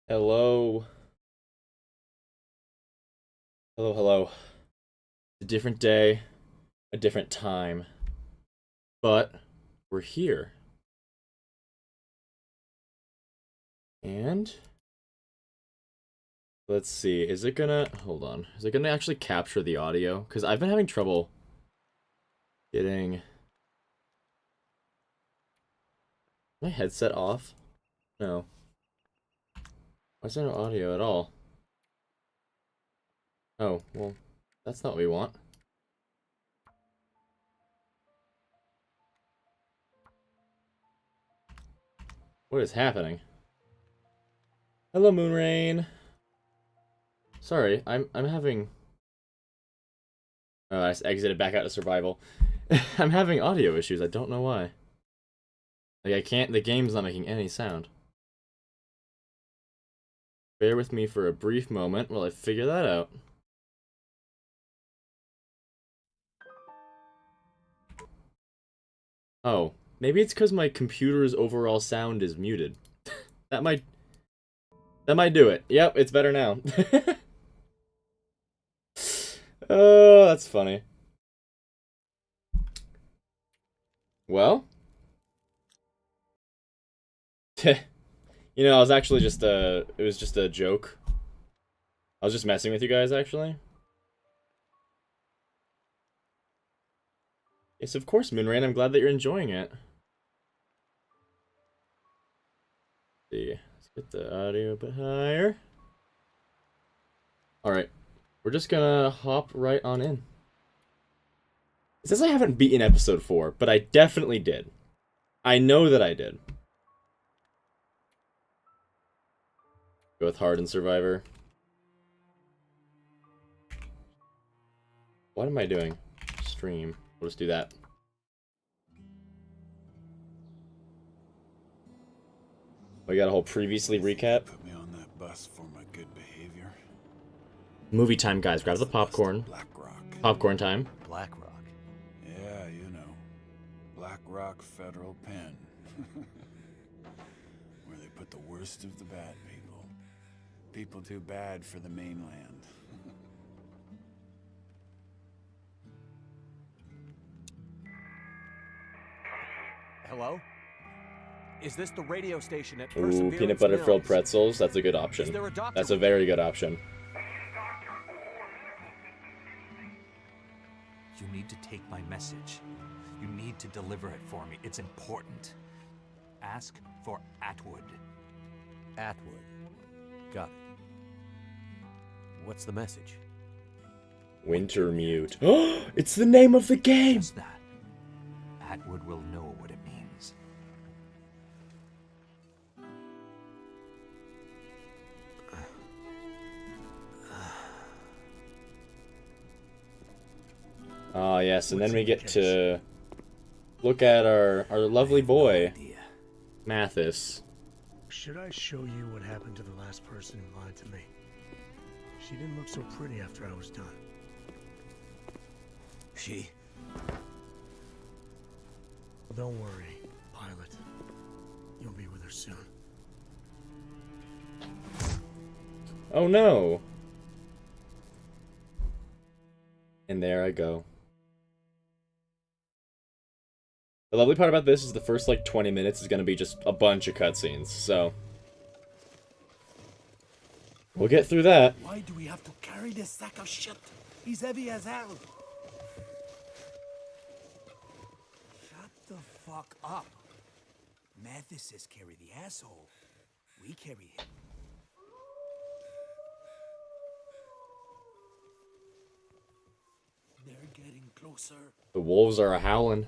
Hello. Hello, hello. A different day, a different time. But we're here. And let's see. Is it gonna hold on? Is it gonna actually capture the audio? Because I've been having trouble getting my headset off. No. Why is there no audio at all? Oh, well, that's not what we want. What is happening? Hello, Moonrain. Sorry, I'm having. Oh, I just exited back out to survival. I'm having audio issues. I don't know why. Like, I can't. The game's not making any sound. Bear with me for a brief moment while I figure that out. Oh, maybe it's because my computer's overall sound is muted. That might do it. Yep, it's better now. Oh, that's funny. Well, I was actually just it was just a joke. I was just messing with you guys, actually. Yes, of course, Moonrain. I'm glad that you're enjoying it. Let's see, let's get the audio a bit higher. All right, we're just gonna hop right on in. It says I haven't beaten episode 4, but I definitely did. I know that I did. Go with hard and survivor. What am I doing? Stream. We'll just do that. We got a whole previously recap. Put me on that bus for my good behavior. Movie time, guys. Grab the popcorn. Black Rock. Popcorn time. Black Rock. Yeah, you know. Black Rock Federal Pen. Where they put the worst of the bad people. People too bad for the mainland. Hello? Is this the radio station at Ooh, Perseverance peanut butter filled Mills? pretzels. That's a good Is option. there a doctor? That's a very good option. You need to take my message. You need to deliver it for me. It's important. Ask for Atwood. Atwood. Got it. What's the message? Wintermute. Oh, it's the name of the game! Just that. Atwood will know what it means. Ah, yes, and then we get to look at our lovely boy, Mathis. Should I show you what happened to the last person who lied to me? She didn't look so pretty after I was done. She? Don't worry, Pilot. You'll be with her soon. Oh no! And there I go. The lovely part about this is the first, like, 20 minutes is gonna be just a bunch of cutscenes, so... we'll get through that. Why do we have to carry this sack of shit? He's heavy as hell. Shut the fuck up. Mathis says carry the asshole. We carry him. They're getting closer. The wolves are a-howling.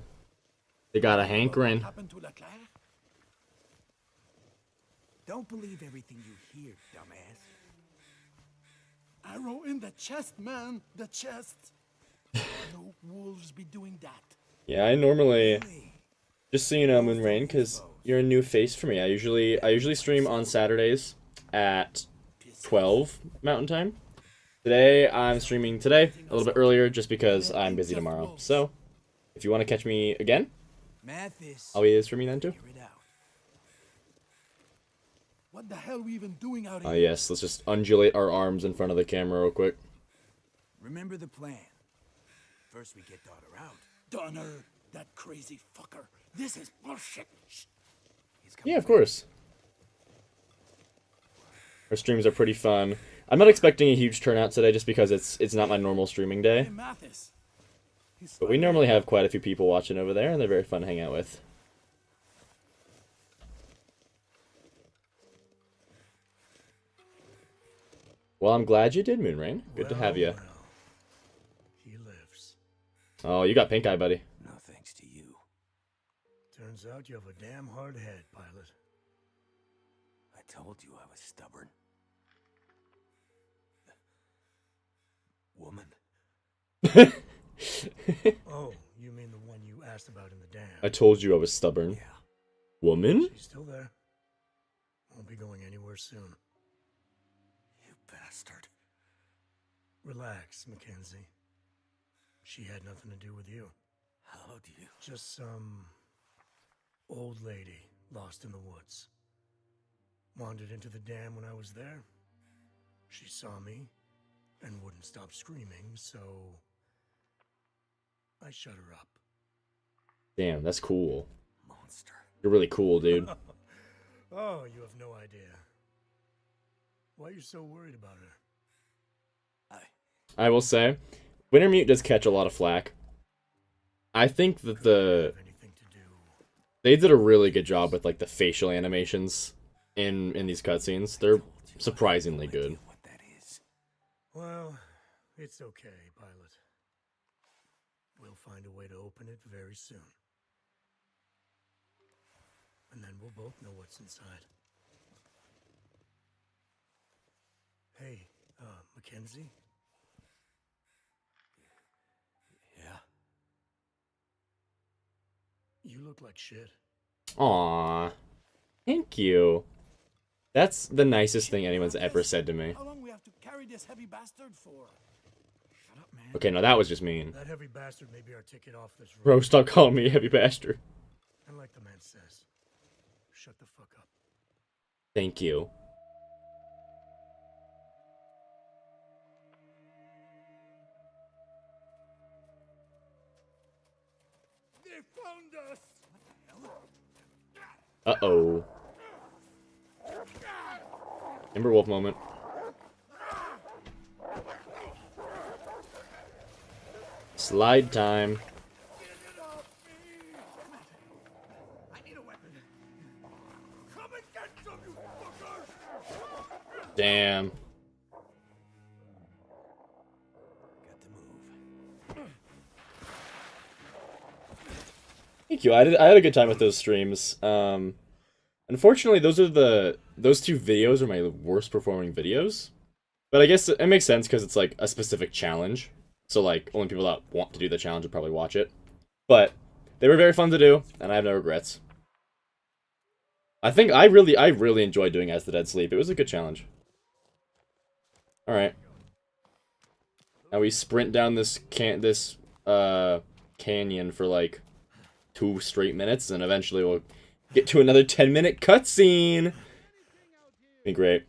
They got a What hankering. happened to Leclerc? Don't believe everything you hear, dumbass. Arrow in the chest, man. The chest. No wolves be doing that. Yeah, I normally... Hey, just so you know, Moonrain, because you're a new face for me. I usually stream on Saturdays at 12 Mountain Time. Today, I'm streaming today, a little bit earlier, just because I'm busy tomorrow. So, if you want to catch me again, Mathis. I'll be streaming then too. Figure it out. What the hell are we even doing out Ah, here? yes. Let's just undulate our arms in front of the camera real quick. Remember the plan. First we get daughter out. Donner, that crazy fucker. This is bullshit. Shh. He's coming Yeah, of back. course. Our streams are pretty fun. I'm not expecting a huge turnout today just because it's not my normal streaming day. Hey, Mathis. He's But we normally have quite a few people watching over there, and they're very fun to hang out with. Well, I'm glad you did, Moonrain. Good to have you. Well, he lives. Oh, you got pink eye, buddy. No thanks to you. Turns out you have a damn hard head, pilot. I told you I was stubborn. Woman. Oh, you mean the one you asked about in the dam? I told you I was stubborn. Yeah. Woman? She's still there. Won't be going anywhere soon. You bastard. Relax, Mackenzie. She had nothing to do with you. How do you... Just some old lady lost in the woods. Wandered into the dam when I was there. She saw me and wouldn't stop screaming, so I shut her up. Damn, that's cool. Monster. You're really cool, dude. Oh, you have no idea. Why are you so worried about her? I will say, Wintermute does catch a lot of flack. I think that Have anything to do. they did a really good job with like the facial animations in these cutscenes. They're surprisingly good. What that is. Well, it's okay, pilot. We'll find a way to open it very soon. And then we'll both know what's inside. Hey, Mackenzie? Yeah? You look like shit. Aw, thank you. That's the nicest thing anyone's ever said to me. How long we have to carry this heavy bastard for? Shut up, man. Okay, no, that was just mean. That heavy bastard may be our ticket off this road. Bro, stop calling me a heavy bastard. And like the man says, shut the fuck up. Thank you. They found us! Uh-oh. Timberwolf moment. Slide time. I need a weapon. Come and get some, you fucker! Damn. Got to move. Thank you. I had a good time with those streams. Unfortunately, those two videos are my worst performing videos. But I guess it makes sense because it's like a specific challenge. So like only people that want to do the challenge would probably watch it. But they were very fun to do, and I have no regrets. I think I really enjoyed doing As the Dead Sleep. It was a good challenge. Alright. Now we sprint down this canyon for like 2 straight minutes, and eventually we'll get to another 10-minute cutscene. Be great.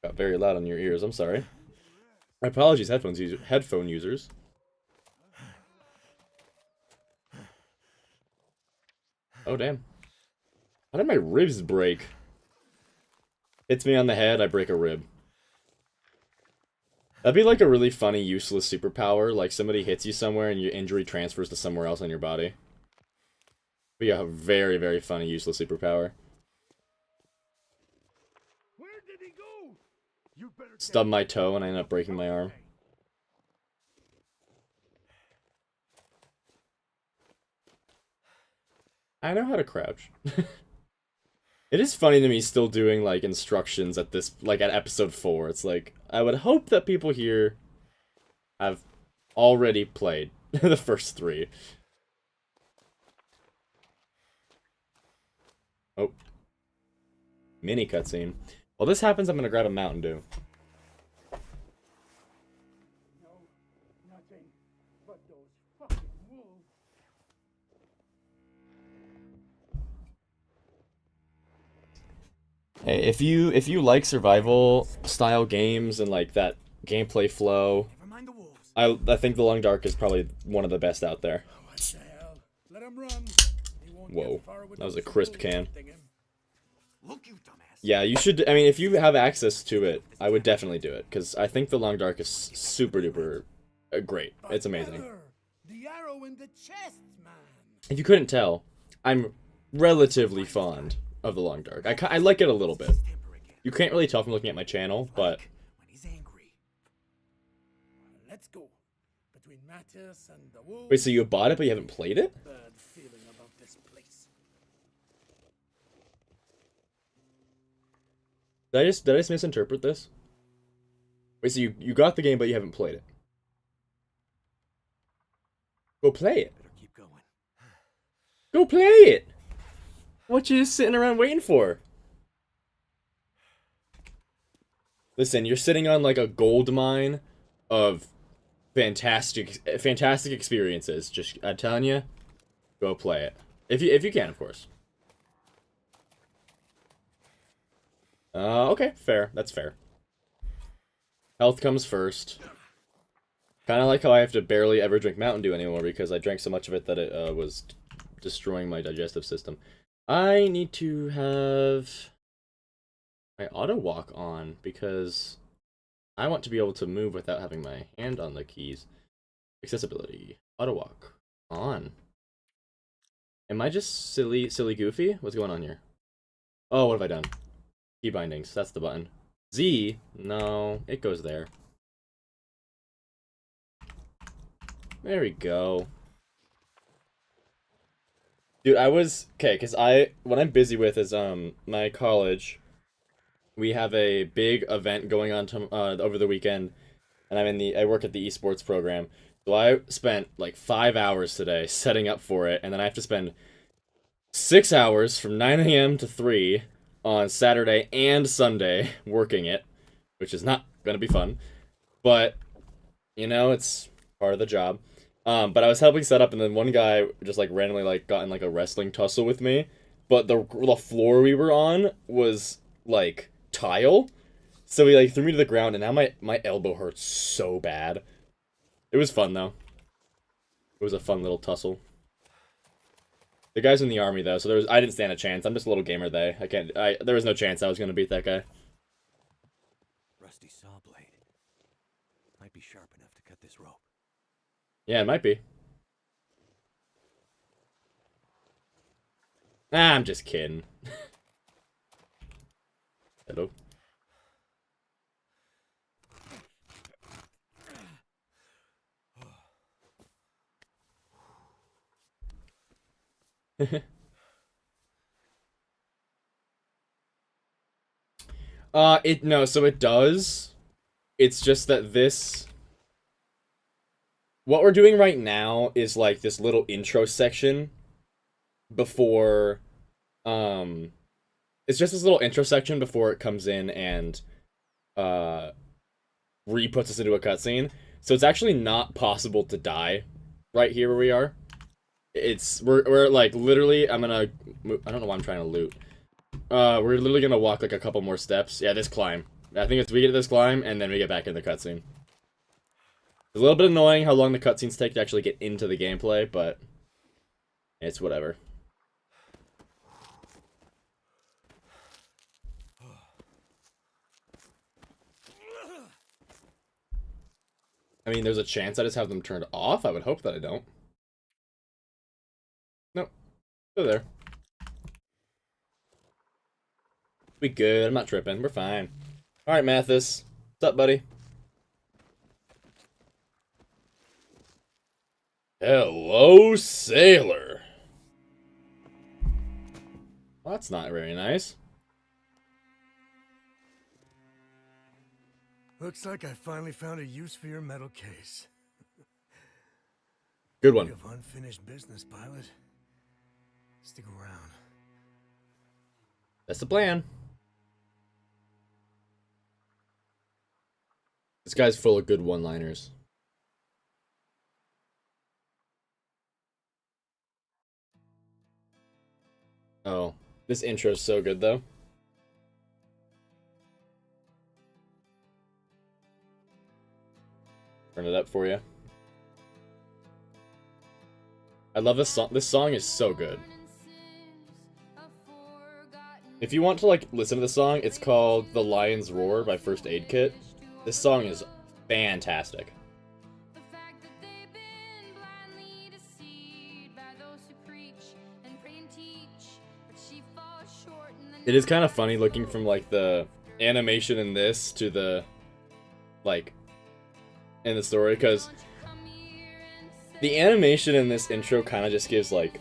Got very loud on your ears. I'm sorry. My apologies, headphone users. Oh damn! How did my ribs break? Hits me on the head, I break a rib. That'd be like a really funny, useless superpower. Like somebody hits you somewhere and your injury transfers to somewhere else on your body. Be a very, very funny, useless superpower. Where did he go? You better Stub my toe and I end up breaking my arm. I know how to crouch. It is funny to me still doing like instructions at this, like at episode 4. It's like, I would hope that people here have already played the first 3. Oh. Mini cutscene. While this happens, I'm gonna grab a Mountain Dew. No, nothing but those fucking wolves. Hey, if you like survival style games and like that gameplay flow, Never mind the wolves. I think The Long Dark is probably one of the best out there. What the hell? Let him run. He won't Whoa, get far with that was a those crisp wolves can. hunting him. Look, you dumbass. Yeah, you should. I mean, if you have access to it, I would definitely do it because I think The Long Dark is super duper great. It's amazing. Better. The arrow in the chest, man. If you couldn't tell, I'm relatively fond of The Long Dark. I like it a little bit. Temper again. You can't really tell from looking at my channel, but When he's angry. Let's go. Between Mattis and the wolves. wait, so you bought it but you haven't played it? Bad feeling about this place. Did I just misinterpret this? Wait, so you got the game but you haven't played it? Go play it. Better keep going. Go play it. What you just sitting around waiting for? Listen, you're sitting on like a gold mine of fantastic experiences. Just I'm telling you, go play it if you can, of course. Okay, fair. That's fair. Health comes first. Kind of like how I have to barely ever drink Mountain Dew anymore because I drank so much of it that it was destroying my digestive system. I need to have my auto walk on because I want to be able to move without having my hand on the keys. Accessibility. Auto walk. On. Am I just silly goofy? What's going on here? Oh, what have I done? Key bindings. That's the button. Z? No, it goes there. There we go. Dude, I was okay because what I'm busy with is my college. We have a big event going on over the weekend, and I work at the esports program. So I spent like 5 hours today setting up for it, and then I have to spend 6 hours from 9 a.m. to 3 on Saturday and Sunday working it, which is not gonna be fun, but you know it's part of the job. But I was helping set up, and then one guy just like randomly like got in like a wrestling tussle with me. But the floor we were on was like tile, so he like threw me to the ground, and now my elbow hurts so bad. It was fun though. It was a fun little tussle. The guy's in the army though, so I didn't stand a chance. I'm just a little gamer there. There was no chance I was gonna beat that guy. Rusty saw blade. Might be sharp enough to cut this rope. Yeah, it might be. I'm just kidding. Hello. So it does. It's just that what we're doing right now is like this little intro section before, it's just this little intro section before it comes in and, re-puts us into a cutscene. So it's actually not possible to die right here where we are. We're like literally, I don't know why I'm trying to loot. We're literally gonna walk like a couple more steps. Yeah, this climb. I think we get this climb and then we get back in the cutscene. It's a little bit annoying how long the cutscenes take to actually get into the gameplay, but it's whatever. I mean, there's a chance I just have them turned off. I would hope that I don't. Nope. They're there. We good. I'm not tripping. We're fine. Alright, Mathis. What's up, buddy? Hello, sailor. Well, that's not very nice. Looks like I finally found a use for your metal case. Good You one. have unfinished business, pilot. Stick around. That's the plan. This guy's full of good one-liners. Oh, this intro's so good, though. Turn it up for you. I love this song. This song is so good. If you want to like listen to the song, it's called "The Lion's Roar" by First Aid Kit. This song is fantastic. It is kind of funny looking from like the animation in this to the like in the story, because the animation in this intro kind of just gives like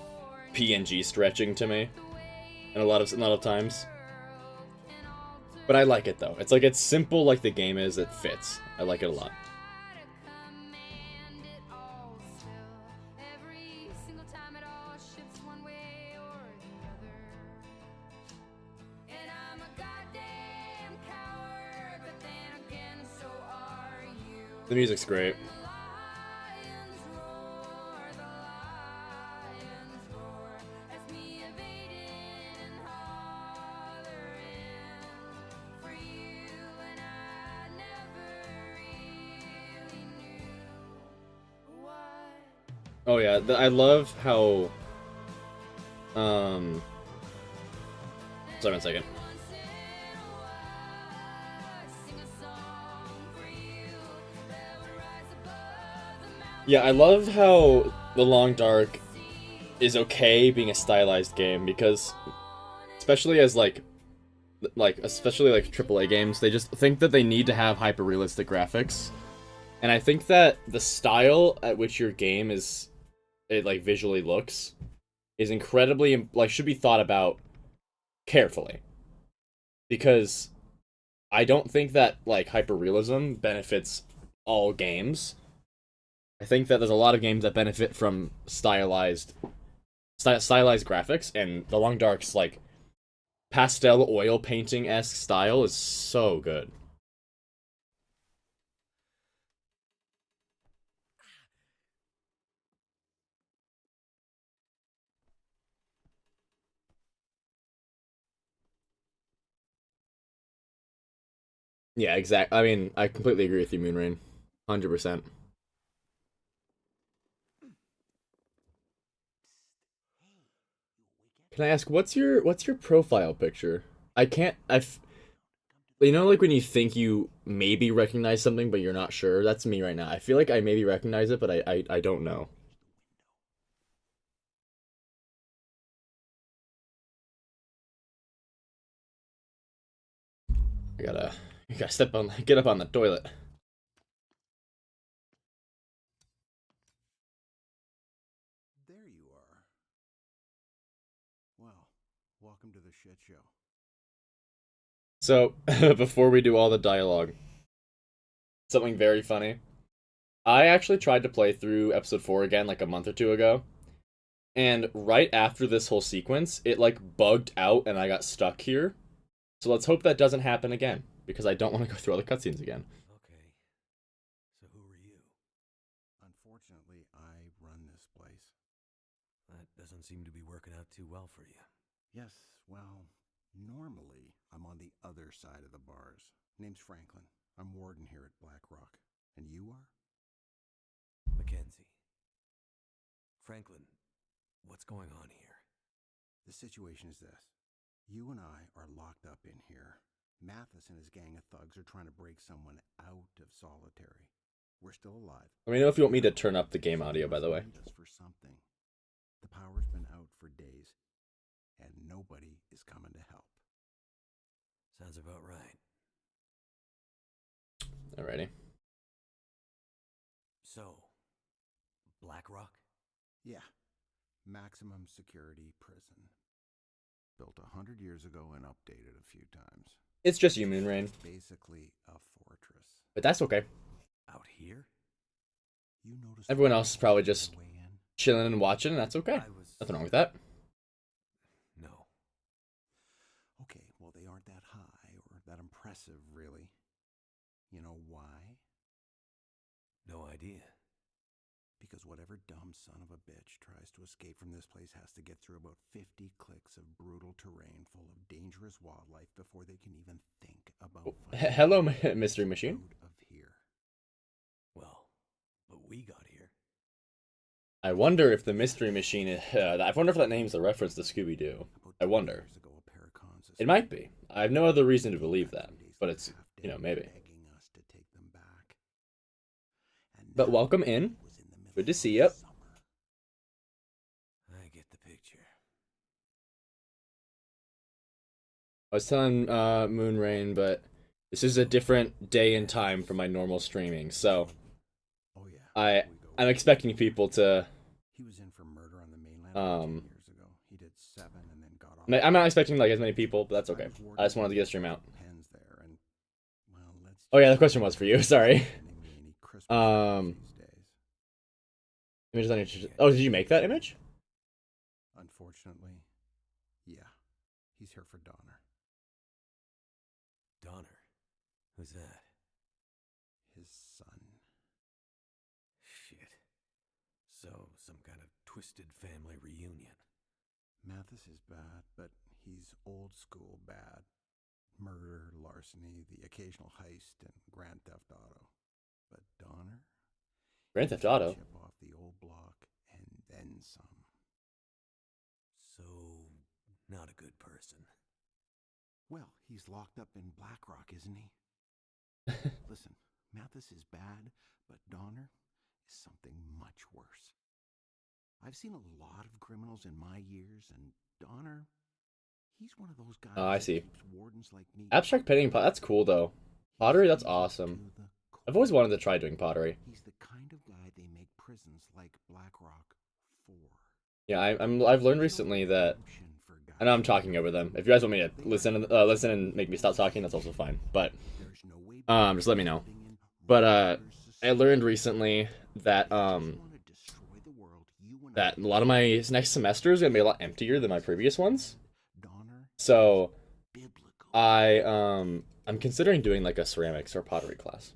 PNG stretching to me, and a lot of times. But I like it though. It's like it's simple like the game is. It fits. I like it a lot. The music's great. Oh yeah, I love how sorry, 1 second. Yeah, I love how The Long Dark is okay being a stylized game, because especially as especially like AAA games, they just think that they need to have hyper realistic graphics. And I think that the style at which your game like visually looks is incredibly like should be thought about carefully, because I don't think that like hyperrealism benefits all games. I think that there's a lot of games that benefit from stylized graphics, and The Long Dark's like pastel oil painting-esque style is so good. Yeah, exactly. I mean, I completely agree with you, Moonrain. 100%. Can I ask what's your profile picture? I can't. You know, like when you think you maybe recognize something, but you're not sure. That's me right now. I feel like I maybe recognize it, but I don't know. You gotta get up on the toilet. There you are. Well, welcome to the shit show. So, before we do all the dialogue, something very funny. I actually tried to play through episode 4 again like a month or two ago. And right after this whole sequence, it like bugged out and I got stuck here. So let's hope that doesn't happen again, because I don't want to go through all the cutscenes again. Okay. So who are you? Unfortunately, I run this place. That doesn't seem to be working out too well for you. Yes, well, normally I'm on the other side of the bars. Name's Franklin. I'm warden here at Black Rock. And you are? Mackenzie. Franklin, what's going on here? The situation is this. You and I are locked up in here. Mathis and his gang of thugs are trying to break someone out of solitary. We're still alive. Let me know if you want me to turn up the game audio, by the way. Just for something. The power's been out for days, and nobody is coming to help. Sounds about right. Alrighty. So, Black Rock? Yeah. Maximum security prison. Built 100 years ago and updated a few times. It's just you, Moonrain. Basically a fortress. But that's okay. Out here? You notice Everyone else is probably just way in? chilling and watching, and that's okay. Nothing wrong with that. No. Okay, well, they aren't that high or that impressive, really. You know why? No idea. Because whatever dumb son of a bitch tries to escape from this place has to get through about 50 clicks of brutal terrain full of dangerous wildlife before they can even think about Hello, Mystery Machine. out of here. Well, we got here. I wonder if the mystery machine is. I wonder if that name's a reference to Scooby Doo. About I 2 wonder. years ago, a pair of cons It might be. I have no other reason to believe that, but it's, you know, maybe. begging us to take them back. And But now welcome in. it was in the middle Good to of see you. summer. I get the picture. I was telling Moon Rain, but this is a different day and time from my normal streaming, so Oh yeah. I'm we go. expecting people to. He was in for murder on the mainland Um, 10 years ago. He did 7 and then got off. I'm not expecting like as many people, but that's okay. I just wanted to get a stream out. Pens there and well, let's Oh yeah, the just question was for you. Sorry. sending me any Christmas Um, cards these days. Images on your. Oh, did you make that image? Unfortunately, yeah. He's here for Donner. Donner. Who's that? His son. Shit. So, some kind of twisted family reunion. Mathis is bad, but he's old school bad. Murder, larceny, the occasional heist, and Grand Theft Auto. But Donner? Grand Theft Auto. Chip off the old block and then some. So, not a good person. Well, he's locked up in Blackrock, isn't he? Listen, Mathis is bad, but Donner is something much worse. I've seen a lot of criminals in my years, and Donner, he's one of those guys Oh, I that see. keeps wardens like me. Abstract painting. That's cool though. Pottery. That's He's awesome. into the I've always core. wanted to try doing pottery. He's the kind of guy they make prisons like Blackrock for. Yeah, I've learned recently that. Redemption for guys I know I'm who talking over them. If you guys want me to listen and make me stop talking, that's also fine. But there's no way just let me know. living in But regular I learned society. recently that Just wanna destroy the world, you and that I a lot of my next semesters are gonna be a lot emptier than my previous ones. Donner, So biblical. I'm considering doing like a ceramics or pottery class.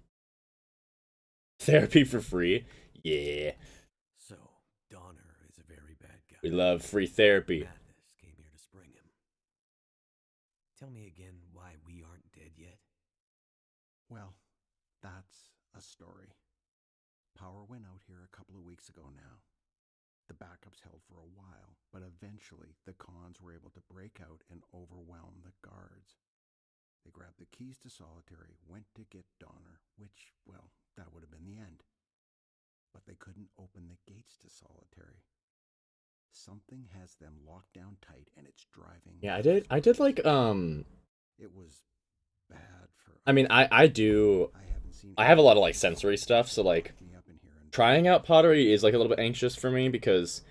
Therapy for free. Yeah. So, Donner is a very bad guy. We love free therapy. Mathis came here to spring him. Tell me again why we aren't dead yet. Well, that's a story. Power went out here a couple of weeks ago now. The backups held for a while, but eventually the cons were able to break out and overwhelm the guards. They grabbed the keys to Solitary, went to get Donner, which, well, that would have been the end. But they couldn't open the gates to Solitary. Something has them locked down tight, and it's driving. Yeah, I did like It was bad for. I mean I haven't seen. I have a lot of like sensory stuff, so like Me up in here and trying out pottery is like a little bit anxious for me because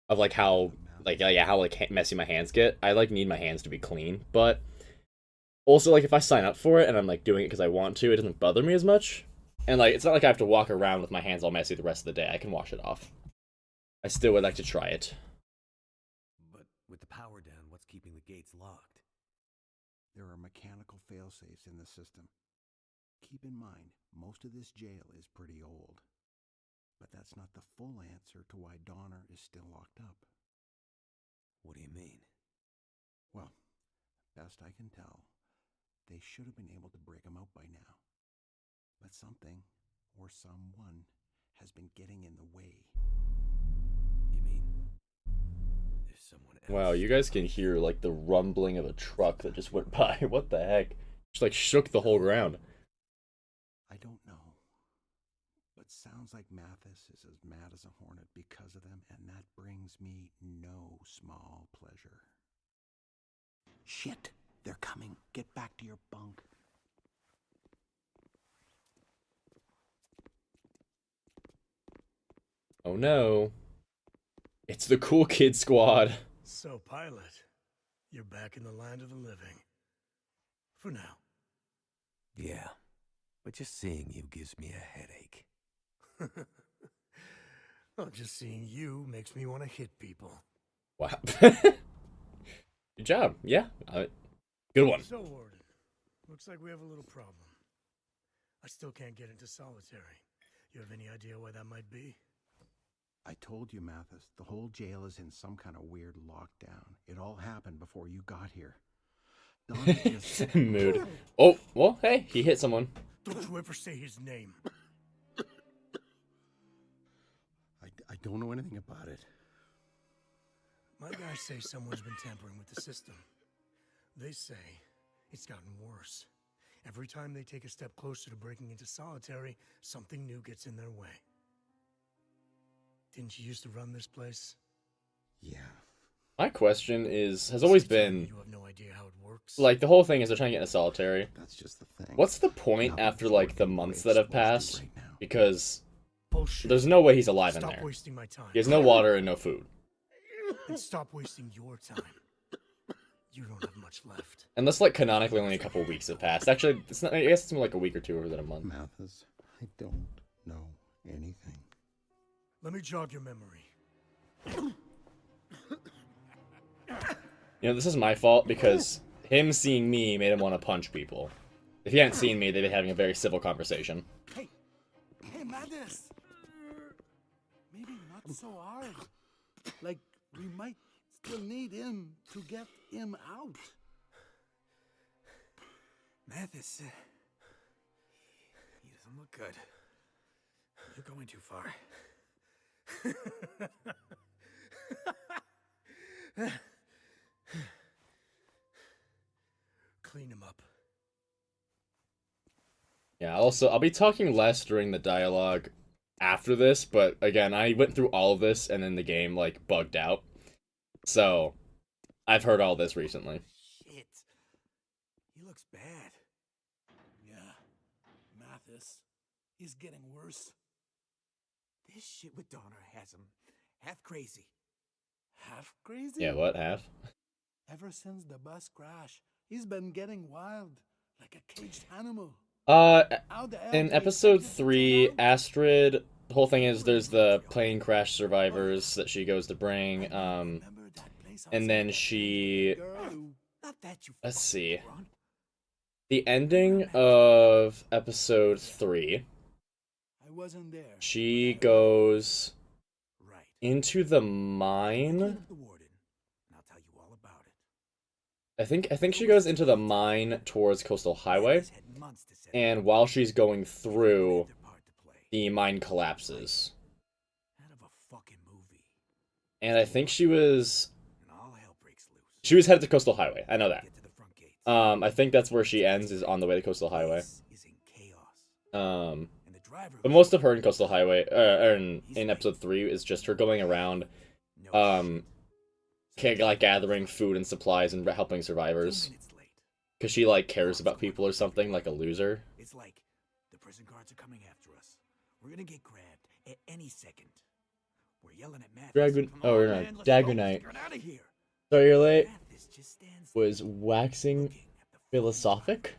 of like how like how like messy my hands get. I like need my hands to be clean, but also like if I sign up for it and I'm like doing it because I want to, it doesn't bother me as much. And like it's not like I have to walk around with my hands all messy the rest of the day. I can wash it off. I still would like to try it. But with the power down, what's keeping the gates locked? There are mechanical failsafes in the system. Keep in mind, most of this jail is pretty old. But that's not the full answer to why Donner is still locked up. What do you mean? Well, best I can tell, they should have been able to break him out by now. But something, or someone, has been getting in the way. You mean there's someone else? Wow, you guys can hear like the rumbling of a truck that just went by. What the heck? Just like shook the whole ground. I don't know. But sounds like Mathis is as mad as a hornet because of them, and that brings me no small pleasure. Shit! They're coming. Get back to your bunk. Oh no. It's the cool kid squad. So, Pilot, you're back in the land of the living. For now. Yeah, but just seeing you gives me a headache. Well, just seeing you makes me want to hit people. Wow. Good job. Yeah. Good one. So, Warden, looks like we have a little problem. I still can't get into solitary. You have any idea why that might be? I told you, Mathis, the whole jail is in some kind of weird lockdown. It all happened before you got here. Donner just... Mood. Oh, well, hey, he hit someone. Don't you ever say his name. don't know anything about it. My guys say someone's been tampering with the system. They say it's gotten worse. Every time they take a step closer to breaking into solitary, something new gets in their way. Didn't you used to run this place? Yeah. My question has always been, You have no idea how it works. like, the whole thing is they're trying to get into solitary. That's just the thing. What's the point Nothing's after, like, the working the way months it's that have supposed to passed? right now. Because Bullshit. there's no way he's alive in Stop there. wasting my time. He has no water and no food. And stop wasting your time. You don't have much left. Unless, like, canonically only a couple of weeks have passed. Actually, it's not, I guess it's more like a week or two rather than a month. Mathis, I don't know anything. Let me jog your memory. You know, this is my fault because him seeing me made him want to punch people. If he hadn't seen me, they'd be having a very civil conversation. Hey, Mathis. Maybe not so hard. Like, we might still need him to get him out. Mathis, he doesn't look good. You're going too far. Clean him up. Yeah, also, I'll be talking less during the dialogue after this, but again, I went through all of this and then the game, like, bugged out. So, I've heard all this recently. Shit. He looks bad. Yeah, Mathis is getting worse. This shit with Donner has him half crazy. Half crazy? Yeah, what, half? Ever since the bus crash, he's been getting wild, like a caged animal. How the hell In did he episode expect us to 3, get out? Astrid, the whole thing is there's the plane crash survivors that she goes to bring, Remember that place and then outside she, the girl who... Not that you let's fucking see, moron. the ending of episode 3, I wasn't there. she goes Right. into the Clean mine. up the warden, and I'll tell you all about it. I think she goes into the mine towards Coastal Highway, Mathis had months to set and up. while she's going through, Their part to play. the mine collapses. Out of a fucking movie. And I think she was And all hell breaks loose. headed to Coastal Highway. I know that. Get to the front gates. I think that's where she ends, is on the way to Coastal Highway. This is in chaos. Um, And the driver but most of her in Coastal Highway, in episode 3, is just her going around, like gathering food and supplies and helping 2 survivors. minutes late. Cause she like cares about people or something, like a loser. It's like the prison guards are coming after us. We're gonna get grabbed at any second. We're yelling at Mathis. Dragon- "Come oh, on, no, man, let's Dagger go. Knight. Get out of here. Sorry you're late. Mathis just stands Was waxing looking at the fucking philosophic? driver,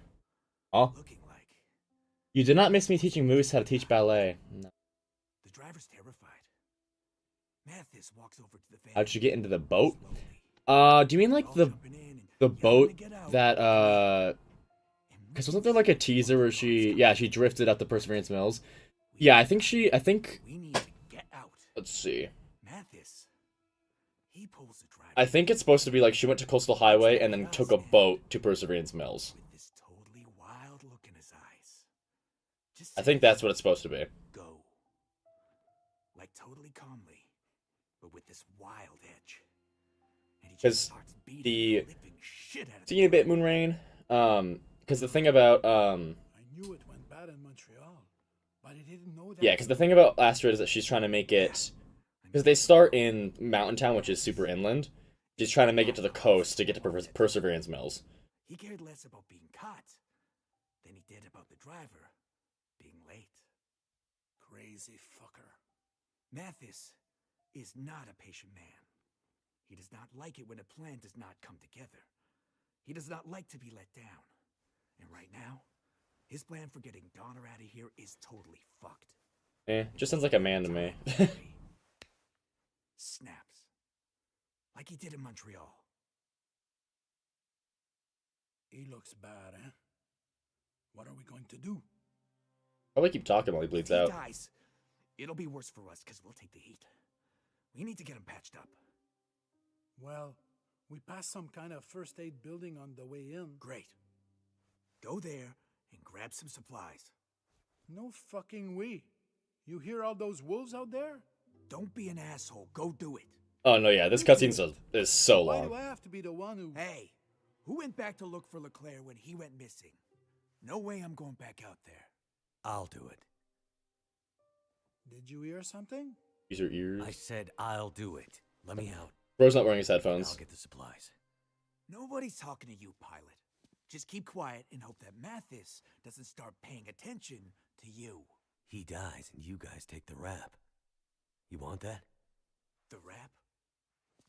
Oh, looking like you did not miss me teaching Moose how to teach ballet. No. the driver's terrified. Mathis walks over to the van. How'd she get into the boat? slowly. Do you mean like All the jumping in and the yelling boat to get out. that And Because we wasn't there like a teaser where she drifted up the Perseverance Mills? Yeah, I think We need to get out. let's see. Mathis. He pulls the driver. I think it's supposed to be like she went to Coastal Highway and then took a boat to Perseverance Mills. With this totally wild look in his eyes. Just I think that's what it's supposed to be. go. Like totally calmly, but with this wild edge. And he 'Cause just starts beating the- the living shit out of Seeing a bit Moonrain, because the thing about I knew it went bad in Montreal, but I didn't know that. yeah, because the thing about Astrid is that she's trying to make it, because they start in Mountain Town, which is super inland. She's trying to make it to the coast to get to Perseverance Mills. He cared less about being caught than he did about the driver being late. Crazy fucker. Mathis is not a patient man. He does not like it when a plan does not come together. He does not like to be let down. And right now, his plan for getting Donner out of here is totally fucked. Just sounds like a man to me. Snaps. Like he did in Montreal. He looks bad, eh? What are we going to do? Probably keep talking while he bleeds If he out. dies, it'll be worse for us because we'll take the heat. We need to get him patched up. Well, we passed some kind of first aid building on the way in. Great. Go there and grab some supplies. No fucking way. You hear all those wolves out there? Don't be an asshole. Go do it. Oh no, yeah, this cutscene is so Why long. do I have to be the one who... Hey, who went back to look for LeClaire when he went missing? No way I'm going back out there. I'll do it. Did you hear something? Use your ears. I said I'll do it. Let me out. Bro's not wearing his And headphones. I'll get the supplies. Nobody's talking to you, pilot. Just keep quiet and hope that Mathis doesn't start paying attention to you. He dies and you guys take the rap. You want that? The rap?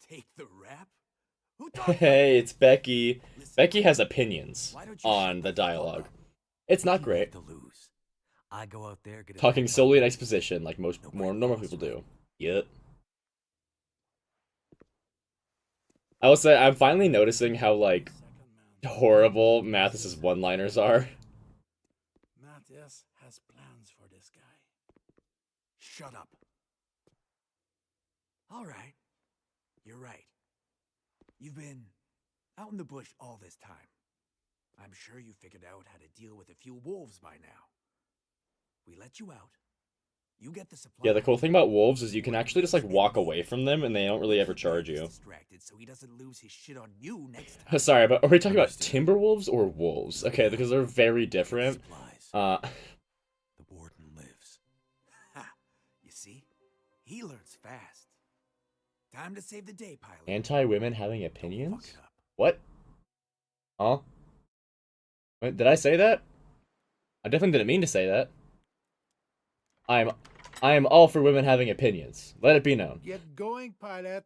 Take the rap? Who talked Hey, it's Becky. Listen, Becky has opinions why don't you on shut the the fuck dialogue. up? It's not You great. have to lose. I go out there, get a Talking back solely in up. exposition, like most more normal people do. Yep. I will say, I'm finally noticing how, like, Second man. horrible Mathis's one-liners are. Matthias has plans for this guy. Shut up. All right. You're right. You've been out in the bush all this time. I'm sure you figured out how to deal with a few wolves by now. We let you out. You get the supply. Yeah, the cool thing about wolves is you can actually just, like, walk away from them, and they don't really ever charge you. Distracted so he doesn't lose his shit on you next time. Sorry, but are we talking about timber wolves or wolves? Okay, because they're very different. Supplies. The warden lives. Ha! You see? He learns fast. Time to save the day, pilot. Anti-women having Don't fuck opinions? it up. What? Huh? Wait, did I say that? I definitely didn't mean to say that. I am all for women having opinions. Let it be known. Get going, pilot.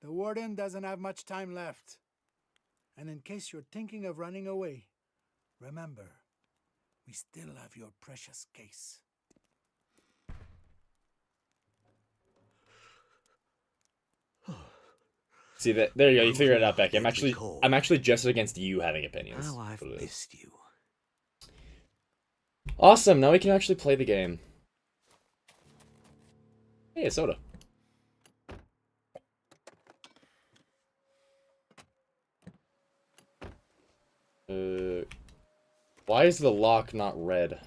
The warden doesn't have much time left. And in case you're thinking of running away, remember, we still have your precious case. See that? There you go. You figured it out, Becky. Deadly cold. I'm actually just against you having opinions. How I've That's what it is. missed you. Awesome. Now we can actually play the game. Hey, a soda. Why is the lock not red?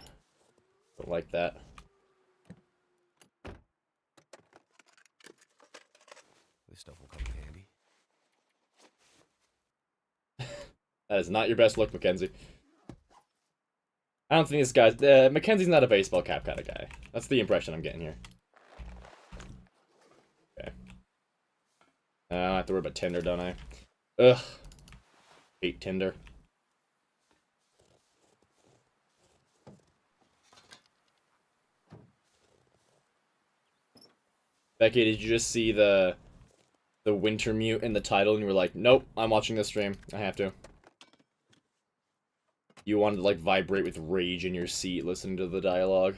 Don't like that. This stuff will come in handy. That is not your best look, Mackenzie. I don't think this guy's... Mackenzie's not a baseball cap kind of guy. That's the impression I'm getting here. Okay. I have to worry about Tinder, don't I? Ugh. Hate Tinder. Becky, did you just see the Wintermute in the title and you were like, nope, I'm watching this stream. I have to. You wanted to, like, vibrate with rage in your seat listening to the dialogue.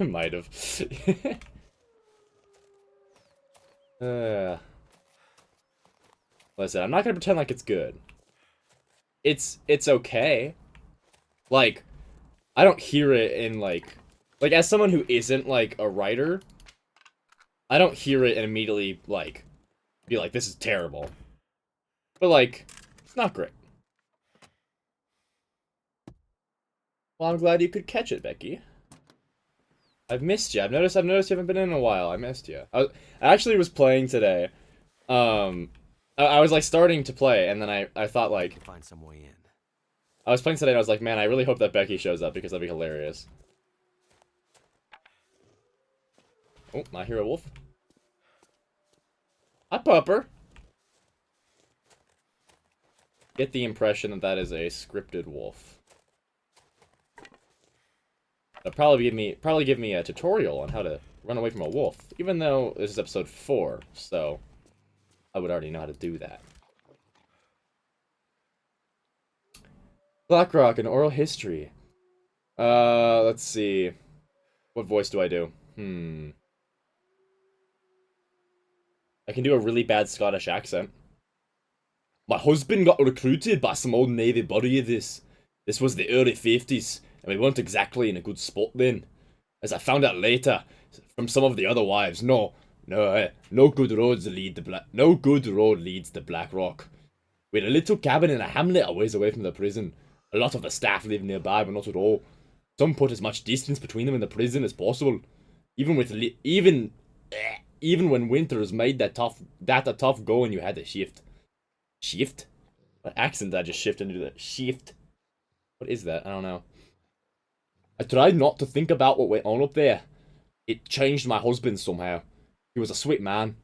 Might have. Listen, I'm not gonna pretend like it's good. It's okay. Like, I don't hear it in, like, as someone who isn't, like, a writer, I don't hear it and immediately, like, be like, this is terrible. But, like, it's not great. Well, I'm glad you could catch it, Becky. I've missed you. I've noticed you haven't been in a while. I missed you. I actually was playing today. I was, like, starting to play, and then I thought, We like, can find some way in. I was playing today and I was like, man, I really hope that Becky shows up because that'd be hilarious. Oh, I hear a wolf. Hi, pupper. Get the impression that that is a scripted wolf. They'll probably give me a tutorial on how to run away from a wolf, even though this is episode 4, so I would already know how to do that. Blackrock, an oral history. Let's see. What voice do I do? I can do a really bad Scottish accent. My husband got recruited by some old Navy buddy of this. This was the early 50s, and we weren't exactly in a good spot then. As I found out later, from some of the other wives. No, No good roads lead no good road leads to Black Rock. We had a little cabin in a hamlet a ways away from the prison. A lot of the staff live nearby, but not at all. Some put as much distance between them and the prison as possible. Even with even when winters made that a tough go and you had to shift. Shift? What accent I just shifted into that? Shift. What is that? I don't know. I tried not to think about what went on up there. It changed my husband somehow. He was a sweet man,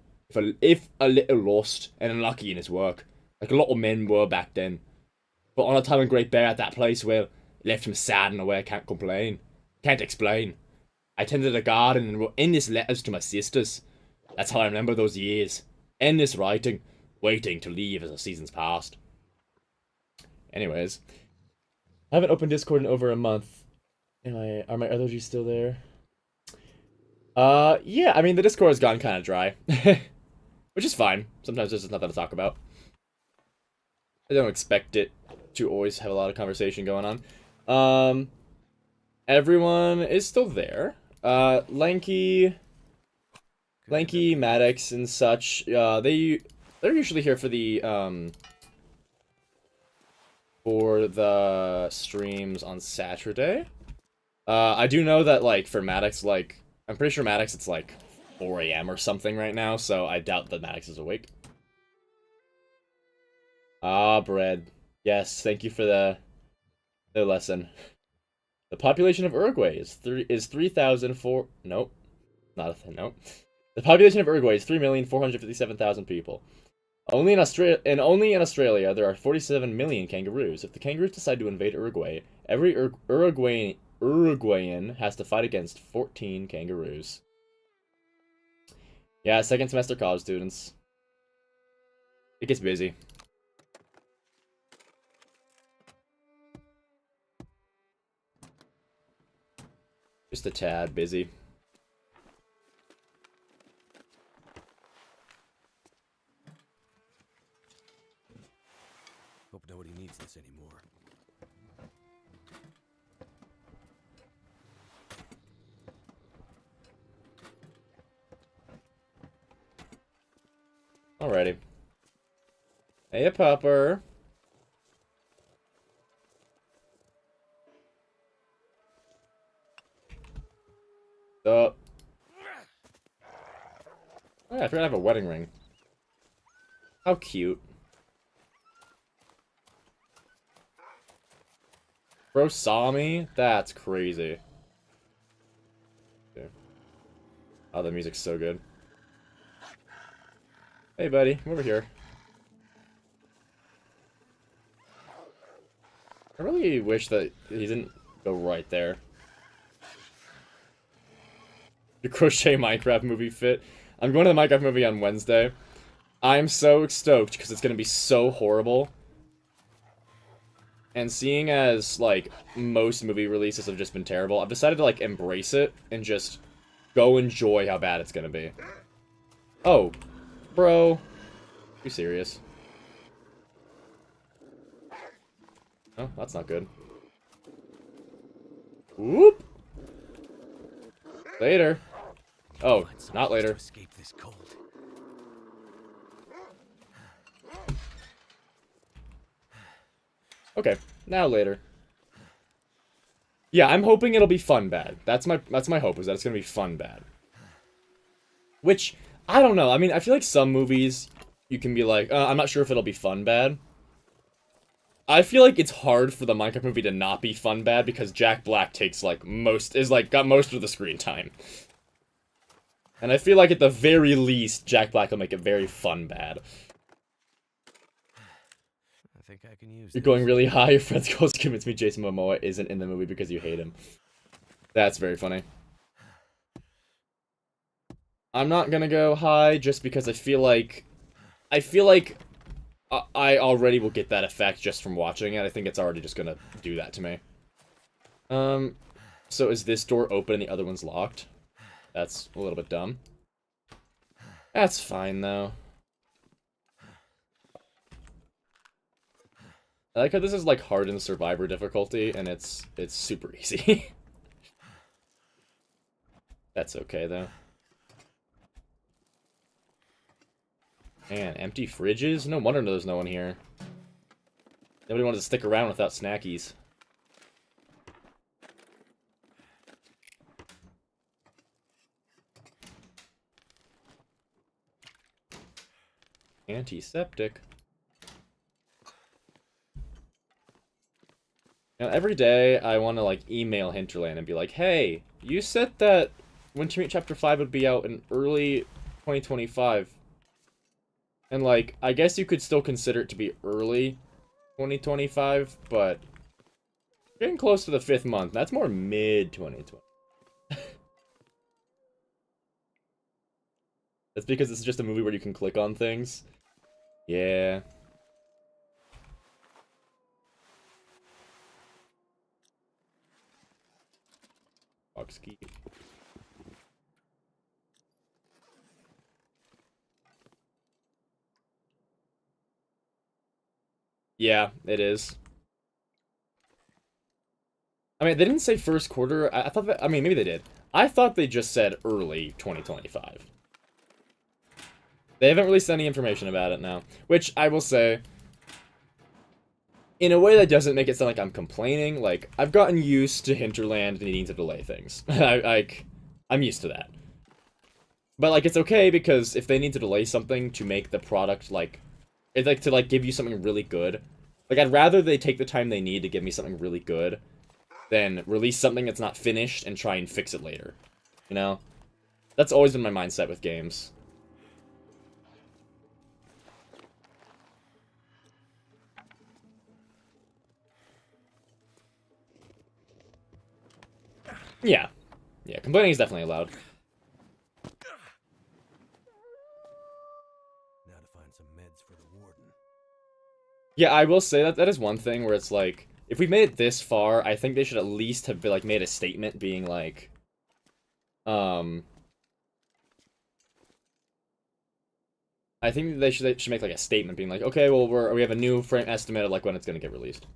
if a little lost and unlucky in his work, like a lot of men were back then. But on a time of Great Bear at that place, well, it left him sad in a way I can't complain. Can't explain. I tended a garden and wrote endless letters to my sisters. That's how I remember those years. Endless writing, waiting to leave as the seasons passed. Anyways, I haven't opened Discord in over a month. Are my other G's still there? Yeah, I mean, the Discord has gone kind of dry. Which is fine. Sometimes there's just nothing to talk about. I don't expect it to always have a lot of conversation going on. Everyone is still there. Lanky, Maddox, and such. They're usually here for the streams on Saturday. I do know that, like, for Maddox, like, I'm pretty sure Maddox, it's like 4 a.m. or something right now, so I doubt that Maddox is awake. Ah, bread. Yes, thank you for the lesson. The population of Uruguay is 3,004. Nope, not a thing. Nope. The population of Uruguay is 3,457,000 people. Only in Australia, there are 47 million kangaroos. If the kangaroos decide to invade Uruguay, every Uruguayan has to fight against 14 kangaroos. Yeah, second semester college students. It gets busy. Just a tad busy. Hope nobody needs this anymore. Alrighty. Hey, Popper. Oh, yeah, I forgot I have a wedding ring. How cute. Bro saw me? That's crazy. Okay. Oh, the music's so good. Hey, buddy, come over here. I really wish that he didn't go right there. Your crochet Minecraft movie fit. I'm going to the Minecraft movie on Wednesday. I'm so stoked because it's going to be so horrible. And seeing as, like, most movie releases have just been terrible, I've decided to, like, embrace it and just go enjoy how bad it's going to be. Oh, bro. You serious? Oh, that's not good. Whoop! Later. Oh, not later. Escape this cold. Okay, now later. Yeah, I'm hoping it'll be fun bad. That's my hope, is that it's gonna be fun bad. Which, I don't know. I mean, I feel like some movies, you can be like, I'm not sure if it'll be fun bad. I feel like it's hard for the Minecraft movie to not be fun bad because Jack Black takes, like, got most of the screen time. And I feel like at the very least, Jack Black will make it very fun bad. I think I can use You're this. going really high, your friend's goals convince me Jason Momoa isn't in the movie because you hate him. That's very funny. I'm not gonna go high just because I feel like I already will get that effect just from watching it. I think it's already just gonna do that to me. So is this door open and the other one's locked? That's a little bit dumb. That's fine, though. I like how this is, like, hardened survivor difficulty, and it's super easy. That's okay, though. Man, empty fridges? No wonder there's no one here. Nobody wanted to stick around without snackies. Antiseptic. Now, every day I want to like email Hinterland and be like, "Hey, you said that Wintermute Chapter 5 would be out in early 2025." And like, I guess you could still consider it to be early 2025, but getting close to the 5th month. That's more mid 2020. That's because it's just a movie where you can click on things. Yeah. Box key. Yeah, it is. I mean, they didn't say first quarter. I thought that, I mean, maybe they did. I thought they just said early 2025. They haven't released any information about it now. Which, I will say, in a way that doesn't make it sound like I'm complaining. Like, I've gotten used to Hinterland needing to delay things. I'm used to that. But, like, it's okay because if they need to delay something to make the product, like, it's like to, like, give you something really good. Like, I'd rather they take the time they need to give me something really good than release something that's not finished and try and fix it later. You know? That's always been my mindset with games. Yeah. Yeah, complaining is definitely allowed. Now to find some meds for the warden. Yeah, I will say that that is one thing where it's like, if we've made it this far, I think they should at least have like made a statement being like, I think they should make like a statement being like, okay, well we have a new frame estimate of like when it's gonna get released.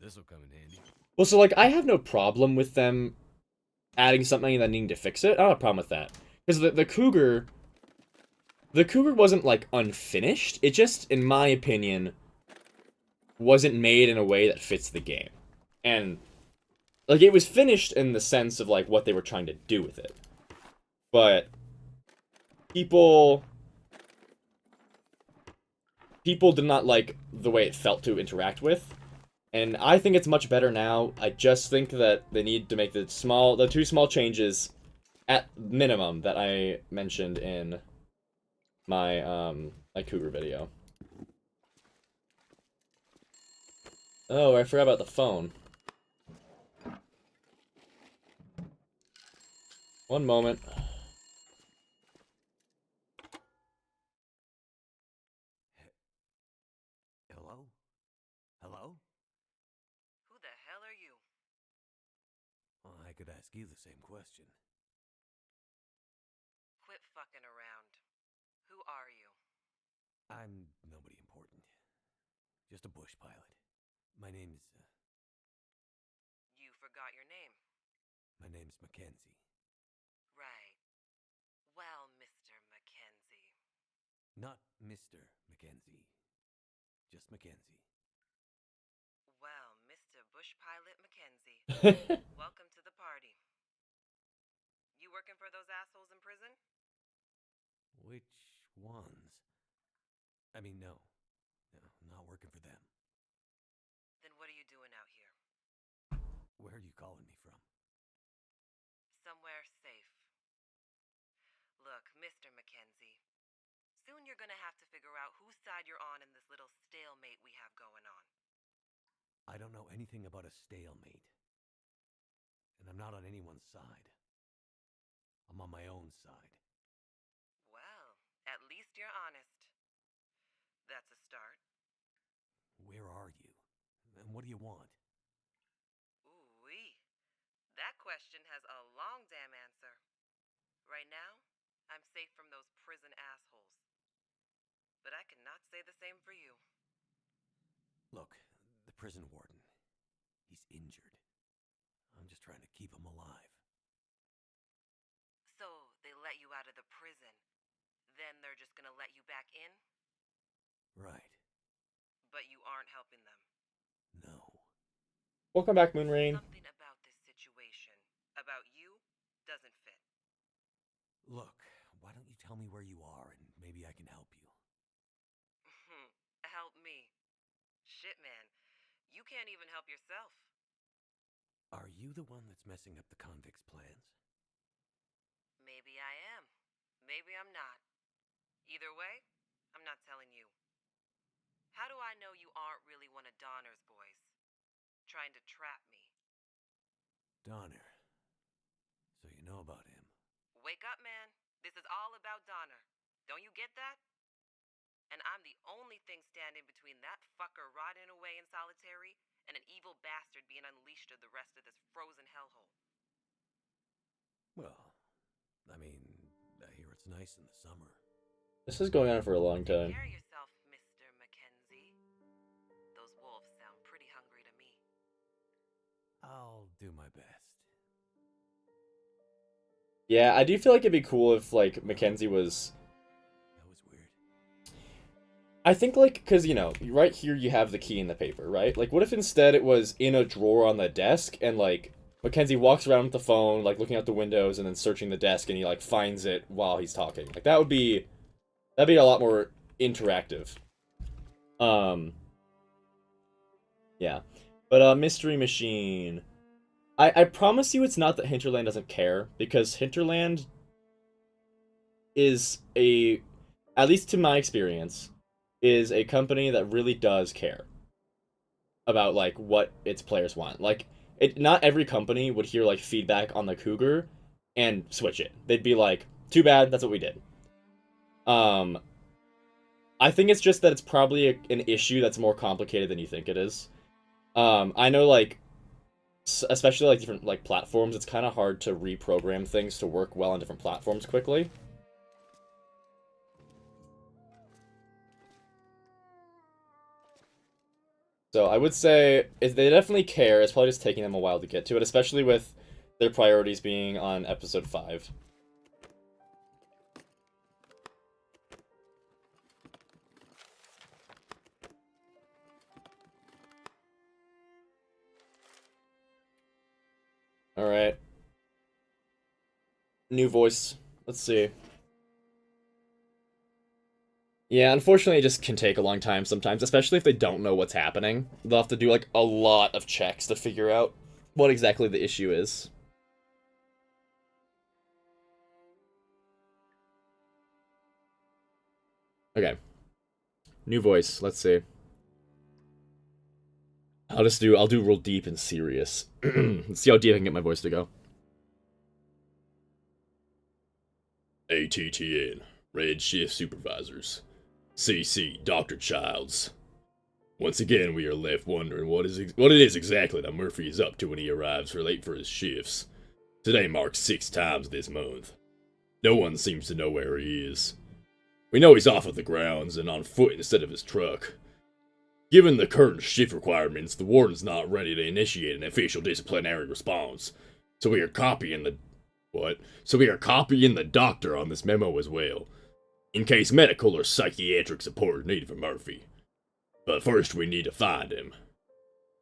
This'll come in handy. Well, so like I have no problem with them adding something and then needing to fix it. I don't have a problem with that because the Cougar wasn't like unfinished. It just, in my opinion, wasn't made in a way that fits the game, and like it was finished in the sense of like what they were trying to do with it, but people did not like the way it felt to interact with. And I think it's much better now. I just think that they need to make the two small changes at minimum that I mentioned in my my Cougar video. Oh, I forgot about the phone. One moment. Hello? Hello? Who the hell are you? Well, I could ask you the same question. Quit fucking around. Who are you? I'm nobody important. Just a bush pilot. My name's, You forgot your name. my name's Mackenzie. Right. Well, Mr. Mackenzie. Not Mr. Mackenzie. Just Mackenzie. Well, Mr. Bush Pilot Mackenzie. Welcome to the party. You working for those assholes in prison? Which ones? I mean, no. No, I'm not working for them. Then what are you doing out here? Where are you calling me from? Somewhere safe. Look, Mr. Mackenzie. Soon you're gonna have to figure out whose side you're on in this little stalemate we have going on. I don't know anything about a stalemate. And I'm not on anyone's side. I'm on my own side. Well, at least you're honest. That's a start. Where are you? And what do you want? Ooh-wee. That question has a long damn answer. Right now, I'm safe from those prison assholes. But I cannot say the same for you. Look, the prison warden. He's injured. I'm just trying to keep him alive. So, they let you out of the prison. then they're just gonna let you back in? Right. But you aren't helping them. No. Welcome back, Moonrain. Something about this situation, about you, doesn't fit. Look, why don't you tell me where you are and maybe I can help you? Help me. Shit, man. You can't even help yourself. Are you the one that's messing up the convicts' plans? Maybe I am. Maybe I'm not. Either way, I'm not telling you. How do I know you aren't really one of Donner's boys? Trying to trap me. Donner. So you know about him. Wake up, man. This is all about Donner. Don't you get that? And I'm the only thing standing between that fucker rotting away in solitary and an evil bastard being unleashed to the rest of this frozen hellhole. Well, I mean, I hear it's nice in the summer. This is going on for a long Take time. care of yourself, Mr. Mackenzie. Those wolves sound pretty hungry to me. I'll do my best. Yeah, I do feel like it'd be cool if, like, Mackenzie was... That was weird. I think, like, because, you know, right here you have the key in the paper, right? Like, what if instead it was in a drawer on the desk, and, like, Mackenzie walks around with the phone, like, looking out the windows, and then searching the desk, and he, like, finds it while he's talking. Like, that'd be a lot more interactive. Yeah. But, Mystery Machine... I promise you it's not that Hinterland doesn't care, because Hinterland is at least to my experience, is a company that really does care about, like, what its players want. Like, not every company would hear, like, feedback on the Cougar and switch it. They'd be like, too bad, that's what we did. I think it's just that it's probably an issue that's more complicated than you think it is. I know, like, especially, like, different, like, platforms, it's kind of hard to reprogram things to work well on different platforms quickly. So I would say they definitely care. It's probably just taking them a while to get to it, especially with their priorities being on episode 5. Alright. New voice. Let's see. Yeah, unfortunately it just can take a long time sometimes, especially if they don't know what's happening. They'll have to do, like, a lot of checks to figure out what exactly the issue is. Okay. New voice. Let's see. I'll do real deep and serious. Let's see how deep I can get my voice to go. ATTN, Red Shift Supervisors. CC, Dr. Childs. Once again, we are left wondering what it is exactly that Murphy is up to when he arrives late for his shifts. Today marks 6 times this month. No one seems to know where he is. We know he's off of the grounds and on foot instead of his truck. Given the current shift requirements, the warden's not ready to initiate an official disciplinary response, so we are copying the doctor on this memo as well, in case medical or psychiatric support is needed for Murphy. But first we need to find him.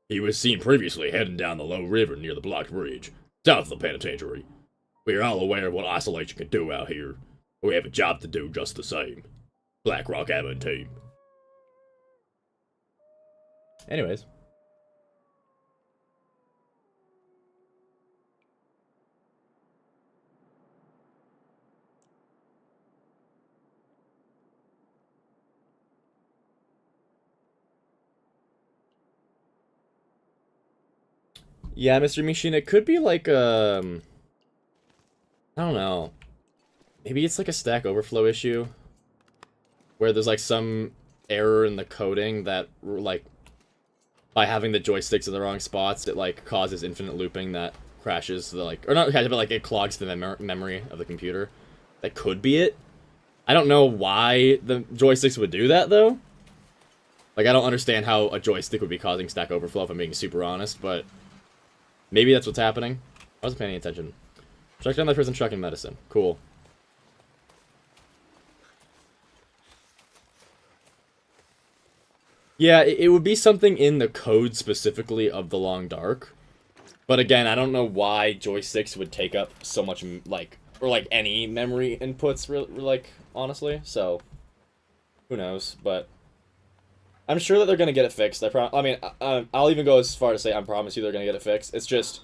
He was seen previously heading down the low river near the blocked bridge, south of the penitentiary. We are all aware of what isolation can do out here, but we have a job to do just the same. Blackrock Admin Team. Anyways. Yeah, Mr. Machine, it could be like, I don't know. Maybe it's like a Stack Overflow issue. Where there's like some error in the coding that, like, by having the joysticks in the wrong spots, it, like, causes infinite looping that crashes the, like, or not, but, like, it clogs the memory of the computer. That could be it. I don't know why the joysticks would do that, though. Like, I don't understand how a joystick would be causing Stack Overflow, if I'm being super honest, but maybe that's what's happening. I wasn't paying any attention. Check down that prison truck and medicine. Cool. Yeah, it would be something in the code specifically of the Long Dark. But again, I don't know why joysticks would take up so much, like, or like any memory inputs, like, honestly. So, who knows? But I'm sure that they're gonna get it fixed. I mean, I'll even go as far to say I promise you they're gonna get it fixed. It's just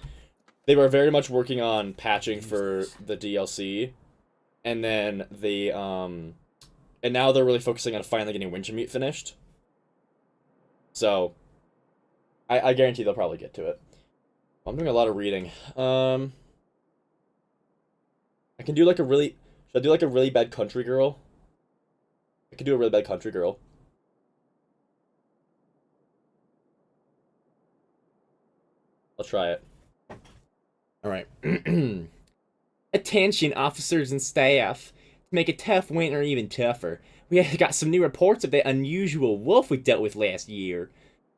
they were very much working on patching for the DLC, and then and now they're really focusing on finally getting Wintermute finished. So, I guarantee they'll probably get to it. I'm doing a lot of reading. I can do like a really... Should I do like a really bad country girl? I can do a really bad country girl. I'll try it. Alright. Attention, officers and staff. To make a tough winter even tougher, we have got some new reports of that unusual wolf we dealt with last year.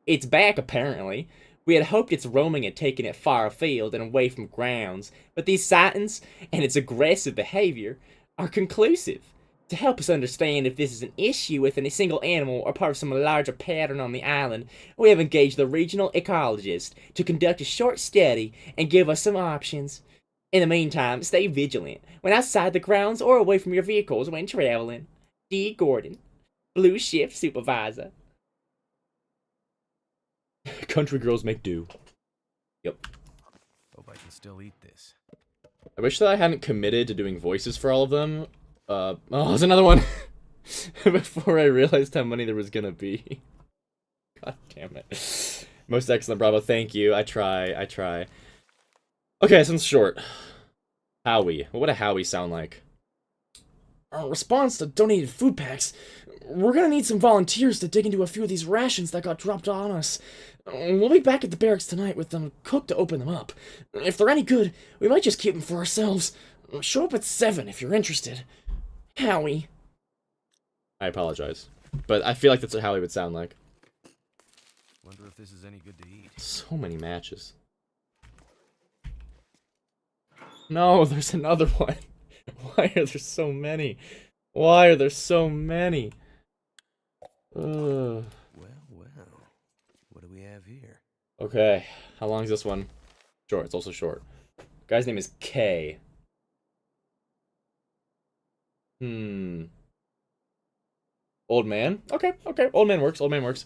It's back, apparently. We had hoped its roaming had taken it far afield and away from grounds, but these sightings and its aggressive behavior are conclusive. To help us understand if this is an issue with any single animal or part of some larger pattern on the island, we have engaged the regional ecologist to conduct a short study and give us some options. In the meantime, stay vigilant when outside the grounds or away from your vehicles when traveling. D. Gordon, Blue Shift Supervisor. Country girls make do. Yep. Hope I can still eat this. I wish that I hadn't committed to doing voices for all of them. Oh, there's another one. Before I realized how many there was gonna be. God damn it. Most excellent, Bravo. Thank you. I try. Okay, this one's short. Howie. What would a Howie sound like? Our response to donated food packs. We're gonna need some volunteers to dig into a few of these rations that got dropped on us. We'll be back at the barracks tonight with them cooked to open them up. If they're any good, we might just keep them for ourselves. Show up at 7 if you're interested. Howie. I apologize, but I feel like that's what Howie would sound like. Wonder if this is any good to eat. So many matches. No, there's another one. Why are there so many? Why are there so many? Ugh. Well. What do we have here? Okay, how long is this one? Short, it's also short. Guy's name is K. Old man? Okay, old man works,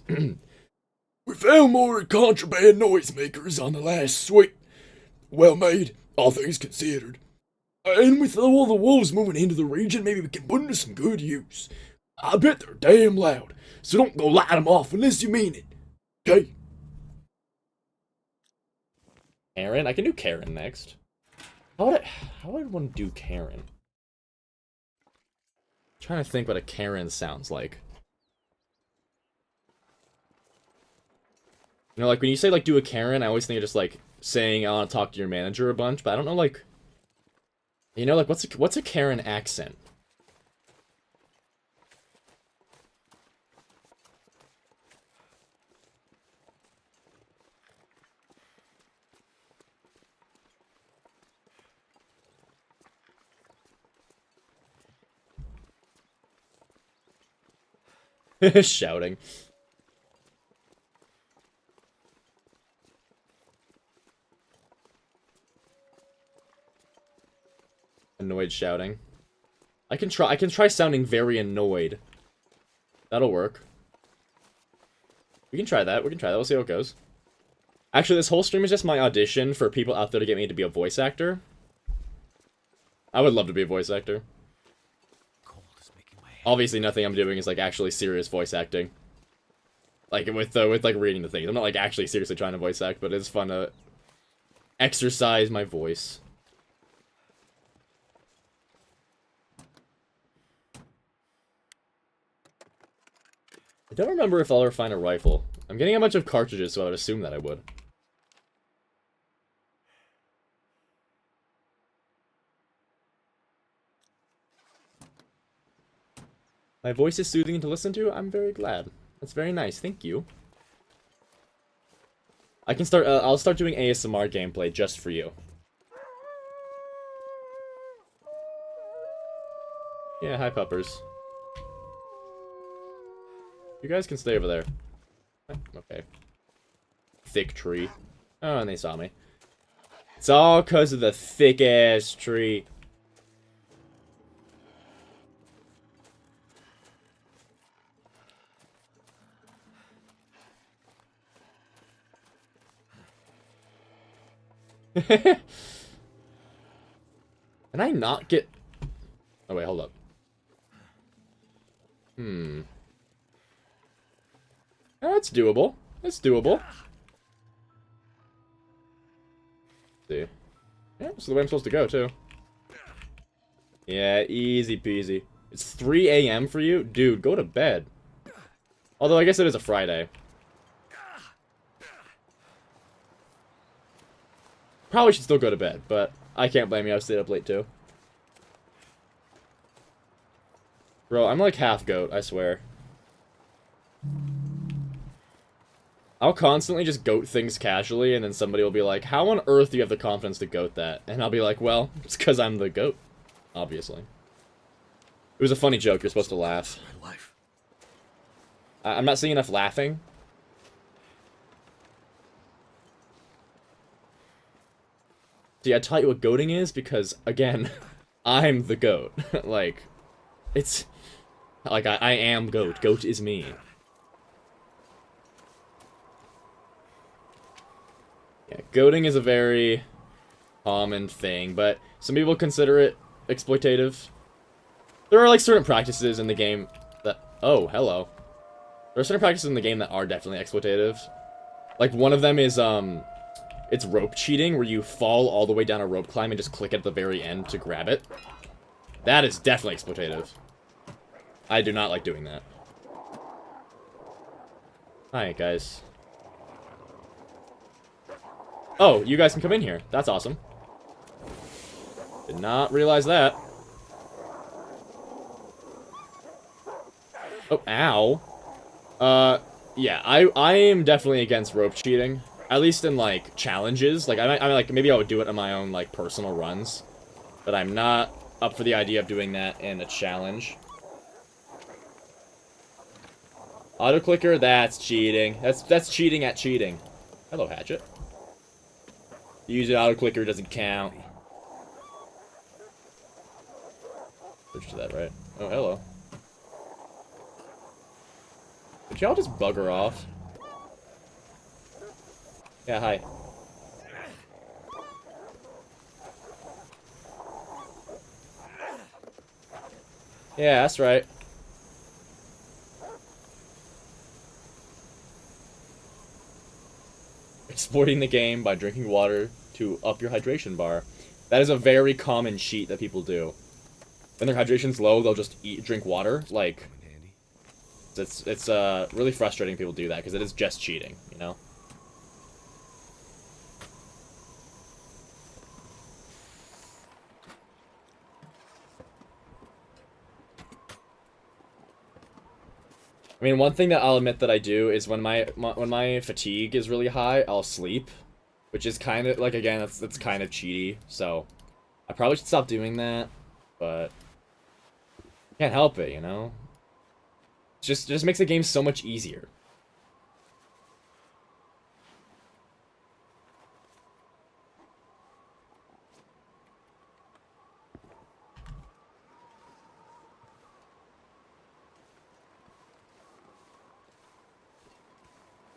We found more contraband noisemakers on the last sweep. Well made, all things considered. And with all the wolves moving into the region, maybe we can put them to some good use. I bet they're damn loud, so don't go light them off unless you mean it. Okay? Karen? I can do Karen next. How would I want to do Karen? I'm trying to think what a Karen sounds like. You know, like, when you say, like, do a Karen, I always think of just, like, saying I want to talk to your manager a bunch, but I don't know, like... You know, like, what's a Karen accent? Shouting. Annoyed shouting. I can try sounding very annoyed. That'll work. We can try that. We'll see how it goes. Actually, this whole stream is just my audition for people out there to get me to be a voice actor. I would love to be a voice actor. Obviously, nothing I'm doing is, like, actually serious voice acting. Like, with like, reading the things. I'm not, like, actually seriously trying to voice act, but it's fun to exercise my voice. I don't remember if I'll ever find a rifle. I'm getting a bunch of cartridges, so I would assume that I would. My voice is soothing to listen to. I'm very glad. That's very nice. Thank you. I can start. I'll start doing ASMR gameplay just for you. Yeah, hi, puppers. You guys can stay over there. Okay. Thick tree. Oh, and they saw me. It's all because of the thick-ass tree. Can I not get... Oh, wait, hold up. Oh, that's doable. That's doable. See. Yeah, this is the way I'm supposed to go, too. Yeah, easy peasy. It's 3 a.m. for you? Dude, go to bed. Although, I guess it is a Friday. Probably should still go to bed, but I can't blame you. I stayed up late, too. Bro, I'm like half goat, I swear. I'll constantly just goat things casually, and then somebody will be like, how on earth do you have the confidence to goat that? And I'll be like, well, it's because I'm the goat, obviously. It was a funny joke, you're supposed to laugh. My life. I'm not seeing enough laughing. See, I taught you what goating is because, again, I'm the goat. Like, it's... Like, I am goat. Goat is me. Yeah, goating is a very common thing, but some people consider it exploitative. There are, like, certain practices in the game that... Oh, hello. There are certain practices in the game that are definitely exploitative. Like, one of them is, it's rope cheating, where you fall all the way down a rope climb and just click at the very end to grab it. That is definitely exploitative. I do not like doing that. Hi, guys. Oh, you guys can come in here. That's awesome. Did not realize that. Oh, ow. Yeah, I am definitely against rope cheating. At least in, like, challenges. Like, I like, maybe I would do it in my own, like, personal runs. But I'm not up for the idea of doing that in a challenge. Auto-clicker, that's cheating. That's cheating at cheating. Hello, Hatchet. Using auto-clicker doesn't count. Switch to that, right? Oh, hello. Did y'all just bugger off? Yeah, hi. Yeah, that's right. Exploiting the game by drinking water to up your hydration bar. That is a very common cheat that people do. When their hydration's low, they'll just drink water. Like, it's really frustrating people do that, because it is just cheating, you know? I mean, one thing that I'll admit that I do is when my fatigue is really high, I'll sleep, which is kind of like, again, that's kind of cheaty. So I probably should stop doing that, but can't help it, you know. It just makes the game so much easier.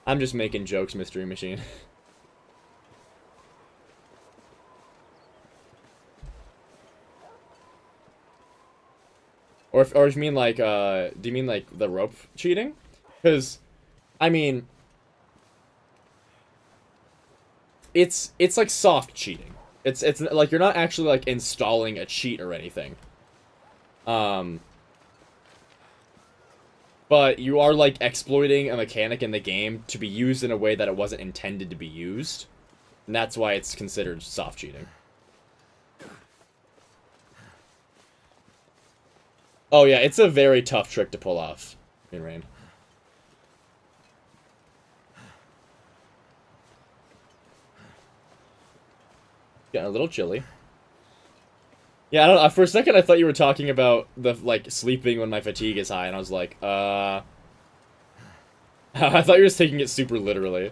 I'm just making jokes, Mystery Machine. Or do you mean like, do you mean like the rope cheating? Because, I mean, it's like soft cheating. It's like you're not actually like installing a cheat or anything. But you are like exploiting a mechanic in the game to be used in a way that it wasn't intended to be used. And that's why it's considered soft cheating. Oh yeah, it's a very tough trick to pull off in Rain. Getting a little chilly. Yeah, I don't know. For a second, I thought you were talking about the, like, sleeping when my fatigue is high, and I was like, I thought you were just taking it super literally.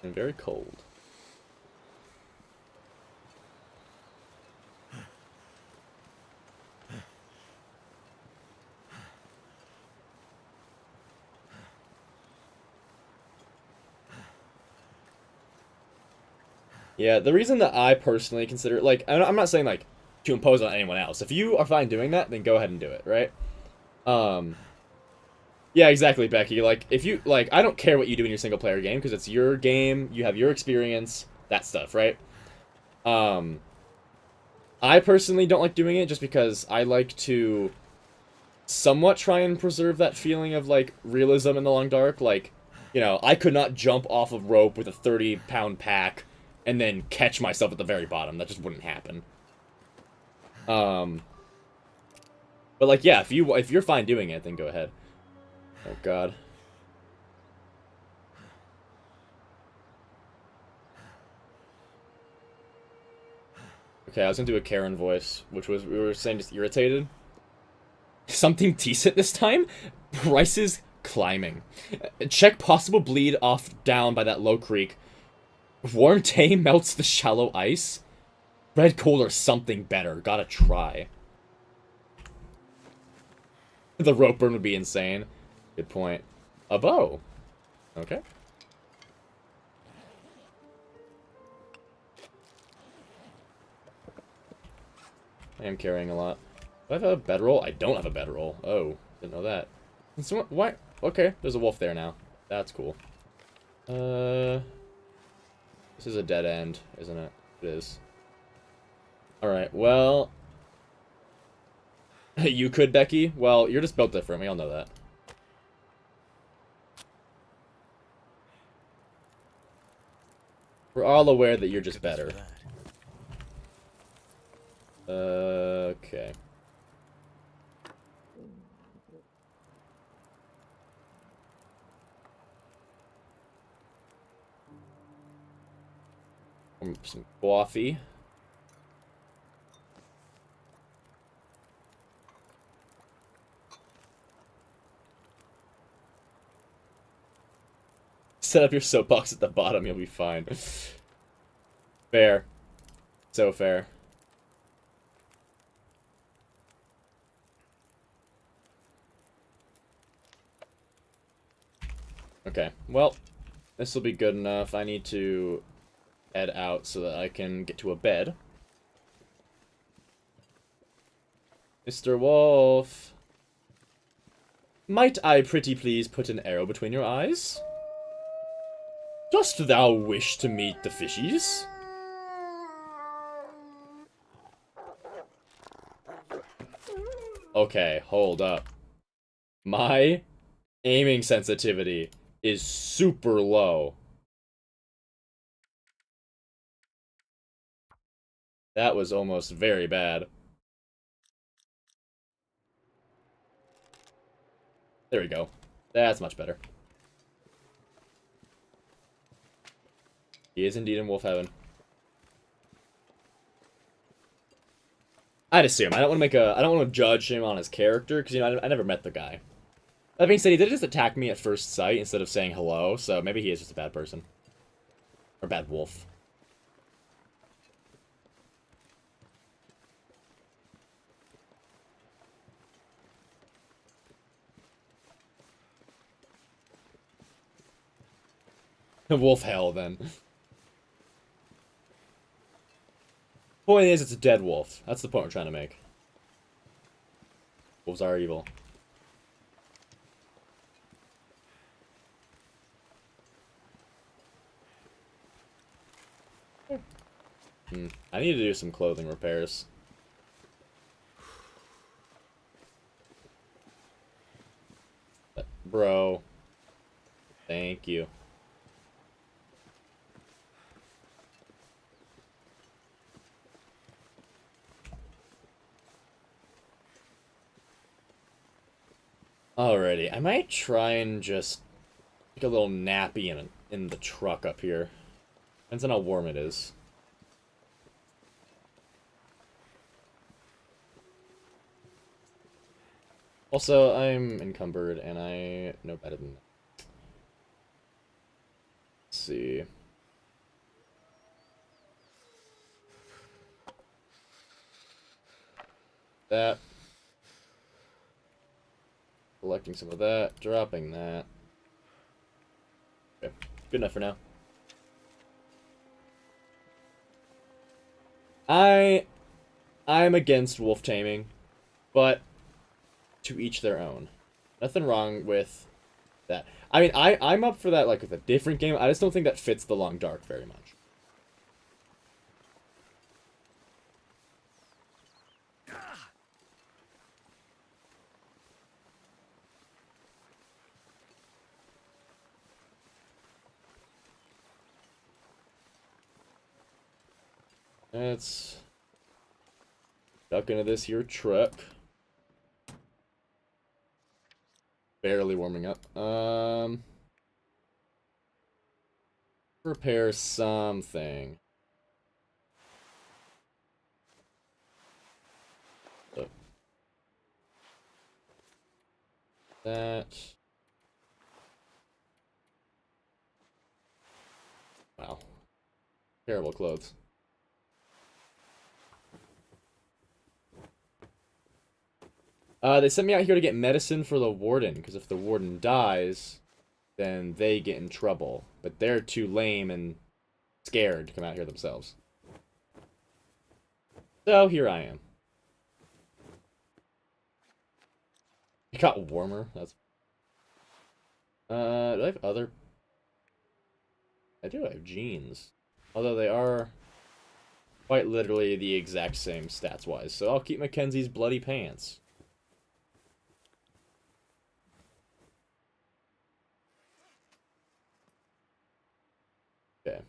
And very cold. Yeah, the reason that I personally consider, like, I'm not saying, like, to impose on anyone else. If you are fine doing that, then go ahead and do it, right? Yeah, exactly, Becky. Like, if you, like, I don't care what you do in your single-player game, because it's your game, you have your experience, that stuff, right? I personally don't like doing it just because I like to somewhat try and preserve that feeling of, like, realism in the long dark. Like, you know, I could not jump off a rope with a 30-pound pack and then catch myself at the very bottom. That just wouldn't happen. But, like, yeah, if you're fine doing it, then go ahead. Oh, God. Okay, I was gonna do a Karen voice, which was, we were saying, just irritated. Something decent this time? Prices climbing. Check possible bleed off down by that low creek. Warm tea melts the shallow ice. Red cold or something better. Gotta try. The rope burn would be insane. Good point. A bow. Okay. I am carrying a lot. Do I have a bedroll? I don't have a bedroll. Oh, didn't know that. Someone, why? Okay, there's a wolf there now. That's cool. This is a dead end, isn't it? It is. Alright, well... You could, Becky? Well, you're just built different. We all know that. We're all aware that you're just better. Okay. Some coffee. Set up your soapbox at the bottom, you'll be fine. Fair. So fair. Okay, well, this will be good enough. I need to head out so that I can get to a bed. Mr. Wolf. Might I pretty please put an arrow between your eyes? Dost thou wish to meet the fishies? Okay, hold up. My aiming sensitivity is super low. That was almost very bad. There we go. That's much better. He is indeed in Wolf Heaven. I'd assume. I don't want to make a. I don't want to judge him on his character because, you know, I never met the guy. That being said, he did just attack me at first sight instead of saying hello, so maybe he is just a bad person. Or bad wolf. Wolf hell, then. Point is, it's a dead wolf. That's the point we're trying to make. Wolves are evil. I need to do some clothing repairs. Bro. Thank you. Alrighty, I might try and just take a little nappy in the truck up here. Depends on how warm it is. Also, I'm encumbered, and I know better than that. Let's see. That. Collecting some of that, dropping that. Okay, good enough for now. I'm against wolf taming, but to each their own. Nothing wrong with that. I mean, I'm up for that, like, with a different game. I just don't think that fits the Long Dark very much. Let's duck into this here truck. Barely warming up. Repair something. So, that. Wow. Terrible clothes. They sent me out here to get medicine for the warden, because if the warden dies, then they get in trouble. But they're too lame and scared to come out here themselves. So, here I am. It got warmer. That's... do I have other... I do have jeans. Although they are quite literally the exact same stats-wise. So I'll keep Mackenzie's bloody pants. Okay.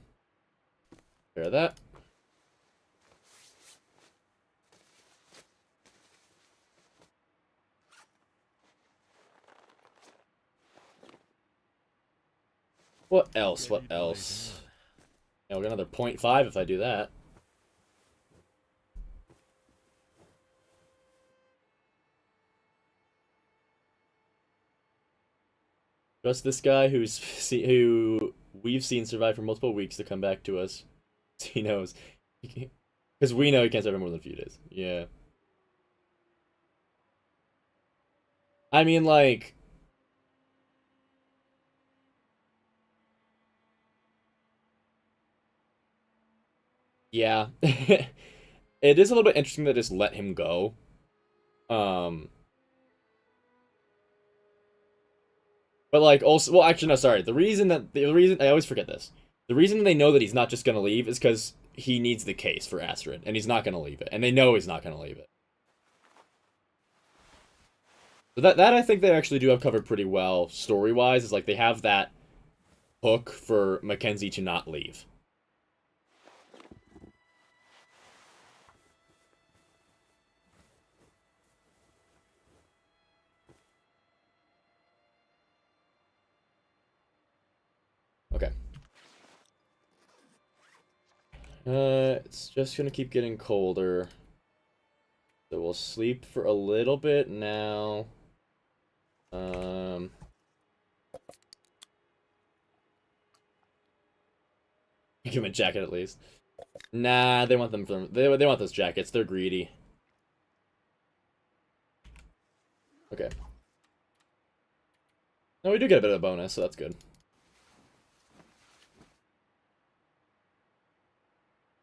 Fair that. What else? What else? Yeah, we'll get another 0.5 if I do that. Just this guy who we've seen survive for multiple weeks to come back to us. He knows. Because we know he can't survive more than a few days. Yeah. I mean, like... Yeah. It is a little bit interesting to just let him go. But like also, well, actually, no, sorry. The reason I always forget this. The reason they know that he's not just gonna leave is because he needs the case for Astrid, and he's not gonna leave it, and they know he's not gonna leave it. So that I think they actually do have covered pretty well story wise. Is like they have that hook for Mackenzie to not leave. Okay. It's just gonna keep getting colder. So we'll sleep for a little bit now. Give him a jacket at least. Nah, they want them from they want those jackets. They're greedy. Okay. No, we do get a bit of a bonus, so that's good.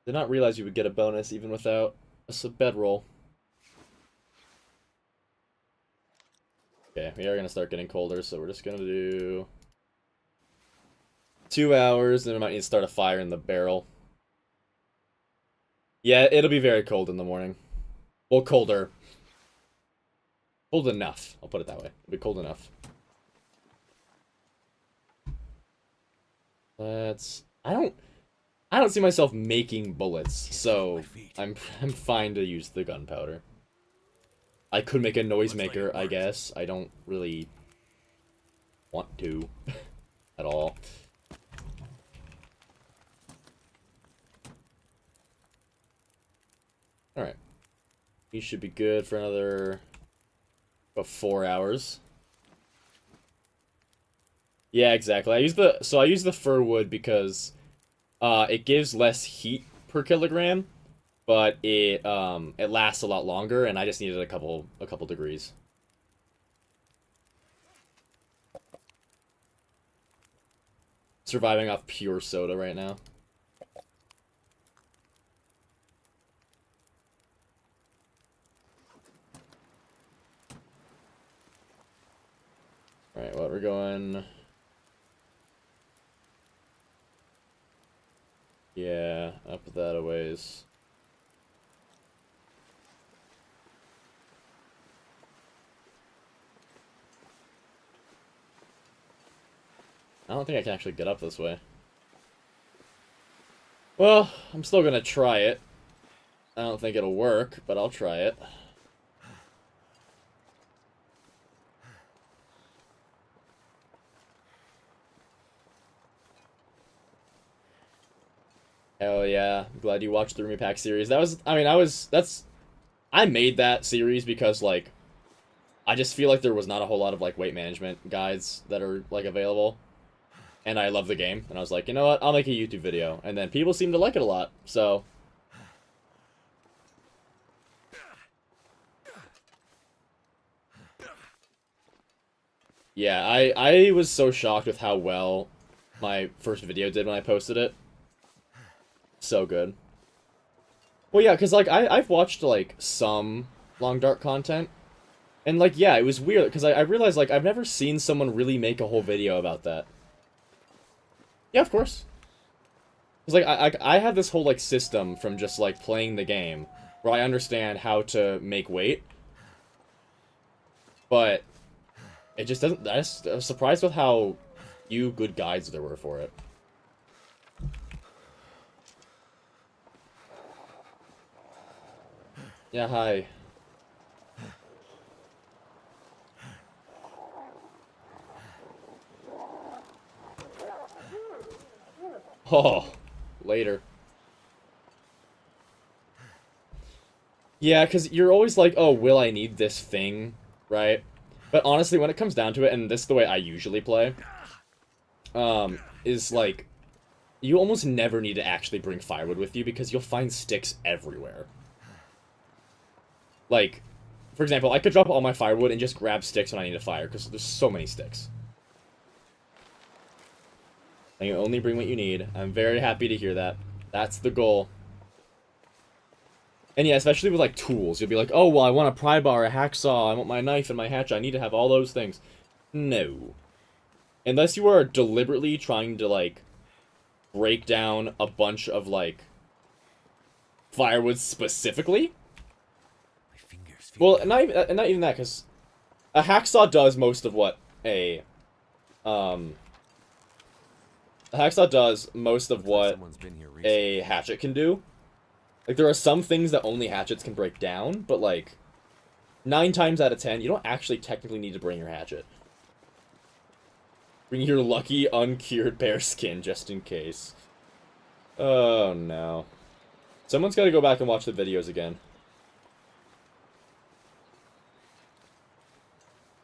Did not realize you would get a bonus even without a bedroll. Okay, we are gonna start getting colder, so we're just gonna do 2 hours, then we might need to start a fire in the barrel. Yeah, it'll be very cold in the morning. Well, colder. Cold enough. I'll put it that way. It'll be cold enough. I don't see myself making bullets, so I'm fine to use the gunpowder. I could make a noisemaker, I guess. I don't really want to at all. Alright. He should be good for another about 4 hours. Yeah, exactly. I use the fir wood because it gives less heat per kilogram, but it lasts a lot longer, and I just needed a couple degrees. Surviving off pure soda right now. Alright, what we're going... Yeah, up that a ways. I don't think I can actually get up this way. Well, I'm still gonna try it. I don't think it'll work, but I'll try it. Hell yeah. I'm glad you watched the Rumi Pack series. That was, I mean, I made that series because, like, I just feel like there was not a whole lot of, like, weight management guides that are, like, available. And I love the game. And I was like, you know what, I'll make a YouTube video. And then people seem to like it a lot, so... Yeah, I was so shocked with how well my first video did when I posted it. So good. Well, yeah, because, like, I've watched, like, some Long Dark content. And, like, yeah, it was weird, because I realized, like, I've never seen someone really make a whole video about that. Yeah, of course. Because, like, I have this whole, like, system from just, like, playing the game, where I understand how to make weight. But it just doesn't... I was surprised with how few good guides there were for it. Yeah, hi. Oh, later. Yeah, because you're always like, oh, will I need this thing, right? But honestly, when it comes down to it, and this is the way I usually play, is like, you almost never need to actually bring firewood with you because you'll find sticks everywhere. Like, for example, I could drop all my firewood and just grab sticks when I need a fire because there's so many sticks. And you only bring what you need. I'm very happy to hear that. That's the goal. And yeah, especially with, like, tools. You'll be like, oh, well, I want a pry bar, a hacksaw, I want my knife and my hatchet. I need to have all those things. No. Unless you are deliberately trying to, like, break down a bunch of, like, firewood specifically. My fingers feel Well, not even that, because a hacksaw does most of what a hacksaw does most of what someone's been here recently. a hatchet can do. Like, there are some things that only hatchets can break down, but, like, 9 times out of 10, you don't actually technically need to bring your hatchet. Bring your lucky, uncured bear skin, just in case. Oh, no. Someone's gotta go back and watch the videos again.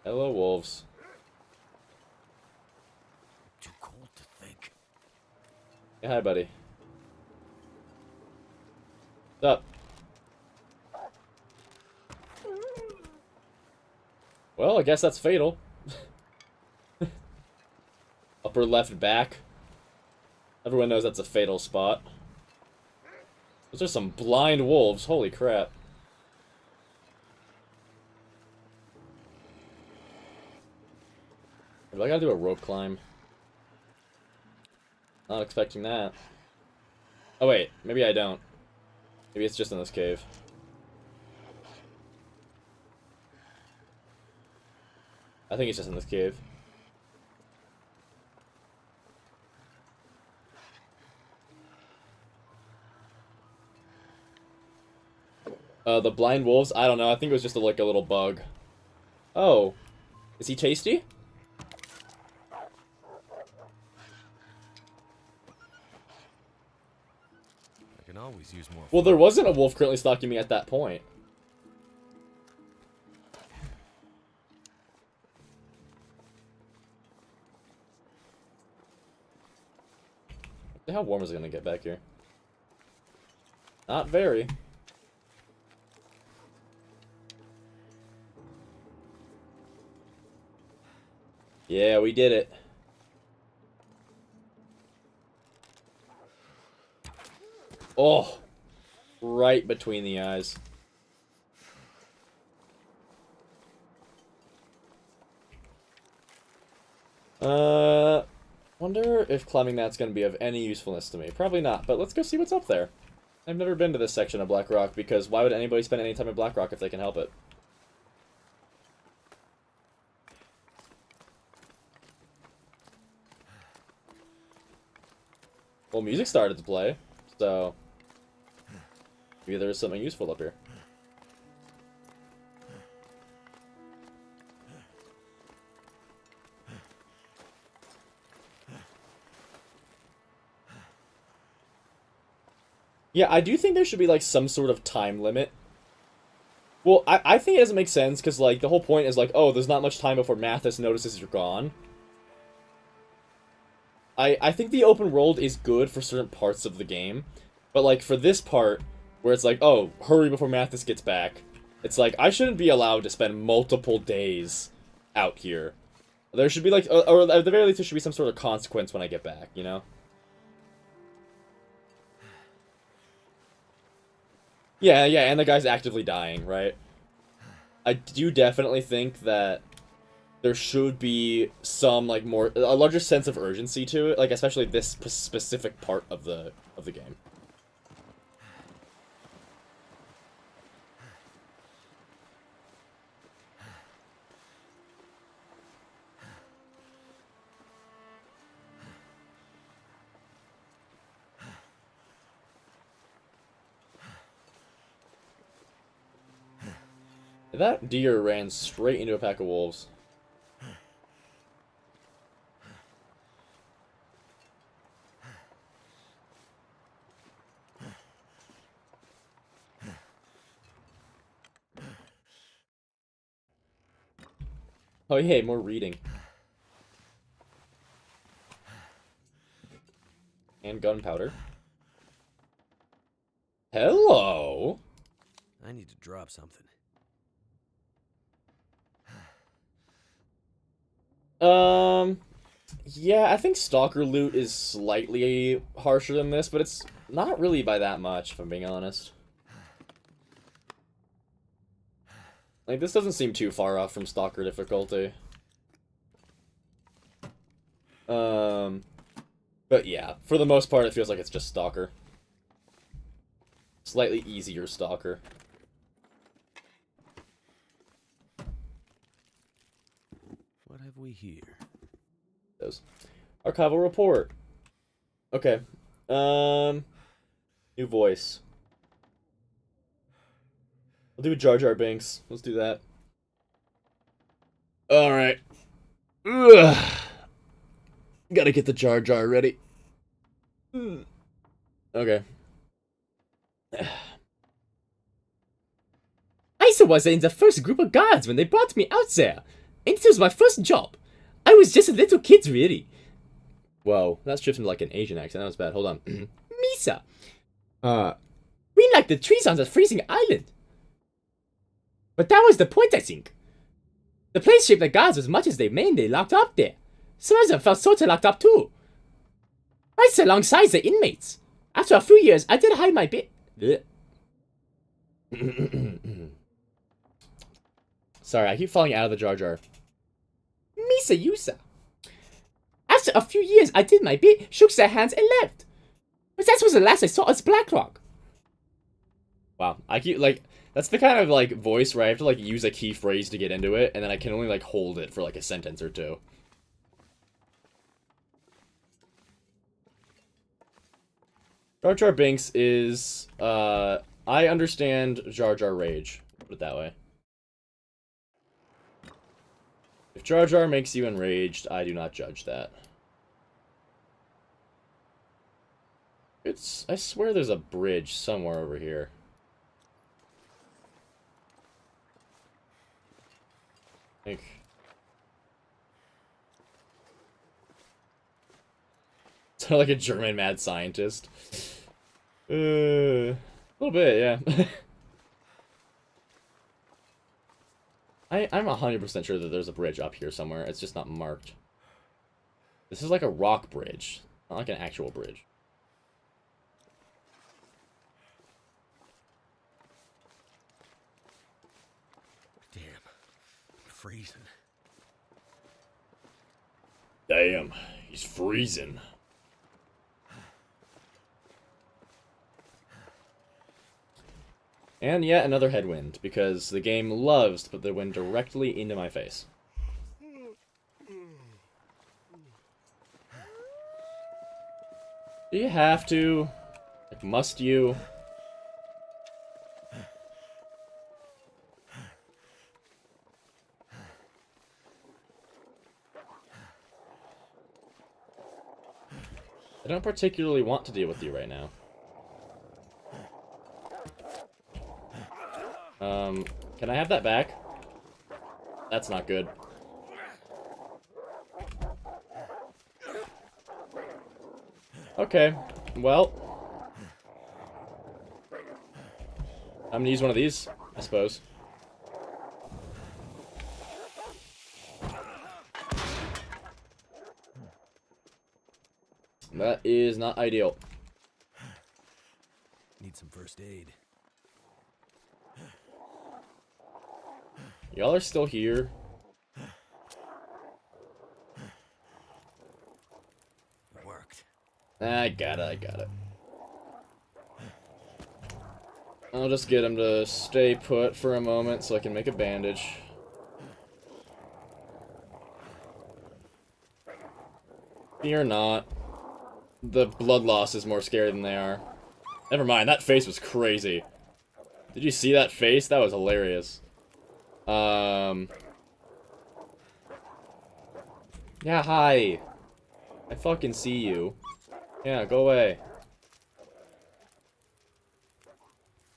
Hello, wolves. Too cold to think. Yeah, hi, buddy. What's up? Well, I guess that's fatal. Upper left back. Everyone knows that's a fatal spot. Those are some blind wolves. Holy crap. I gotta do a rope climb. Not expecting that. Oh wait, maybe I don't. Maybe it's just in this cave. I think it's just in this cave. The blind wolves? I don't know. I think it was just like a little bug. Oh. Is he tasty? I can always use more. Well, there wasn't a wolf currently stalking me at that point. How warm is it gonna get back here? Not very. Yeah, we did it. Oh, right between the eyes. Wonder if climbing that's gonna be of any usefulness to me. Probably not, but let's go see what's up there. I've never been to this section of Black Rock, because why would anybody spend any time in Black Rock if they can help it? Well, music started to play, so maybe there's something useful up here. Yeah, I do think there should be, like, some sort of time limit. Well, I think it doesn't make sense, because, like, the whole point is, like, oh, there's not much time before Mathis notices you're gone. I think the open world is good for certain parts of the game, but, like, for this part, where it's like, oh, hurry before Mathis gets back, it's like, I shouldn't be allowed to spend multiple days out here. There should be, like, or at the very least, there should be some sort of consequence when I get back, you know? Yeah, and the guy's actively dying, right? I do definitely think that there should be some, like, a larger sense of urgency to it, like, especially this specific part of the game. That deer ran straight into a pack of wolves. Oh, hey, more reading. And gunpowder. Hello! I need to drop something. Yeah, I think Stalker loot is slightly harsher than this, but it's not really by that much, if I'm being honest. Like, this doesn't seem too far off from Stalker difficulty. But yeah, for the most part, it feels like it's just Stalker. Slightly easier Stalker. What have we here? Those. Archival report. Okay. New voice. We'll do Jar Jar Binks. Let's do that. Alright. Gotta get the Jar Jar ready. Okay. I was in the first group of guards when they brought me out there. And it was my first job. I was just a little kid, really. Whoa, that's shifting to like an Asian accent. That was bad. Hold on. Misa. We like the trees on the freezing island. But that was the point, I think. The place shaped like guards as much as they mainly locked up there. Some of them felt sort of locked up too. Right alongside the inmates. After a few years, I did hide my bit. Sorry, I keep falling out of the Jar Jar. Misa Yusa. After a few years, I did my bit, shook their hands, and left. But that was the last I saw as Blackrock. Wow, I keep, like, that's the kind of, like, voice where I have to, like, use a key phrase to get into it, and then I can only, like, hold it for, like, a sentence or two. Jar Jar Binks is, I understand Jar Jar Rage. Put it that way. If Jar Jar makes you enraged, I do not judge that. I swear there's a bridge somewhere over here. So like a German mad scientist. A little bit, yeah. I'm 100% sure that there's a bridge up here somewhere. It's just not marked. This is like a rock bridge, not like an actual bridge. Damn, I'm freezing. Damn, he's freezing. And yet another headwind, because the game loves to put the wind directly into my face. Do you have to? Like, must you? I don't particularly want to deal with you right now. Can I have that back? That's not good. Okay, well. I'm gonna use one of these, I suppose. That is not ideal. Need some first aid. Y'all are still here. It worked. I got it. I'll just get him to stay put for a moment so I can make a bandage. Fear not. The blood loss is more scary than they are. Never mind, that face was crazy. Did you see that face? That was hilarious. Yeah, hi. I fucking see you. Yeah, go away.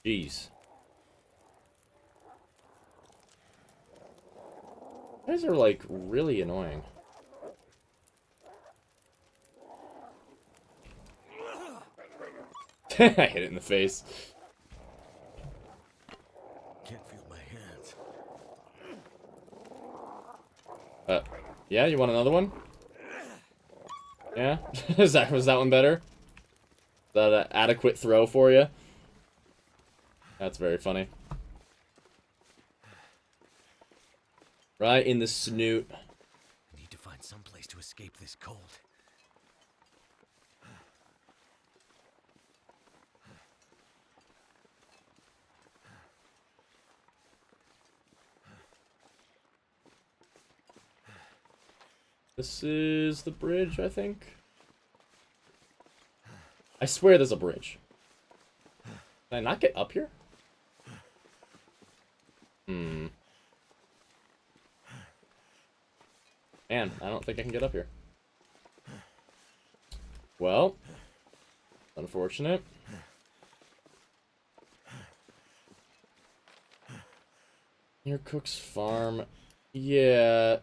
Jeez. You guys are, like, really annoying. I hit it in the face. Can't feel my hands. Yeah, you want another one? Yeah? Was that one better? Is that an adequate throw for you? That's very funny. Right in the snoot. I need to find some place to escape this cold. This is the bridge, I think. I swear there's a bridge. Can I not get up here? Man, I don't think I can get up here. Well, unfortunate. Near Cook's farm. Yeah.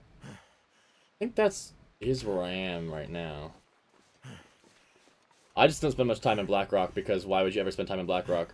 I think is where I am right now. I just don't spend much time in Blackrock because why would you ever spend time in Blackrock?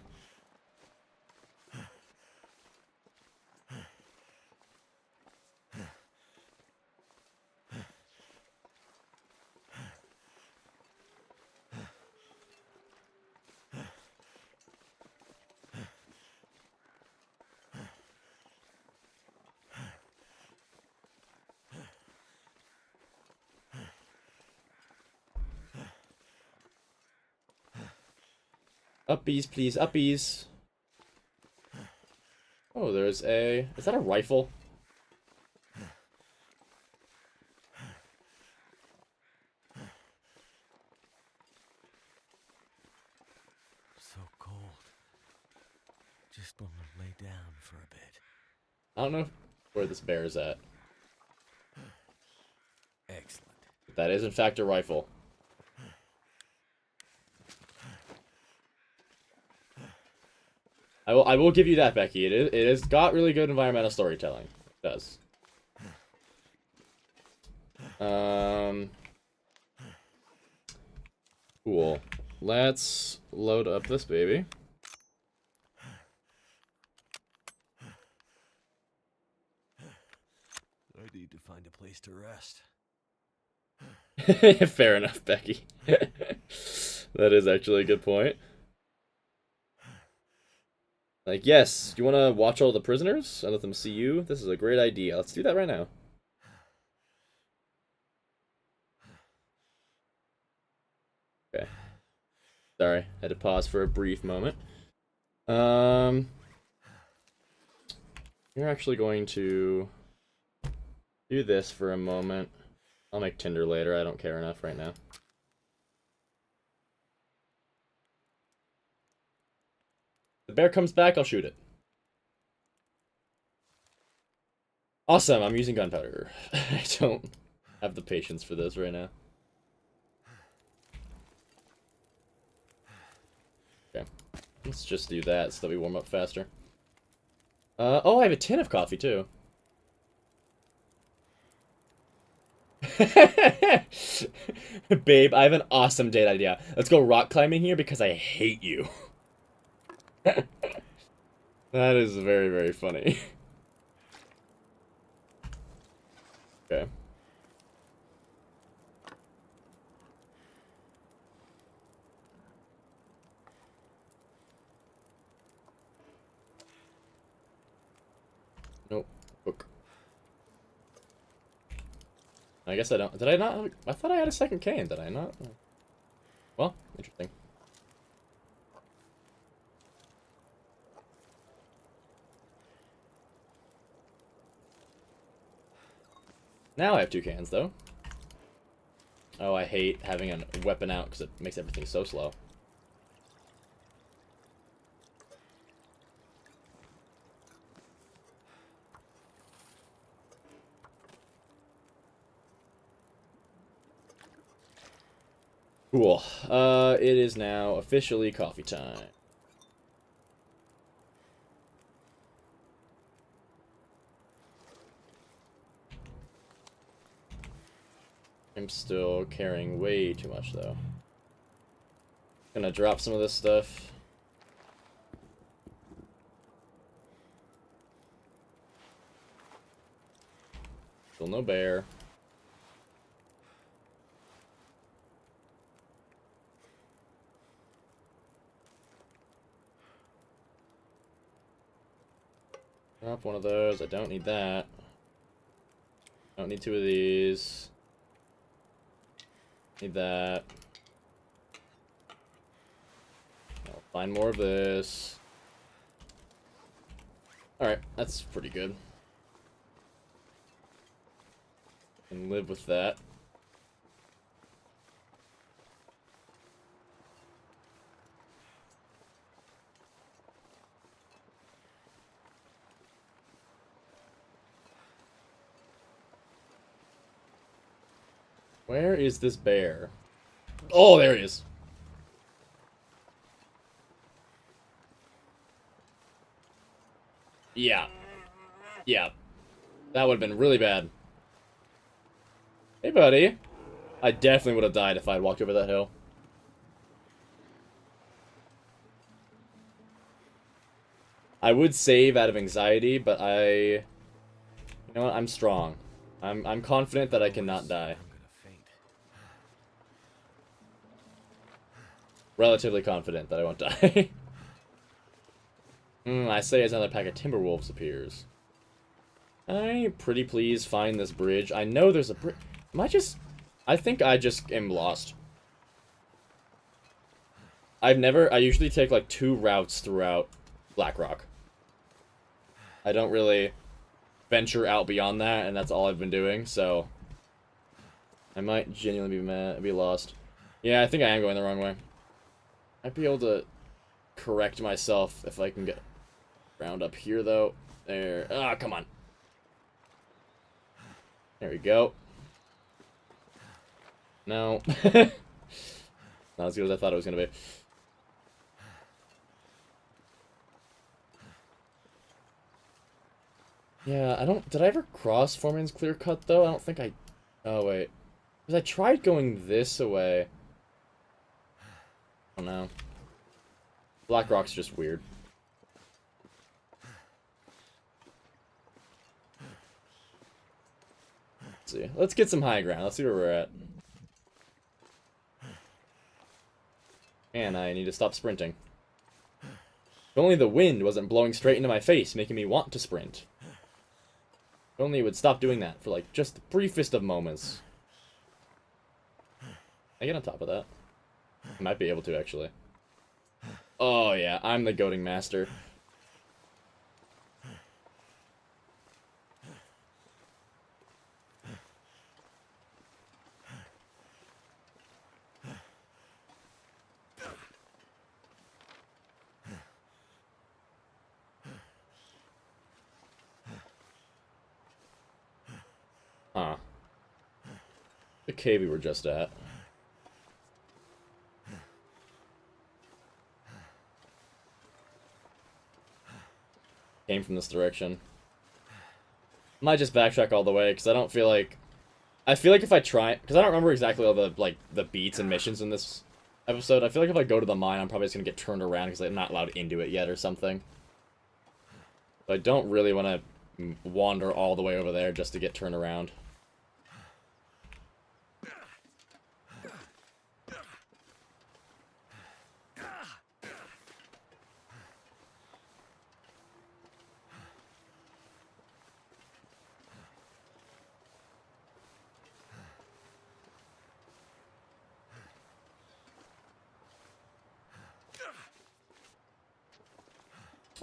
Uppies, please, uppies. Oh, there's a... Is that a rifle? So cold. Just want to lay down for a bit. I don't know where this bear is at. Excellent. That is, in fact, a rifle. I will give you that, Becky. It has got really good environmental storytelling. It does. Cool. Let's load up this baby. I need to find a place to rest. Fair enough, Becky. That is actually a good point. Like, yes, you want to watch all the prisoners and let them see you? This is a great idea. Let's do that right now. Okay. Sorry, had to pause for a brief moment. You're actually going to do this for a moment. I'll make Tinder later. I don't care enough right now. The bear comes back, I'll shoot it. Awesome, I'm using gunpowder. I don't have the patience for this right now. Okay, let's just do that so that we warm up faster. Oh, I have a tin of coffee too. Babe, I have an awesome date idea. Let's go rock climbing here because I hate you. That is very, very funny. Okay. Nope. Book. I guess I don't. Did I not? I thought I had a second cane. Did I not? Well, interesting. Now I have 2 cans, though. Oh, I hate having a weapon out because it makes everything so slow. Cool. It is now officially coffee time. I'm still carrying way too much, though. Gonna drop some of this stuff. Still no bear. Drop one of those. I don't need that. Don't need 2 of these. Need that. I'll find more of this. Alright, that's pretty good. Can live with that. Where is this bear? Oh, there he is. Yeah. Yeah. That would have been really bad. Hey, buddy. I definitely would have died if I had walked over that hill. I would save out of anxiety, but you know what? I'm strong. I'm confident that I cannot die. Relatively confident that I won't die. I say as another pack of Timberwolves appears. I pretty please find this bridge. I know there's a bridge. I think I just am lost. I usually take like 2 routes throughout Blackrock. I don't really venture out beyond that, and that's all I've been doing, so I might genuinely be lost. Yeah, I think I am going the wrong way. I'd be able to correct myself if I can get round up here, though. There. Ah, come on. There we go. No. Not as good as I thought it was going to be. Yeah, did I ever cross Foreman's Clear Cut, though? I don't think I... Oh, wait. Because I tried going this way. I don't know. Black Rock's just weird. Let's see. Let's get some high ground. Let's see where we're at. And I need to stop sprinting. If only the wind wasn't blowing straight into my face, making me want to sprint. If only it would stop doing that for, like, just the briefest of moments. I get on top of that. I might be able to, actually. Oh, yeah. I'm the goating master. Huh. The cave we were just at. Came from this direction. Might just backtrack all the way, because I don't feel like... I feel like if I try... Because I don't remember exactly all the, like, the beats and missions in this episode. I feel like if I go to the mine, I'm probably just going to get turned around because I'm not allowed into it yet or something. So I don't really want to wander all the way over there just to get turned around.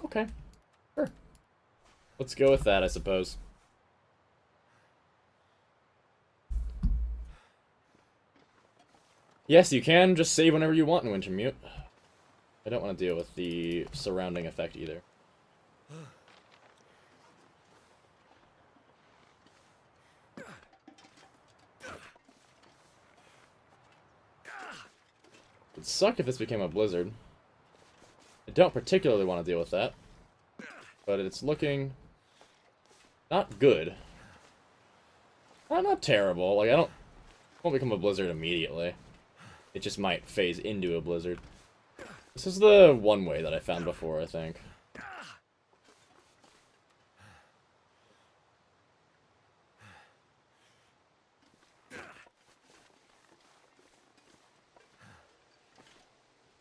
Okay. Sure. Let's go with that, I suppose. Yes, you can just save whenever you want in Wintermute. I don't want to deal with the surrounding effect either. It'd suck if this became a blizzard. I don't particularly want to deal with that. But it's looking... not good. Not terrible. Like, it won't become a blizzard immediately. It just might phase into a blizzard. This is the one way that I found before, I think.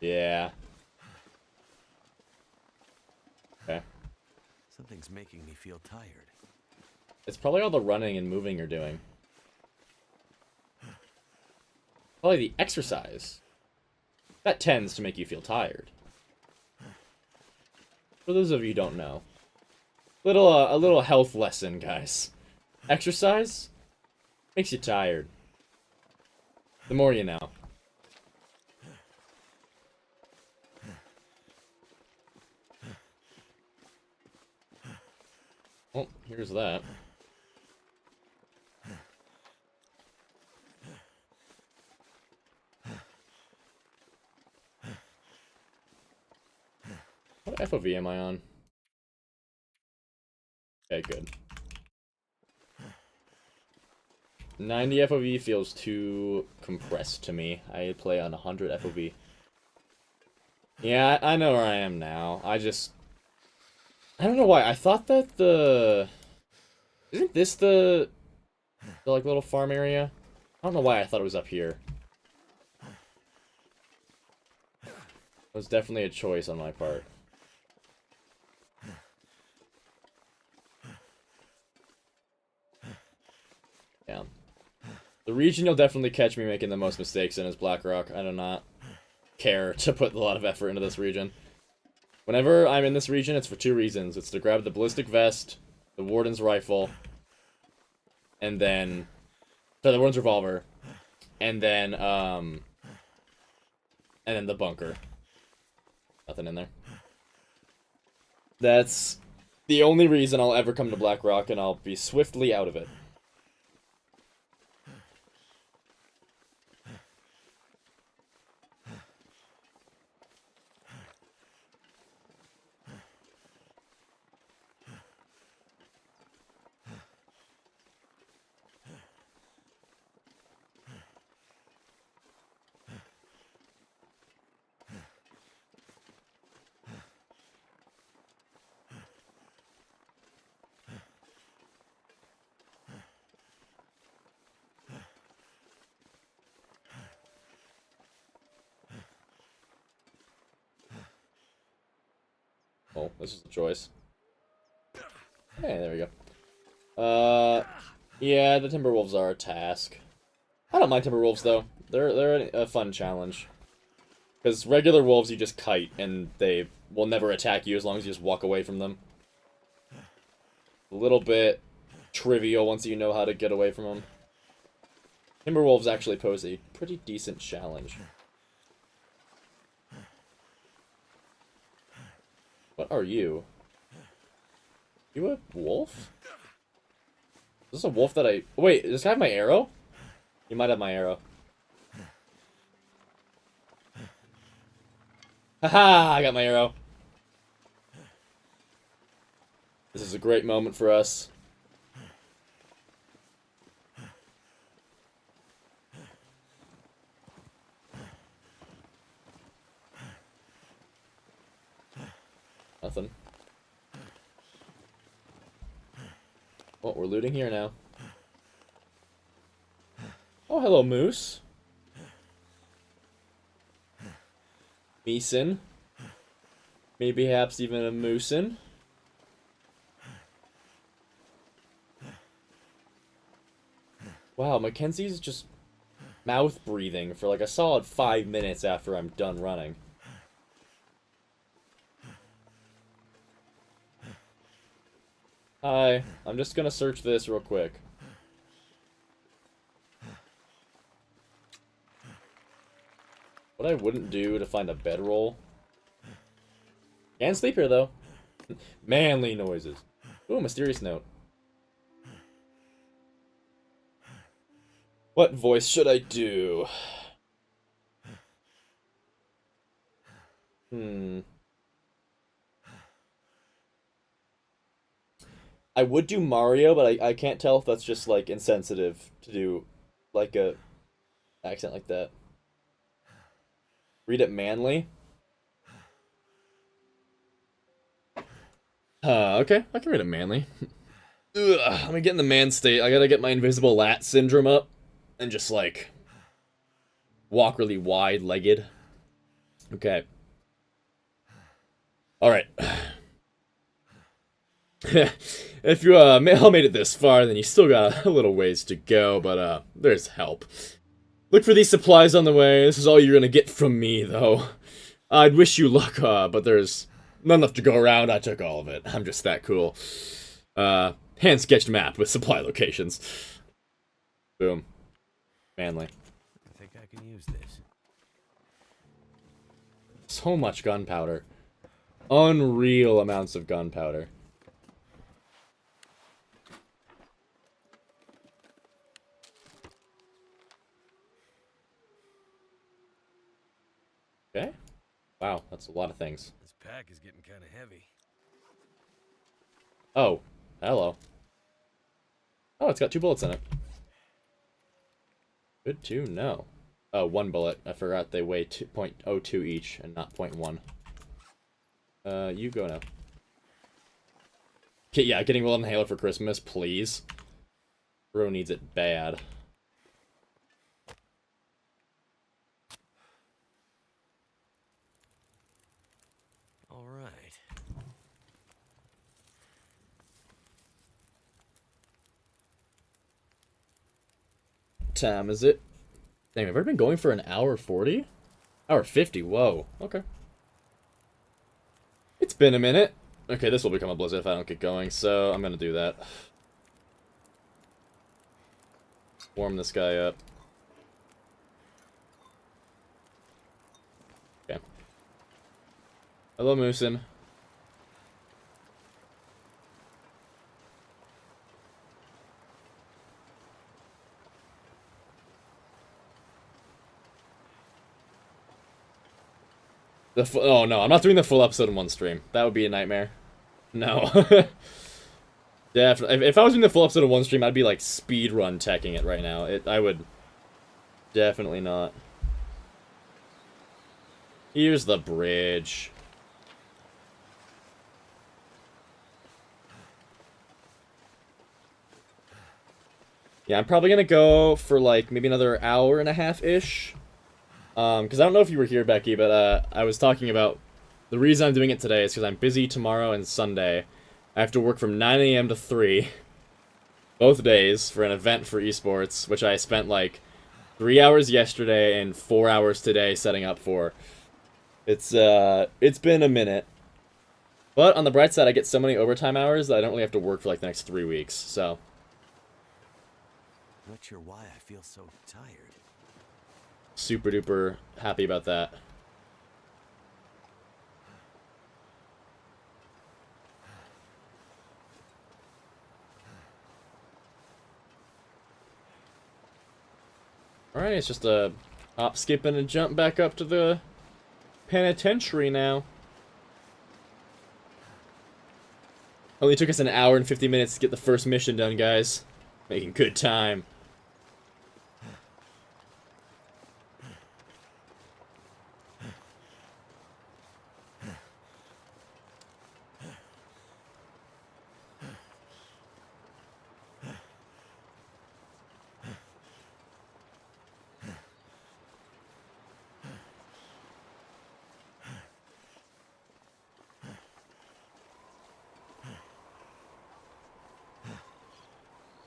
Yeah. Okay. Something's making me feel tired. It's probably all the running and moving you're doing. Probably the exercise. That tends to make you feel tired. For those of you who don't know. A little health lesson, guys. Exercise makes you tired. The more you know. Oh, here's that. What FOV am I on? Okay, good. 90 FOV feels too compressed to me. I play on 100 FOV. Yeah, I know where I am now. I don't know why. I thought that Isn't this the like, little farm area? I don't know why I thought it was up here. It was definitely a choice on my part. Yeah. The region you'll definitely catch me making the most mistakes in is Blackrock. I do not care to put a lot of effort into this region. Whenever I'm in this region, it's for two reasons. It's to grab the ballistic vest, the warden's rifle, and then... sorry, the warden's revolver, and then the bunker. Nothing in there. That's the only reason I'll ever come to Blackrock, and I'll be swiftly out of it. Oh, this is a choice. Hey, there we go. Yeah, the Timberwolves are a task. I don't mind Timberwolves, though. They're a fun challenge. Because regular wolves, you just kite, and they will never attack you as long as you just walk away from them. A little bit trivial once you know how to get away from them. Timberwolves actually pose a pretty decent challenge. What are you? You a wolf? Is this a wolf that I... Wait, does this guy have my arrow? You might have my arrow. Haha, I got my arrow. This is a great moment for us. Nothing. Oh, we're looting here now. Oh, hello, moose. Meeson. Maybe perhaps even a moosin. Wow, Mackenzie's just mouth breathing for like a solid 5 minutes after I'm done running. Hi, I'm just gonna search this real quick. What I wouldn't do to find a bedroll. Can't sleep here though. Manly noises. Ooh, mysterious note. What voice should I do? I would do Mario, but I can't tell if that's just, like, insensitive to do, like, a accent like that. Read it manly? Okay, I can read it manly. Ugh, let me get in the man state. I gotta get my invisible lat syndrome up. And just, like, walk really wide-legged. Okay. Alright. If you all made it this far, then you still got a little ways to go, but there's help. Look for these supplies on the way. This is all you're gonna get from me, though. I'd wish you luck, but there's not enough to go around. I took all of it. I'm just that cool. Hand-sketched map with supply locations. Boom. Manly. I think I can use this. So much gunpowder. Unreal amounts of gunpowder. Okay. Wow, that's a lot of things. This pack is getting kind of heavy. Oh, hello. Oh, it's got 2 bullets in it. Good to know. Oh, 1 bullet. I forgot they weigh 0.02 each and not 0.1. You go now. Okay, yeah, getting Will and Halo for Christmas, please. Bro needs it bad. All right. Time is it? Damn, have I been going for an hour 40? Hour 50, whoa. Okay. It's been a minute. Okay, this will become a blizzard if I don't get going, so I'm gonna do that. Warm this guy up. Okay. Hello, Moosin. Oh no, I'm not doing the full episode in one stream. That would be a nightmare. No. Definitely. If I was doing the full episode in one stream, I'd be like speedrun teching it right now. I would definitely not. Here's the bridge. Yeah, I'm probably gonna go for like maybe another hour and a half-ish. Because I don't know if you were here, Becky, but I was talking about the reason I'm doing it today is because I'm busy tomorrow and Sunday. I have to work from 9 a.m. to 3, both days, for an event for esports, which I spent like 3 hours yesterday and 4 hours today setting up for. It's been a minute. But on the bright side, I get so many overtime hours that I don't really have to work for like the next 3 weeks, so. Not sure why I feel so tired. Super duper happy about that. Alright, it's just a hop, skip, and a jump back up to the penitentiary now. Only took us an hour and 50 minutes to get the first mission done, guys. Making good time.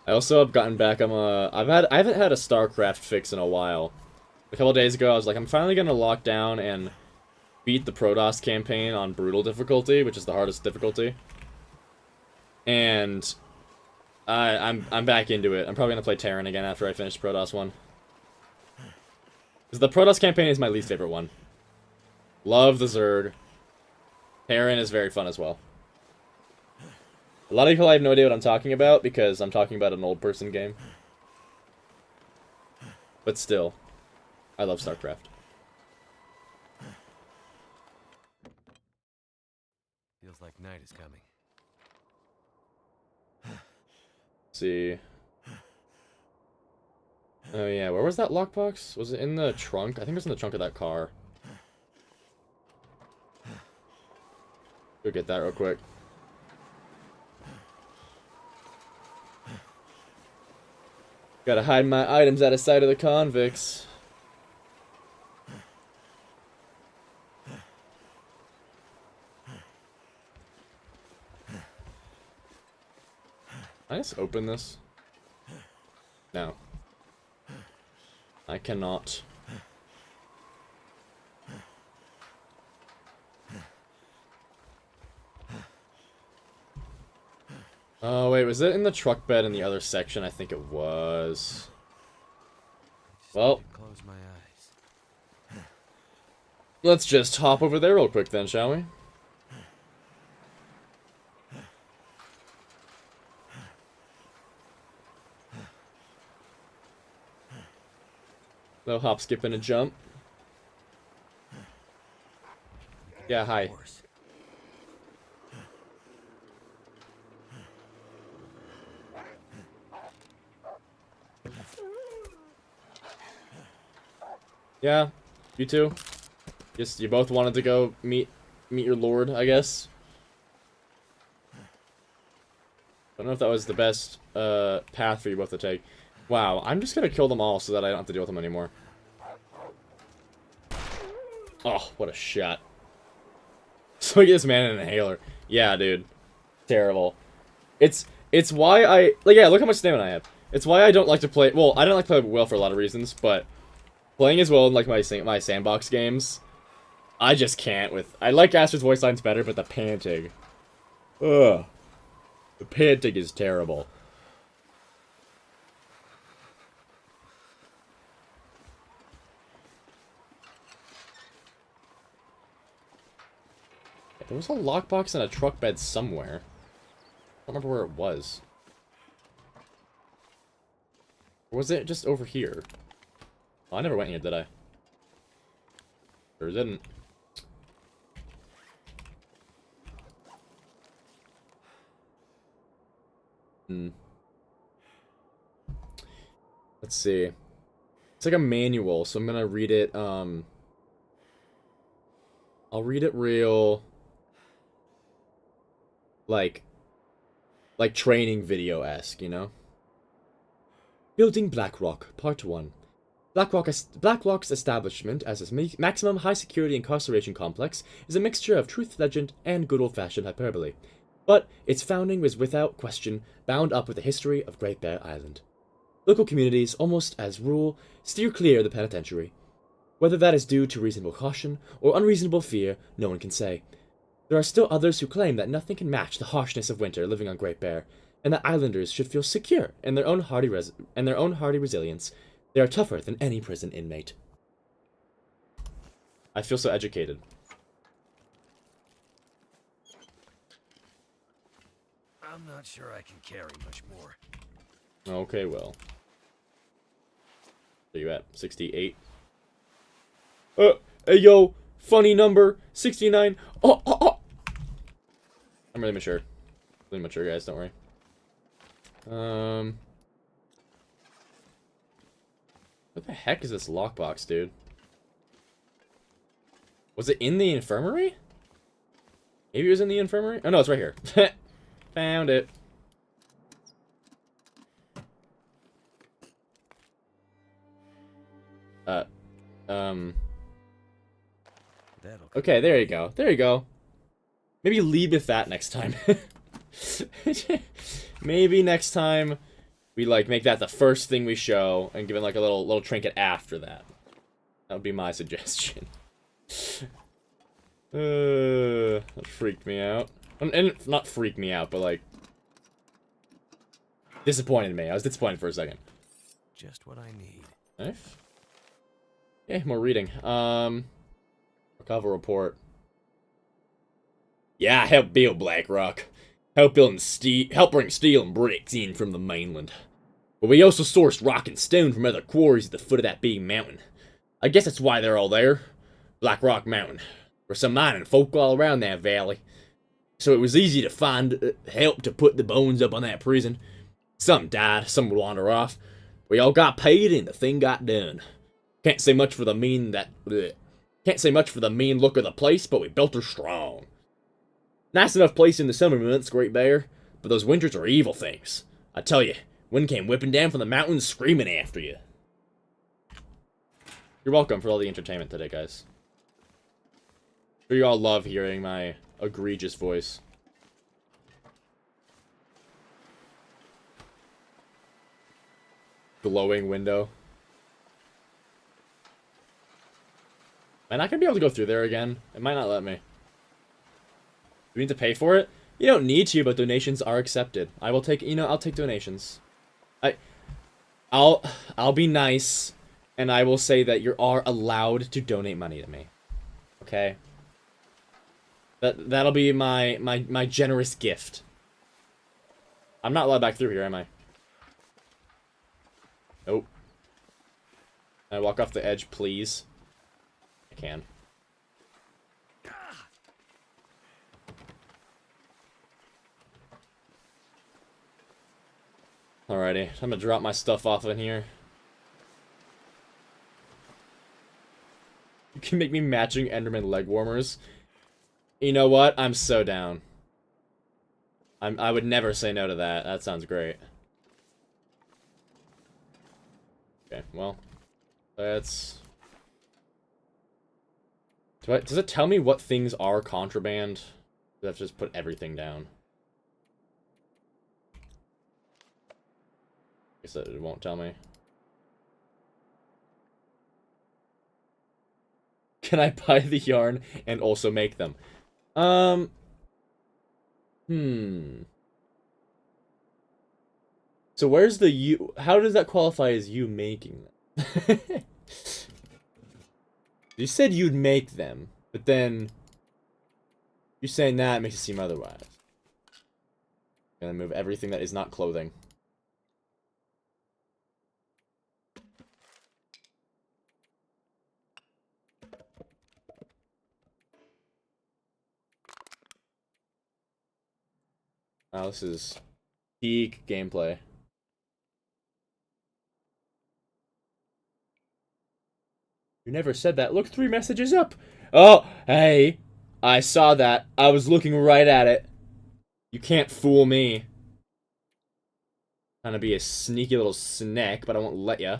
I also have gotten back. I haven't had a StarCraft fix in a while. A couple days ago, I was like, I'm finally gonna lock down and beat the Protoss campaign on brutal difficulty, which is the hardest difficulty. And I'm back into it. I'm probably gonna play Terran again after I finish Protoss one. Because the Protoss campaign is my least favorite one. Love the Zerg. Terran is very fun as well. A lot of people have no idea what I'm talking about because I'm talking about an old person game. But still, I love StarCraft. Feels like night is coming. Let's see. Oh yeah, where was that lockbox? Was it in the trunk? I think it was in the trunk of that car. Go get that real quick. Gotta hide my items out of sight of the convicts. Can I just open this? No. I cannot. Oh, wait, was it in the truck bed in the other section? I think it was. Well, Close my eyes. let's just hop over there real quick then, shall we? No hop, skip, and a jump. Yeah, hi. Yeah, you too. Just you both wanted to go meet your lord, I guess. Don't know if that was the best path for you both to take. Wow, I'm just gonna kill them all so that I don't have to deal with them anymore. Oh, what a shot. So I get this man an inhaler. Yeah, dude. Terrible. It's why I like yeah, look how much stamina I have. It's why I don't like to play well, I don't like to play well for a lot of reasons, but playing as well in like my sandbox games, I just can't with I like Aster's voice lines better, but the panting. Ugh. The panting is terrible. There was a lockbox in a truck bed somewhere. I don't remember where it was. Or was it just over here? Oh, I never went here, did I? Sure didn't. Let's see. It's like a manual, so I'm gonna read it, I'll read it real... Like training video-esque, you know? Building Blackrock, Part 1. Blackrock's establishment as its maximum high-security incarceration complex is a mixture of truth legend and good old-fashioned hyperbole. But its founding was without question bound up with the history of Great Bear Island. Local communities, almost as rule, steer clear of the penitentiary. Whether that is due to reasonable caution or unreasonable fear, no one can say. There are still others who claim that nothing can match the harshness of winter living on Great Bear, and that islanders should feel secure in their own hardy resilience. They are tougher than any prison inmate. I feel so educated. I'm not sure I can carry much more. Okay, well. Where you at? 68? Hey yo, funny number, 69. Oh. I'm really mature. Really mature, guys, don't worry. What the heck is this lockbox, dude? Was it in the infirmary? Maybe it was in the infirmary? Oh no, it's right here. Found it. Okay, there you go. There you go. Maybe lead with that next time. Maybe next time we like make that the first thing we show and give it like a little trinket after that. That would be my suggestion. That freaked me out. And not freaked me out, but like disappointed me. I was disappointed for a second. Just what I need. Knife? Okay, more reading. Recover report. Yeah, I helped build Blackrock. Help bring steel and bricks in from the mainland. But we also sourced rock and stone from other quarries at the foot of that big mountain. I guess that's why they're all there. Blackrock Mountain. There's some mining folk all around that valley. So it was easy to find help to put the bones up on that prison. Some died, some would wander off. We all got paid and the thing got done. Can't say much for the mean look of the place, but we built her strong. Nice enough place in the summer months, Great Bear, but those winters are evil things. I tell you, wind came whipping down from the mountains screaming after you. You're welcome for all the entertainment today, guys. I'm sure you all love hearing my egregious voice. Glowing window. Am I not gonna be able to go through there again? It might not let me. Do we need to pay for it? You don't need to, but donations are accepted. I will take, I'll take donations. I'll be nice, and I will say that you are allowed to donate money to me. Okay? That'll be my generous gift. I'm not allowed back through here, am I? Nope. Can I walk off the edge, please? I can. Alrighty, I'm gonna drop my stuff off in here. You can make me matching Enderman leg warmers. You know what? I'm so down. I would never say no to that. That sounds great. Okay, well, let's... Does it tell me what things are contraband? Do I have to just put everything down? Guess it won't tell me. Can I buy the yarn and also make them? So where's the you? How does that qualify as you making them? You said you'd make them, but then you saying that makes it seem otherwise. I'm gonna move everything that is not clothing. Wow, this is peak gameplay. You never said that. Look, 3 messages up. Oh, hey. I saw that. I was looking right at it. You can't fool me. Trying to be a sneaky little snack, but I won't let ya.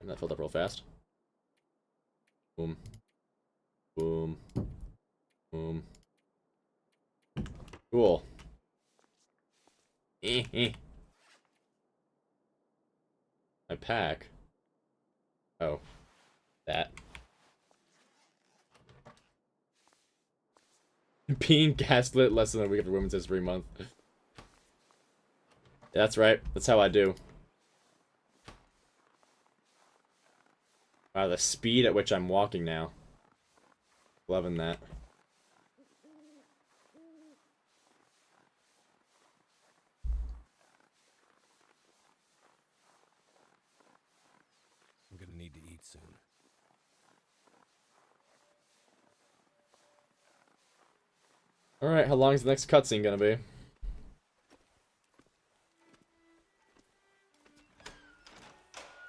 And that filled up real fast. Boom. Boom. Boom. Cool. My pack. Oh. That. Being gaslit less than a week after Women's History Month. That's right. That's how I do. Wow, the speed at which I'm walking now. Loving that. I'm gonna need to eat soon. Alright, how long is the next cutscene gonna be?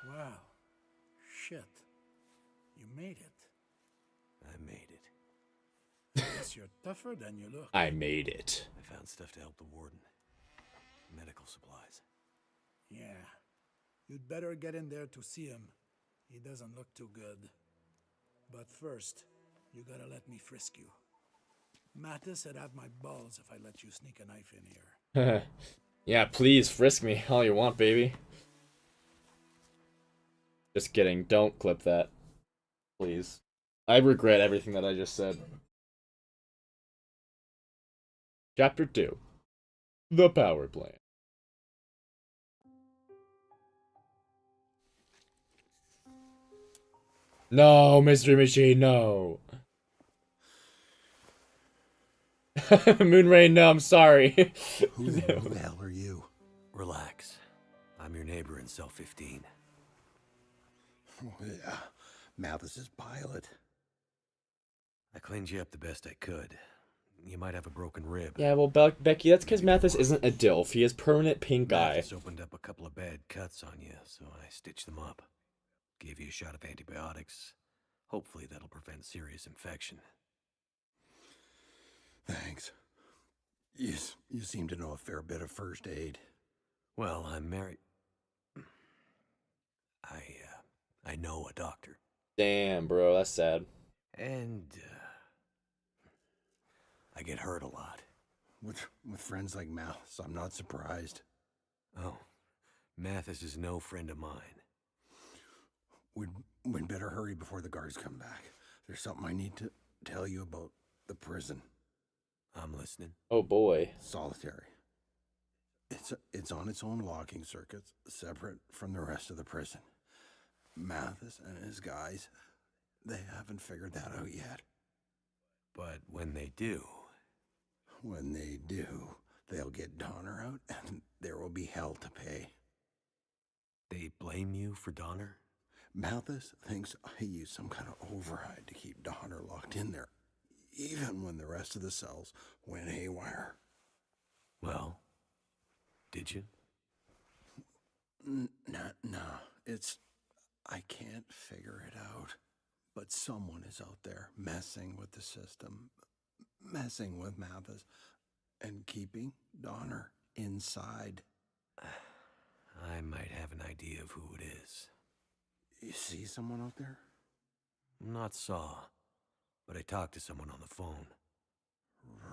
Wow. Shit. You made it. I made it. Guess you're tougher than you look. I made it. I found stuff to help the warden. Medical supplies. Yeah. You'd better get in there to see him. He doesn't look too good. But first, you gotta let me frisk you. Mattis would have my balls if I let you sneak a knife in here. Yeah, please frisk me all you want, baby. Just kidding. Don't clip that. Please. I regret everything that I just said. Chapter 2. The Power Plant. No, Mystery Machine, no. Moonrain, no, I'm sorry. Who the hell are you? Relax. I'm your neighbor in cell 15. Oh, yeah. Mathis's pilot. I cleaned you up the best I could. You might have a broken rib. Yeah, well, Becky, that's because Mathis isn't a DILF. He has permanent pink eye. Mathis opened up a couple of bad cuts on you, so I stitched them up. Gave you a shot of antibiotics. Hopefully that'll prevent serious infection. Thanks. You seem to know a fair bit of first aid. Well, I'm married. I know a doctor. Damn, bro, that's sad. And, I get hurt a lot. With friends like Mathis, I'm not surprised. Oh, Mathis is no friend of mine. We'd better hurry before the guards come back. There's something I need to tell you about the prison. I'm listening. Oh boy. Solitary. It's on its own locking circuits, separate from the rest of the prison. Mathis and his guys, they haven't figured that out yet. But when they do... When they do, they'll get Donner out, and there will be hell to pay. They blame you for Donner? Mathis thinks I used some kind of override to keep Donner locked in there, even when the rest of the cells went haywire. Well, did you? No, I can't figure it out. But someone is out there messing with the system, messing with Mathis, and keeping Donner inside. I might have an idea of who it is. You see someone out there? Not saw, but I talked to someone on the phone.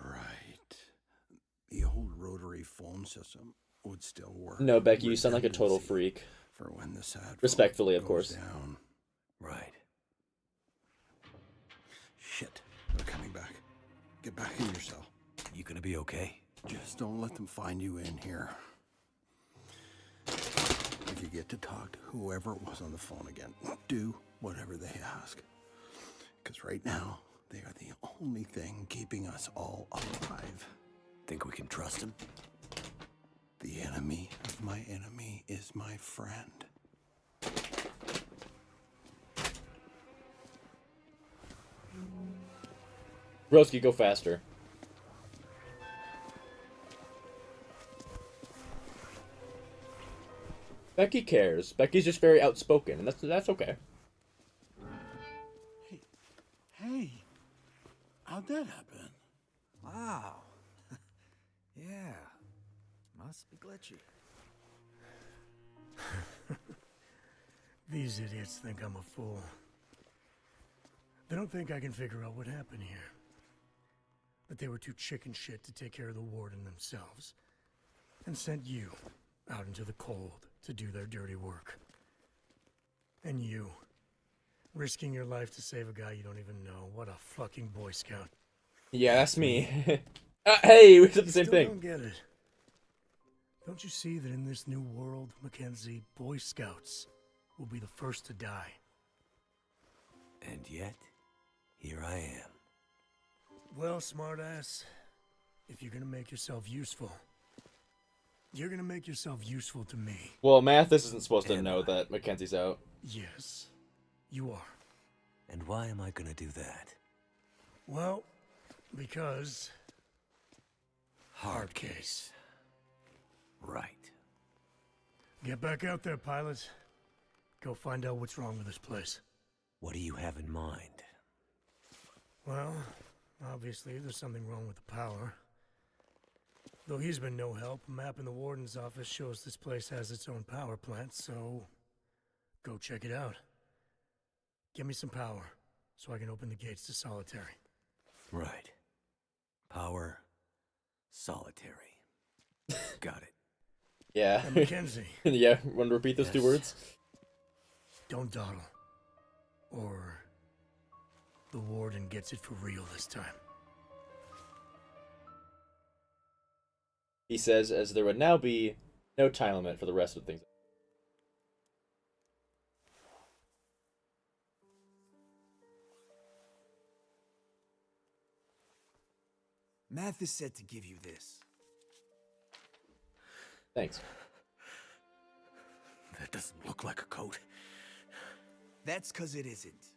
Right. The old rotary phone system would still work. No, Becky, you sound like a total freak. For when the sad Respectfully, of goes course. Down. Right. Shit, they're coming back. Get back in your cell. You gonna be okay? Just don't let them find you in here. If you get to talk to whoever it was on the phone again, do whatever they ask. Because right now, they are the only thing keeping us all alive. Think we can trust him? The enemy of my enemy is my friend. Broski, go faster. Becky cares. Becky's just very outspoken, and that's okay. Hey, how'd that happen? Wow. Yeah. Must be glitchy. These idiots think I'm a fool. They don't think I can figure out what happened here. But they were too chicken shit to take care of the warden themselves. And sent you out into the cold to do their dirty work. And you, risking your life to save a guy you don't even know. What a fucking Boy Scout. Yeah, that's me. Hey, we said the same Still thing. don't get it. Don't you see that in this new world, Mackenzie, Boy Scouts will be the first to die? And yet, here I am. Well, smartass, if you're gonna make yourself useful, you're gonna make yourself useful to me. Well, Mathis isn't supposed to know that Mackenzie's out. Yes, you are. And why am I gonna do that? Well, because... Hard case. Right. Get back out there, pilot. Go find out what's wrong with this place. What do you have in mind? Well, obviously there's something wrong with the power. Though he's been no help, a map in the warden's office shows this place has its own power plant, so... go check it out. Get me some power, so I can open the gates to Solitary. Right. Power. Solitary. Got it. Yeah. And Mackenzie. Yeah, want to repeat those two words? Don't dawdle. Or... the warden gets it for real this time. He says, as there would now be no time limit for the rest of things. Mathis said to give you this. Thanks. That doesn't look like a coat. That's 'cause it isn't.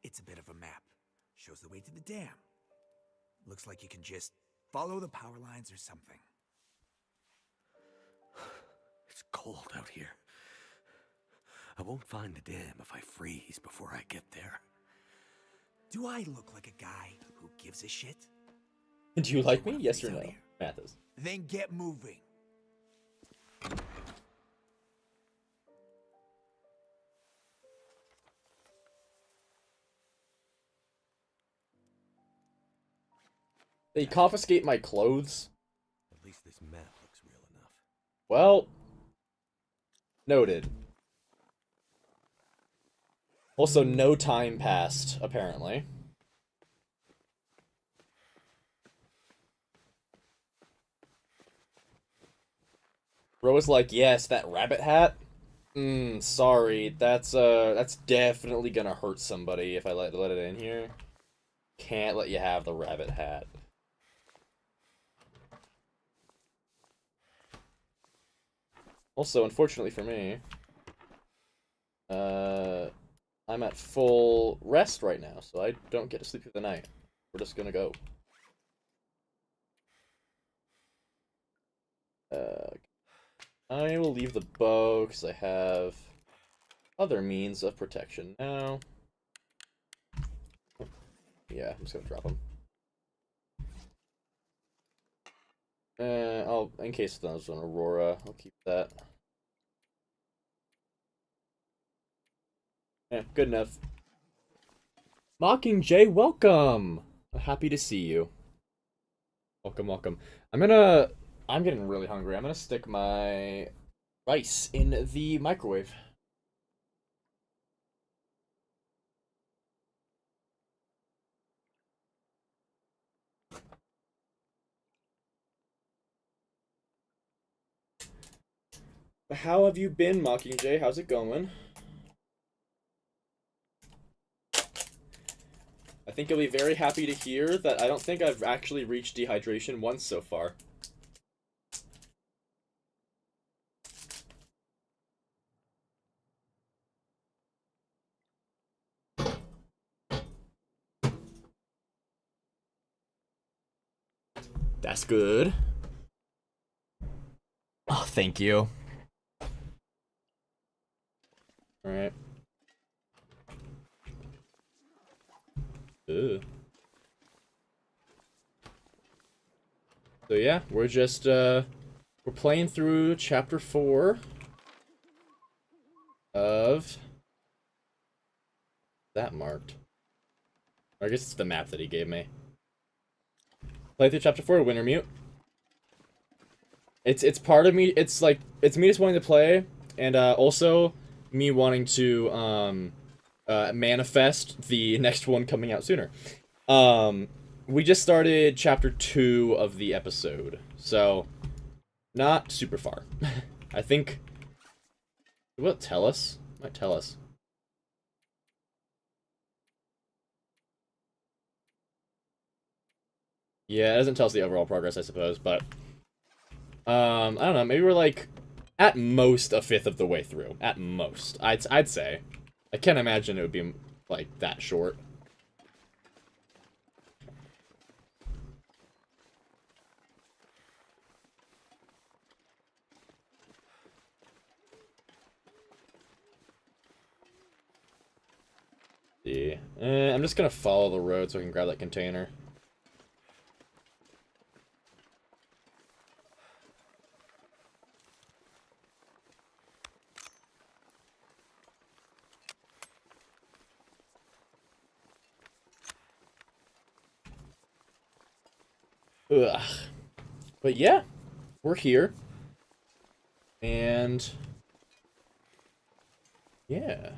It's a bit of a map. Shows the way to the dam. Looks like you can just follow the power lines or something. It's cold out here. I won't find the dam if I freeze before I get there. Do I look like a guy who gives a shit? Do you like me? wanna Yes or freeze no? out here? Mathis. Then get moving. They confiscate my clothes? At least this map looks real enough. Well, noted. Also, no time passed, apparently. Bro was like, yes, that rabbit hat? Sorry, that's definitely gonna hurt somebody if I let it in here. Can't let you have the rabbit hat. Also, unfortunately for me, I'm at full rest right now, so I don't get to sleep through the night. We're just gonna go. I will leave the bow, because I have other means of protection now. Yeah, I'm just gonna drop them. In case there's an Aurora, I'll keep that. Yeah, good enough. Mockingjay, welcome! Happy to see you. Welcome, welcome. I'm getting really hungry. I'm gonna stick my rice in the microwave. How have you been, Mockingjay? How's it going? I think you'll be very happy to hear that I don't think I've actually reached dehydration once so far. That's good. Oh, thank you. Alright. Ugh. So yeah, we're just we're playing through chapter 4. of that marked. Or I guess it's the map that he gave me. Play through chapter 4, Wintermute. It's part of me. It's like it's me just wanting to play, and also me wanting to manifest the next one coming out sooner. We just started chapter 2 of the episode, so not super far. I think. Will it tell us? It might tell us. Yeah, it doesn't tell us the overall progress, I suppose, but I don't know, maybe we're like at most a fifth of the way through. At most. I'd say. I can't imagine it would be like that short. See. I'm just gonna follow the road so I can grab that container. Ugh. But yeah, we're here. And yeah.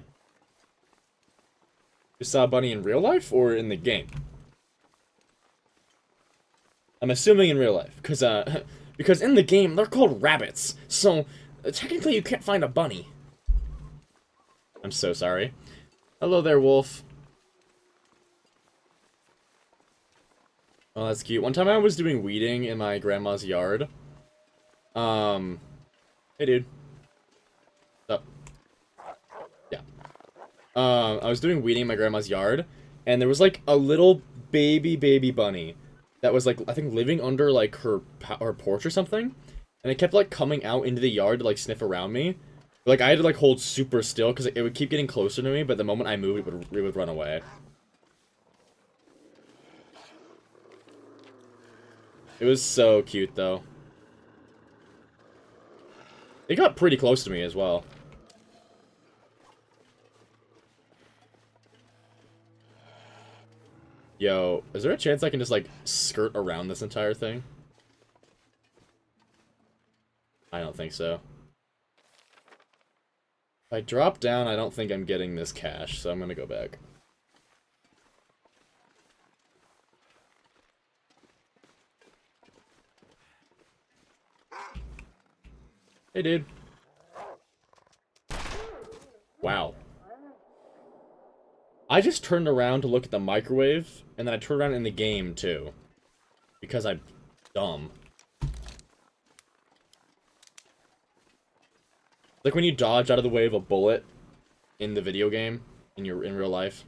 You saw Bunny in real life or in the game? I'm assuming in real life, because in the game they're called rabbits, so technically you can't find a bunny. I'm so sorry. Hello there, wolf. Oh, that's cute. One time I was doing weeding in my grandma's yard. Hey, dude. What's up? Yeah. I was doing weeding in my grandma's yard, and there was, like, a little baby bunny that was, like, I think living under, like, her porch or something, and it kept, like, coming out into the yard to, like, sniff around me. Like, I had to, like, hold super still, because it would keep getting closer to me, but the moment I moved, it would run away. It was so cute, though. It got pretty close to me as well. Yo, is there a chance I can just, like, skirt around this entire thing? I don't think so. If I drop down, I don't think I'm getting this cash, so I'm gonna go back. Hey, dude. Wow. I just turned around to look at the microwave, and then I turned around in the game, too. Because I'm dumb. Like when you dodge out of the way of a bullet in the video game, in real life.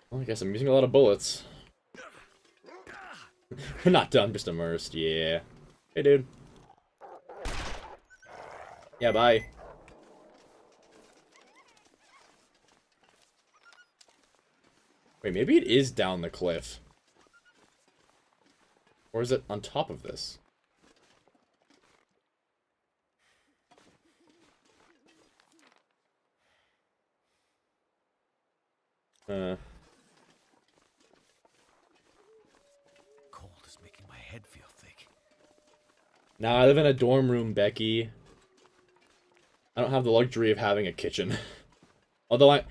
Well, I guess I'm using a lot of bullets. We're not done, just immersed, yeah. Hey, dude. Yeah, bye. Wait, maybe it is down the cliff. Or is it on top of this? Cold is making my head feel thick. Now I live in a dorm room, Becky. I don't have the luxury of having a kitchen. Although I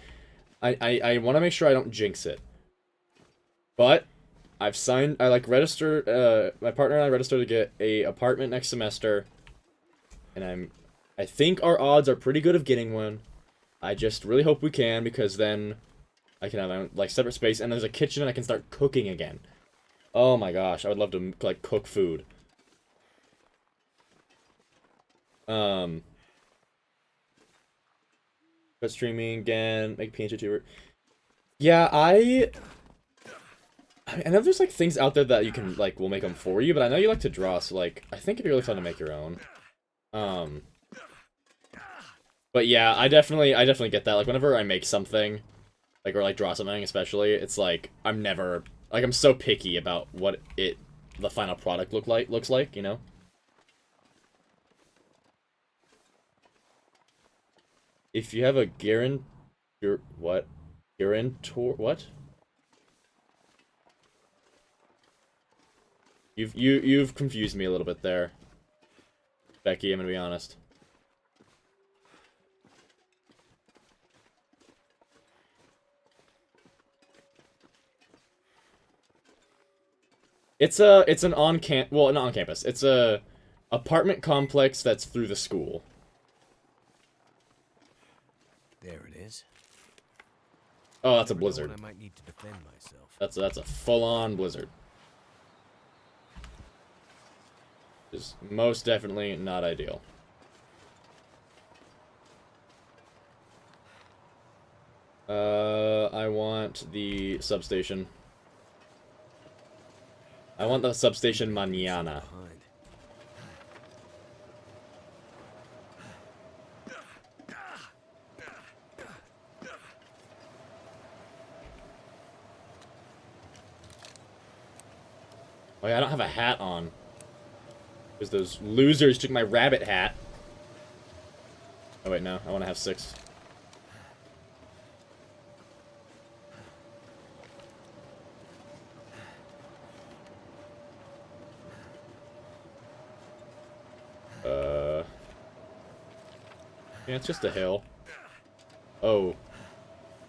want to make sure I don't jinx it. But I've signed, my partner and I registered to get a apartment next semester. And I think our odds are pretty good of getting one. I just really hope we can, because then I can have my own, like, separate space, and there's a kitchen and I can start cooking again. Oh my gosh, I would love to, like, cook food. But streaming again, make PNG tuber. Yeah, I know there's, like, things out there that you can, like, will make them for you, but I know you like to draw, so, like, I think it'd be really fun to make your own. But yeah, I definitely get that. Like, whenever I make something, like, or like draw something, especially, it's like I'm never like I'm so picky about what the final product looks like, you know. If you have a guarantor, what? Guarantor, what? You've confused me a little bit there, Becky. I'm gonna be honest. It's an not on campus. It's a apartment complex that's through the school. There it is. Oh, that's a Never know when blizzard. I might need to defend myself. That's a full-on blizzard. Is most definitely not ideal. I want the substation. I want the substation mañana. Behind. Oh yeah, I don't have a hat on. Because those losers took my rabbit hat. Oh wait, no. I want to have 6. Yeah, it's just a hill. Oh.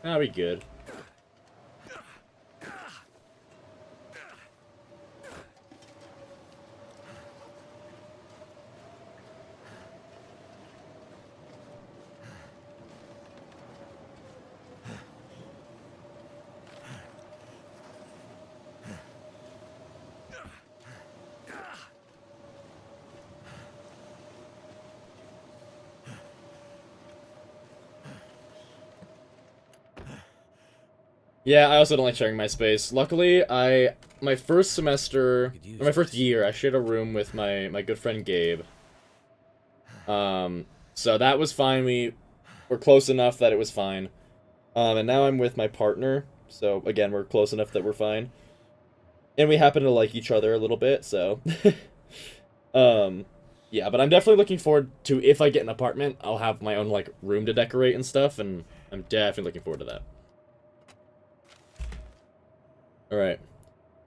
That'll be good. Yeah, I also don't like sharing my space. Luckily, my first semester, or my first year, I shared a room with my good friend Gabe. So that was fine. We were close enough that it was fine. And now I'm with my partner, so again, we're close enough that we're fine. And we happen to like each other a little bit, so... yeah, but I'm definitely looking forward to, if I get an apartment, I'll have my own, like, room to decorate and stuff, and I'm definitely looking forward to that. Alright.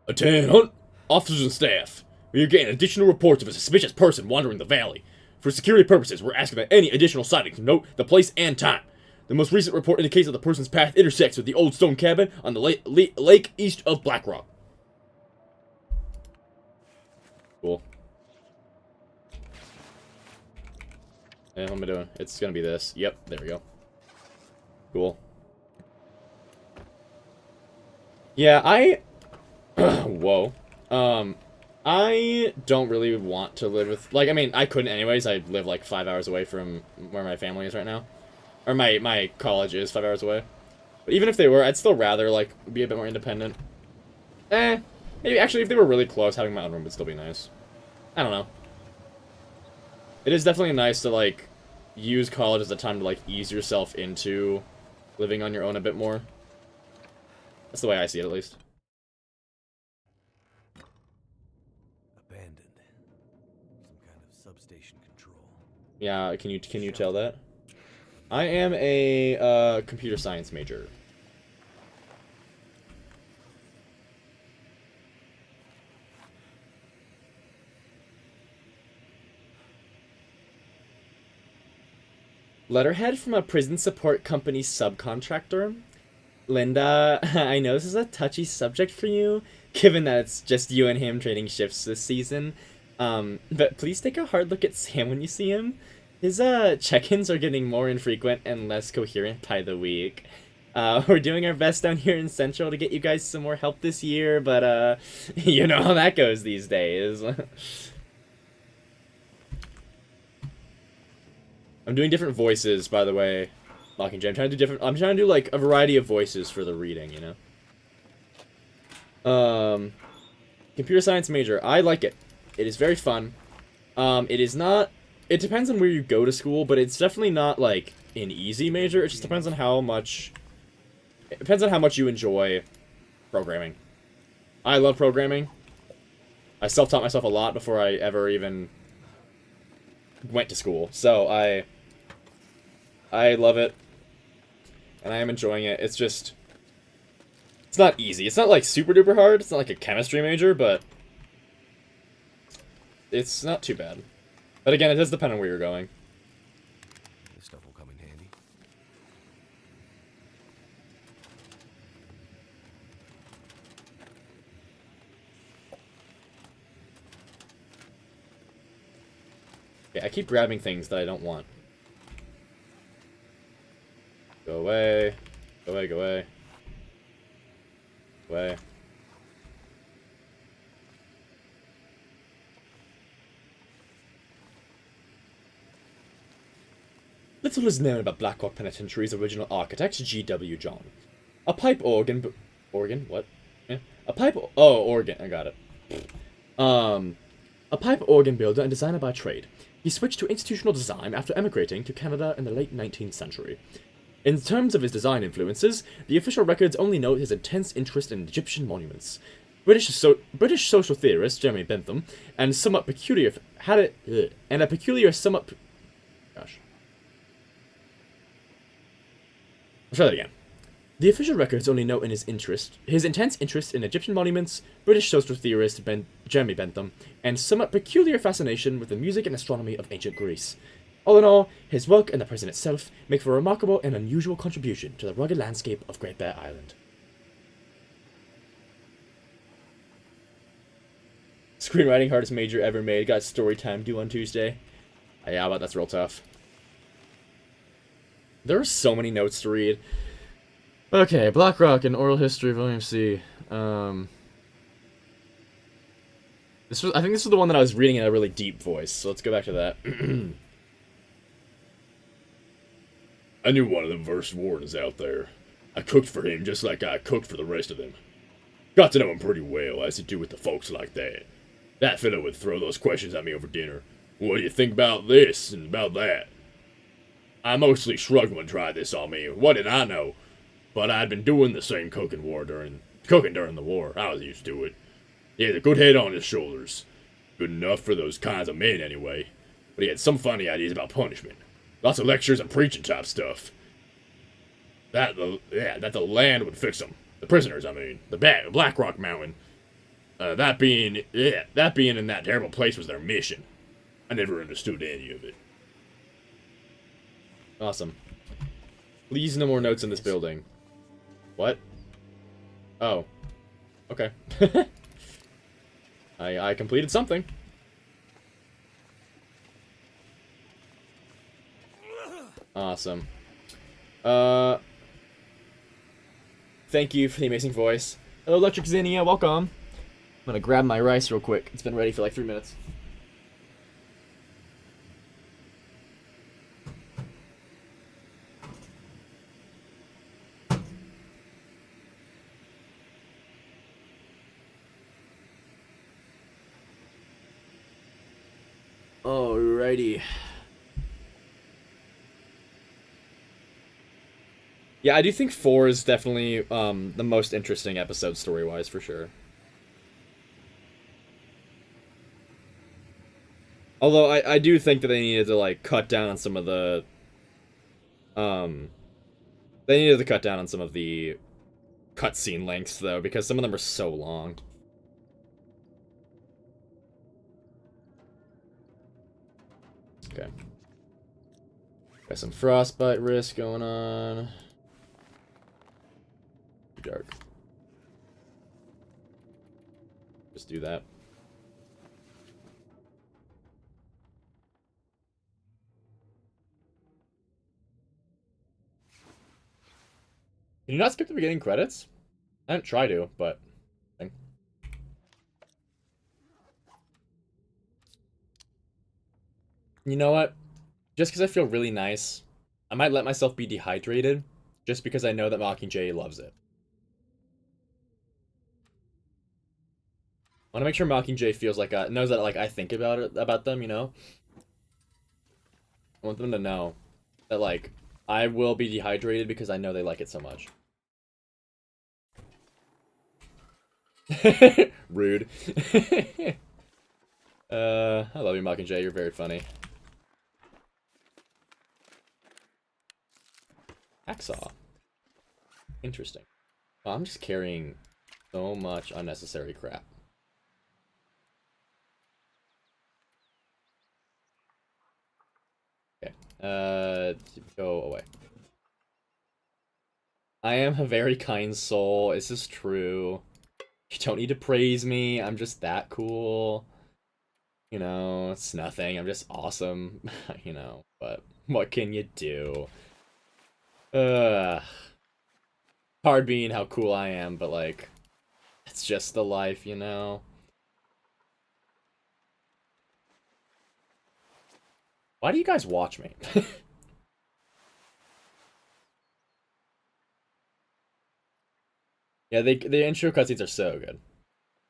Attention, officers and staff. We are getting additional reports of a suspicious person wandering the valley. For security purposes, we're asking that any additional sightings note the place and time. The most recent report indicates that the person's path intersects with the old stone cabin on the lake east of Black Rock. Cool. And what am I doing? It's gonna be this. Yep, there we go. Cool. Yeah, whoa. I don't really want to live with... Like, I mean, I couldn't anyways. I live, like, 5 hours away from where my family is right now. Or my college is 5 hours away. But even if they were, I'd still rather, like, be a bit more independent. Maybe, actually, if they were really close, having my own room would still be nice. I don't know. It is definitely nice to, like, use college as a time to, like, ease yourself into living on your own a bit more. That's the way I see it, at least. Abandoned. Some kind of substation control. Yeah, can you tell that? I am a computer science major. Letterhead from a prison support company subcontractor. Linda, I know this is a touchy subject for you, given that it's just you and him trading shifts this season. But please take a hard look at Sam when you see him. His check-ins are getting more infrequent and less coherent by the week. We're doing our best down here in Central to get you guys some more help this year, but you know how that goes these days. I'm doing different voices, by the way. Mockingjay. I'm trying to do like a variety of voices for the reading, you know. Computer science major. I like it. It is very fun. It is not. It depends on where you go to school, but it's definitely not like an easy major. It just depends on how much It depends on how much you enjoy programming. I love programming. I self-taught myself a lot before I ever even went to school. So I love it. And I am enjoying it. It's just... It's not easy. It's not, like, super duper hard. It's not like a chemistry major, but... It's not too bad. But again, it does depend on where you're going. This stuff will come in handy. Okay, I keep grabbing things that I don't want. Go away. Go away, go away. Go away. Little is known about Blackrock Penitentiary's original architect, G.W. John. A pipe organ... Organ? What? Yeah. A pipe... Oh, organ. I got it. A pipe organ builder and designer by trade. He switched to institutional design after emigrating to Canada in the late 19th century. In terms of his design influences, the official records only note his intense interest in Egyptian monuments. British social theorist Jeremy Bentham and a peculiar gosh. I'll try that again. The official records only note his intense interest in Egyptian monuments, British social theorist Jeremy Bentham, and somewhat peculiar fascination with the music and astronomy of ancient Greece. All in all, his work and the prison itself make for a remarkable and unusual contribution to the rugged landscape of Great Bear Island. Screenwriting hardest major ever made. Got story time due on Tuesday. Yeah, but that's real tough. There are so many notes to read. Okay, Blackrock and Oral History of William C. I think this was the one that I was reading in a really deep voice, so let's go back to that. I knew one of them first wardens out there. I cooked for him just like I cooked for the rest of them. Got to know him pretty well, as you do with the folks like that. That fellow would throw those questions at me over dinner. What do you think about this and about that? I mostly shrugged when tried this on me. What did I know? But I'd been doing the same cooking during the war. I was used to it. He had a good head on his shoulders. Good enough for those kinds of men, anyway. But he had some funny ideas about punishment. Lots of lectures and preaching type stuff. That the land would fix them. The prisoners, I mean. The Blackrock Mountain. That being in that terrible place was their mission. I never understood any of it. Awesome. Please, no more notes in this building. What? Oh. Okay. I completed something. Awesome. Thank you for the amazing voice. Hello, Electric Zinnia, welcome. I'm gonna grab my rice real quick. It's been ready for like 3 minutes. Alrighty. Yeah, I do think 4 is definitely the most interesting episode story-wise, for sure. Although I do think that they needed to like cut down on some of the cutscene lengths though, because some of them are so long. Okay. Got some frostbite risk going on. Dark. Just do that. Can you not skip the beginning credits? I didn't try to, but... You know what? Just because I feel really nice, I might let myself be dehydrated, just because I know that Mockingjay loves it. I want to make sure Mockingjay feels like knows that like I think about them, you know? I want them to know that like I will be dehydrated because I know they like it so much. Rude. I love you, Mockingjay. You're very funny. Hacksaw. Interesting. Well, I'm just carrying so much unnecessary crap. Okay. Go away. I am a very kind soul. Is this true? You don't need to praise me. I'm just that cool. You know, it's nothing. I'm just awesome. You know, but what can you do? Hard being how cool I am, but like, it's just the life, you know? Why do you guys watch me? Yeah, the intro cutscenes are so good.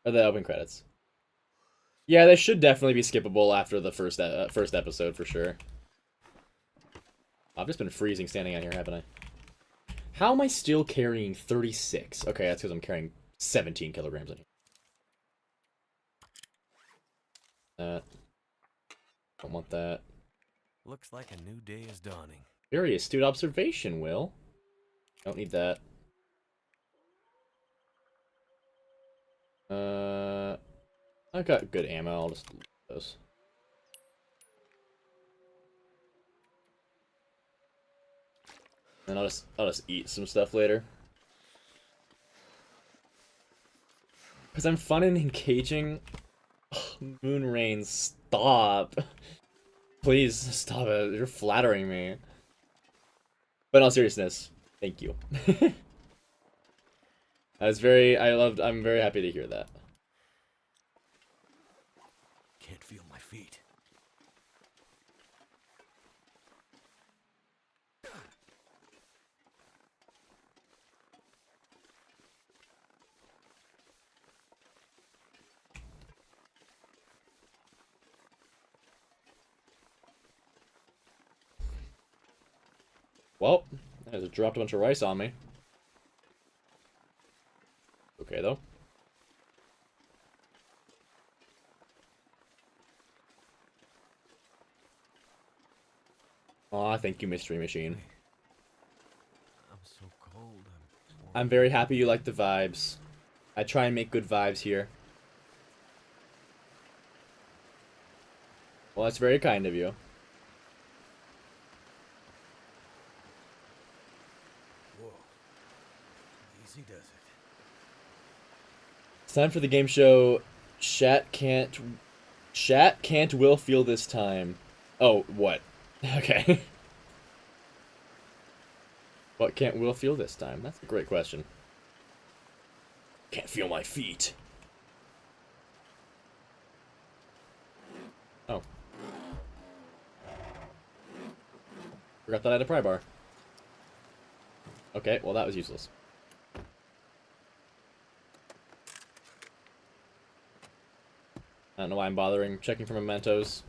Or the open credits. Yeah, they should definitely be skippable after the first episode for sure. I've just been freezing standing out here, haven't I? How am I still carrying 36? Okay, that's because I'm carrying 17 kilograms in here. Don't want that. Looks like a new day is dawning. Very astute observation, Will. Don't need that. I've got good ammo. I'll just leave those. And I'll just eat some stuff later. Because I'm fun and engaging. Moonrain, stop. Please stop it. You're flattering me. But in all seriousness, thank you. I'm very happy to hear that. Can't feel my feet. Well, I just dropped a bunch of rice on me. Okay, though. Aw, thank you, Mystery Machine. I'm so cold. I'm very happy you like the vibes. I try and make good vibes here. Well, that's very kind of you. Whoa. Easy does it. It's time for the game show. Shat can't will feel this time. Oh, what? Okay. What can't Will feel this time? That's a great question. Can't feel my feet. Oh. Forgot that I had a pry bar. Okay, well that was useless. I don't know why I'm bothering checking for mementos.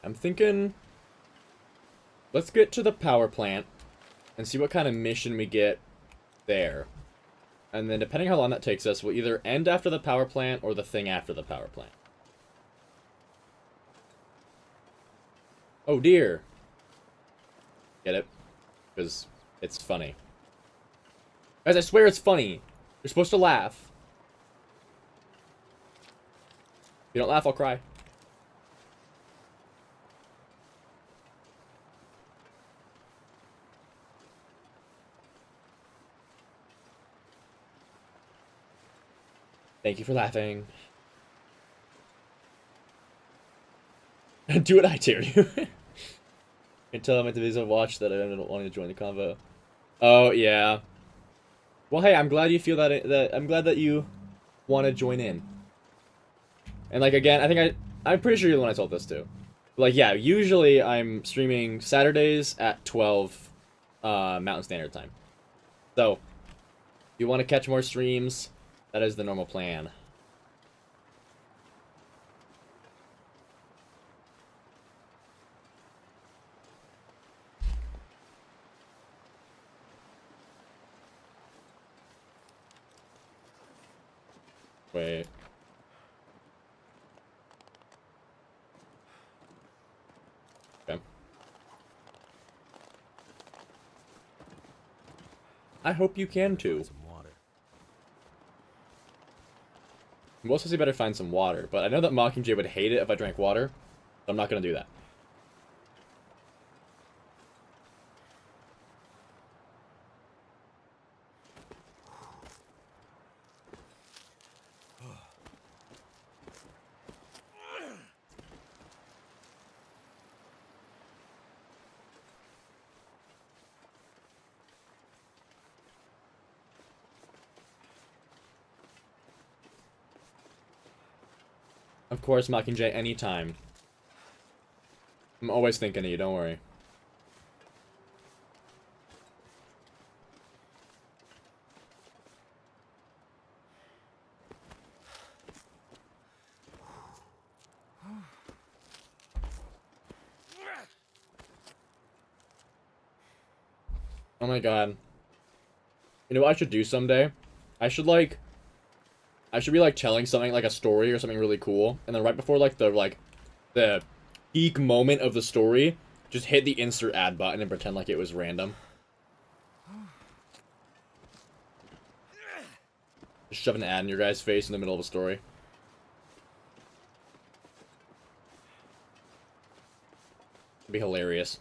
I'm thinking, let's get to the power plant and see what kind of mission we get there. And then depending how long that takes us, we'll either end after the power plant or the thing after the power plant. Oh dear. Get it? Because it's funny. Guys, I swear it's funny. You're supposed to laugh. If you don't laugh, I'll cry. Thank you for laughing. Do what I dare you. Can tell I'm at the visa watch that I don't want to join the convo. Oh yeah. Well, hey, I'm glad you feel that. I'm glad that you want to join in. And like again, I'm pretty sure you're the one I told this to. Like, yeah, usually I'm streaming Saturdays at 12 Mountain Standard Time. So, if you want to catch more streams, that is the normal plan. Wait. Okay. I hope you can too. Some water. Most says you better find some water, but I know that Mockingjay would hate it if I drank water, so I'm not gonna do that. Of course, Mockingjay, anytime. I'm always thinking of you, don't worry. Oh my god. You know what I should do someday? I should be like telling something like a story or something really cool, and then right before the peak moment of the story, just hit the insert ad button and pretend like it was random. Just shove an ad in your guy's face in the middle of a story. It'd be hilarious.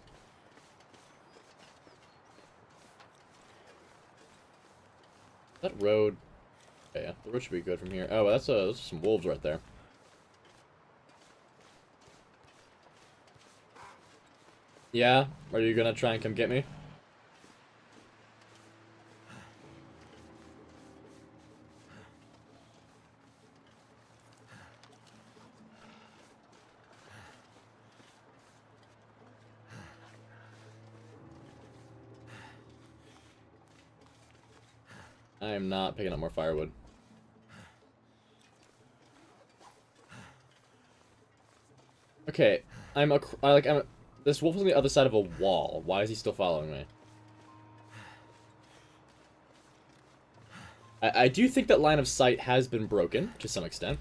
That road... Okay, yeah, the road should be good from here. Oh, well, those are some wolves right there. Yeah? Are you gonna try and come get me? I am not picking up more firewood. Okay, this wolf is on the other side of a wall. Why is he still following me? I do think that line of sight has been broken, to some extent.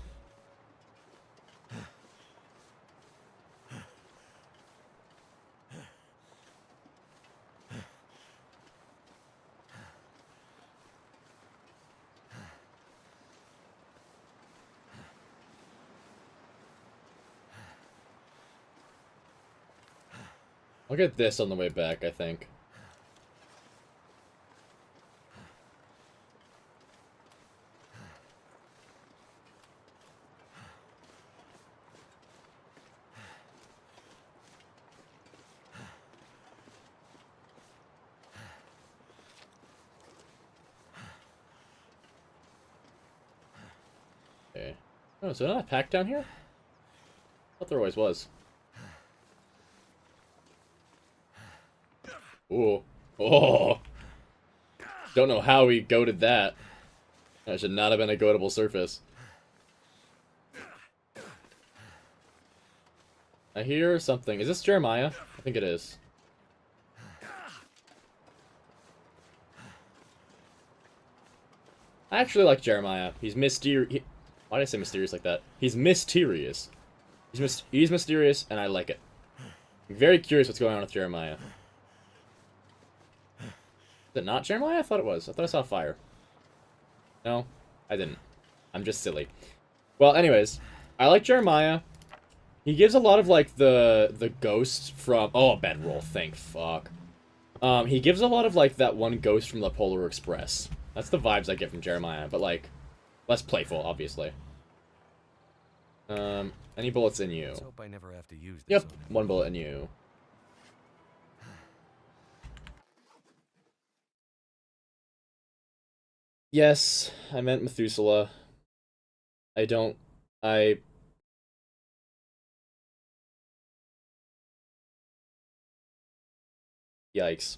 I'll get this on the way back, I think. Okay. Oh, is there not a pack down here? I thought there always was. Ooh. Oh! Don't know how he goated that. That should not have been a goatable surface. I hear something. Is this Jeremiah? I think it is. I actually like Jeremiah. He's mysterious. Why did I say mysterious like that? He's mysterious. He's mysterious, and I like it. I'm very curious what's going on with Jeremiah. Is it not Jeremiah? I thought it was. I thought I saw fire. No, I didn't. I'm just silly. Well, anyways, I like Jeremiah. He gives a lot of, like, the ghosts from... Oh, bedroll. Thank fuck. He gives a lot of, like, that one ghost from the Polar Express. That's the vibes I get from Jeremiah, but, like, less playful, obviously. Any bullets in you? Let's hope I never have to use this. Yep, on him. one bullet in you. Yes, I meant Methuselah. I Yikes.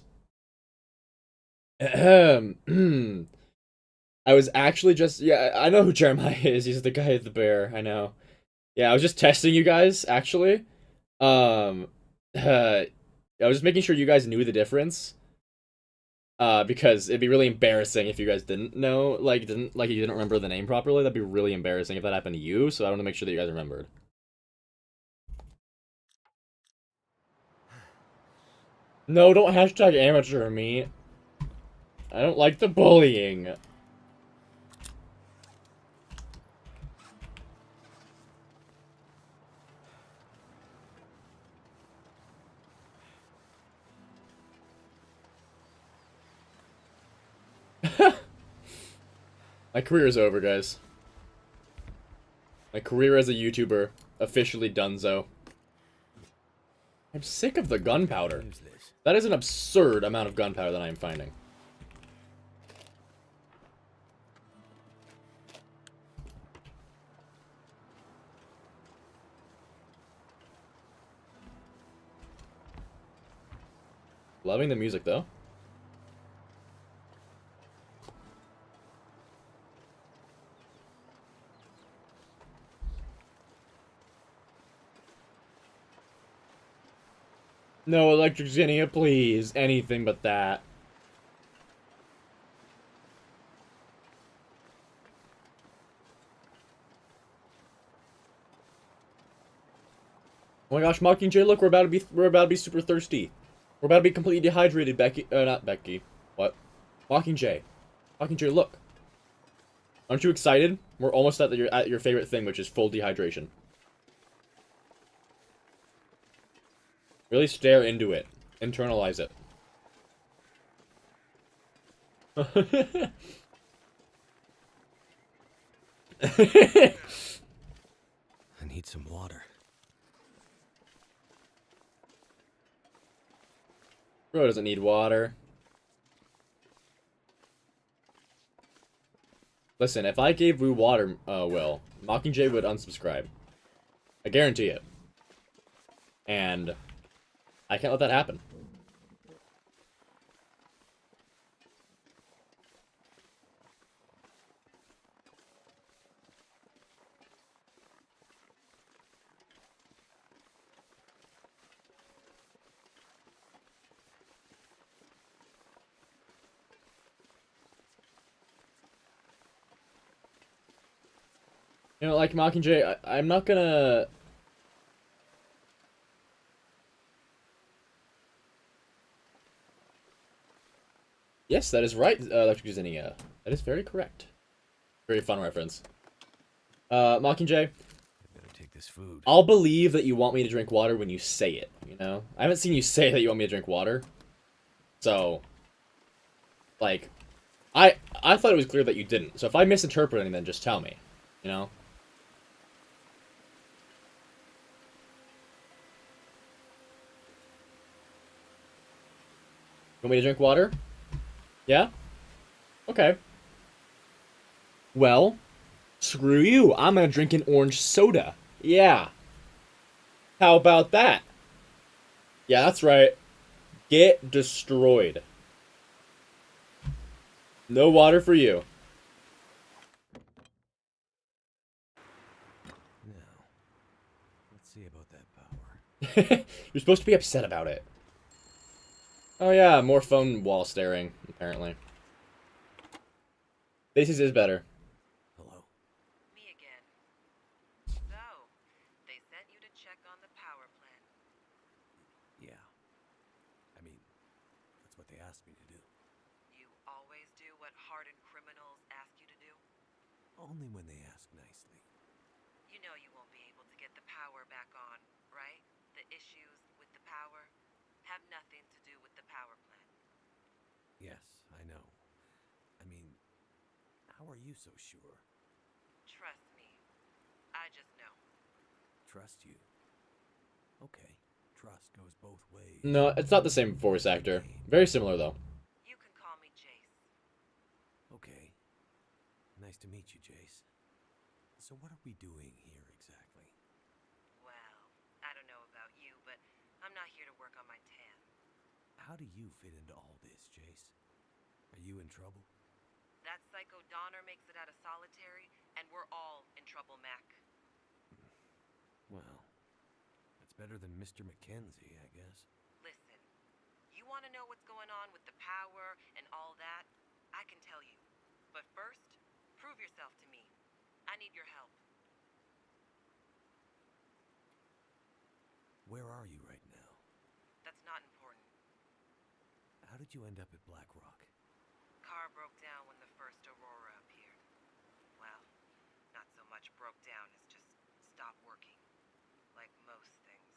I was actually just, yeah, I know who Jeremiah is. He's the guy at the bear. I know. Yeah, I was just testing you guys, actually. I was just making sure you guys knew the difference. Because it'd be really embarrassing if you guys didn't know, you didn't remember the name properly. That'd be really embarrassing if that happened to you, so I want to make sure that you guys remembered. No, don't hashtag amateur me. I don't like the bullying. My career is over, guys. My career as a YouTuber officially donezo. I'm sick of the gunpowder. That is an absurd amount of gunpowder that I am finding. Loving the music, though. No electric Zinnia, please. Anything but that. Oh my gosh, Mockingjay, look, we're about to be super thirsty. We're about to be completely dehydrated, Becky. Not Becky. What? Mockingjay. Mockingjay, look. Aren't you excited? We're almost at your favorite thing, which is full dehydration. Really stare into it. Internalize it. I need some water. Bro doesn't need water. Listen, if I gave Wu water, Will, Mockingjay would unsubscribe. I guarantee it. And I can't let that happen. You know, like Mockingjay, I'm not gonna... Yes, that is right, Electric Zinnia. That is very correct. Very fun reference. Mockingjay, I better take this food. I'll believe that you want me to drink water when you say it, you know? I haven't seen you say that you want me to drink water. So, like, I thought it was clear that you didn't. So if I misinterpret anything, then just tell me, you know? You want me to drink water? Yeah? Okay. Well, screw you. I'm gonna drink an orange soda. Yeah. How about that? Yeah, that's right. Get destroyed. No water for you. Now, let's see about that power. You're supposed to be upset about it. Oh yeah, more phone wall staring, apparently. This is better. Hello. Me again. So, they sent you to check on the power plant. Yeah. I mean, that's what they asked me to do. You always do what hardened criminals ask you to do? Only when they ask nicely. You know you won't be able to get the power back on, right? The issues with the power have nothing to do with the power plant. Yes, I know. I mean, how are you so sure? Trust me. I just know. Trust you. Okay, trust goes both ways. No, it's not the same voice actor. Very similar, though. You can call me Jace. Okay. Nice to meet you, Jace. So what are we doing here exactly? Well, I don't know about you, but I'm not here to work on my tan. How do you fit into all this, Jace? Are you in trouble? That psycho Donner makes it out of solitary, and we're all in trouble, Mac. Well, that's better than Mr. Mackenzie, I guess. Listen, you want to know what's going on with the power and all that? I can tell you. But first, prove yourself to me. I need your help. Where are you right now? That's not important. How did you end up at Black Rock? Car broke down when the first Aurora appeared. Well, not so much broke down as just stopped working. Like most things.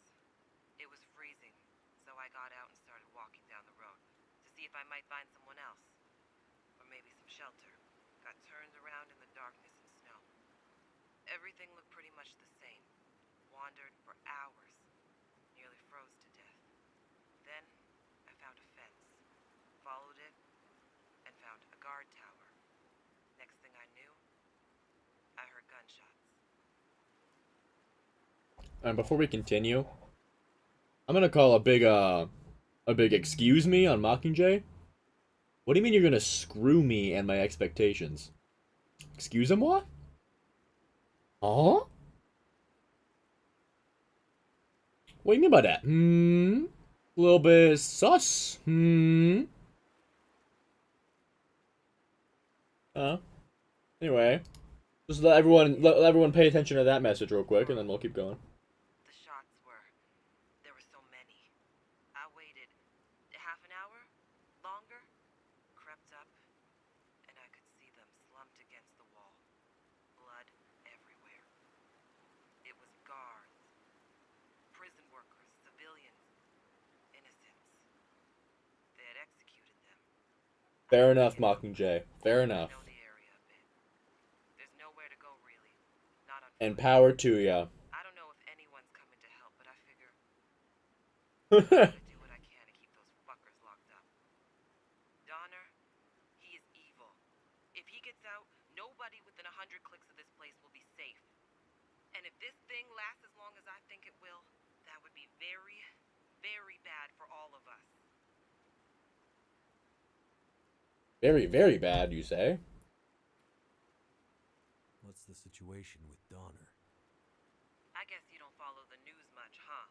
It was freezing, so I got out and started walking down the road to see if I might find someone else. Or maybe some shelter. Got turned around in the darkness and snow. Everything looked pretty much the same. Wandered for hours. Nearly froze to death. Then, I found a fence. Followed it, and found a guard tower. Next thing I knew, I heard gunshots. And before we continue, I'm gonna call a big excuse me on Mockingjay. What do you mean you're gonna screw me and my expectations? Excuse-moi? Huh? What do you mean by that? A little bit sus. Anyway, just let everyone pay attention to that message real quick, and then we'll keep going. The shots were... there were so many. I waited half an hour? Longer? Crept up, and I could see them slumped against the wall. Blood everywhere. It was guards. Prison workers, civilians, innocents. They had executed them. Fair enough, Mockingjay. Fair enough. There's nowhere to go, really. Not on And foot. power to ya. I don't know if anyone's coming to help, but I figure I gotta do what I can to keep those fuckers locked up. Donner, he is evil. If he gets out, nobody within 100 clicks of this place will be safe. And if this thing lasts as long as I think it will, that would be very, very bad for all of us. Very, very bad, you say? What's the situation with Donner? I guess you don't follow the news much, huh?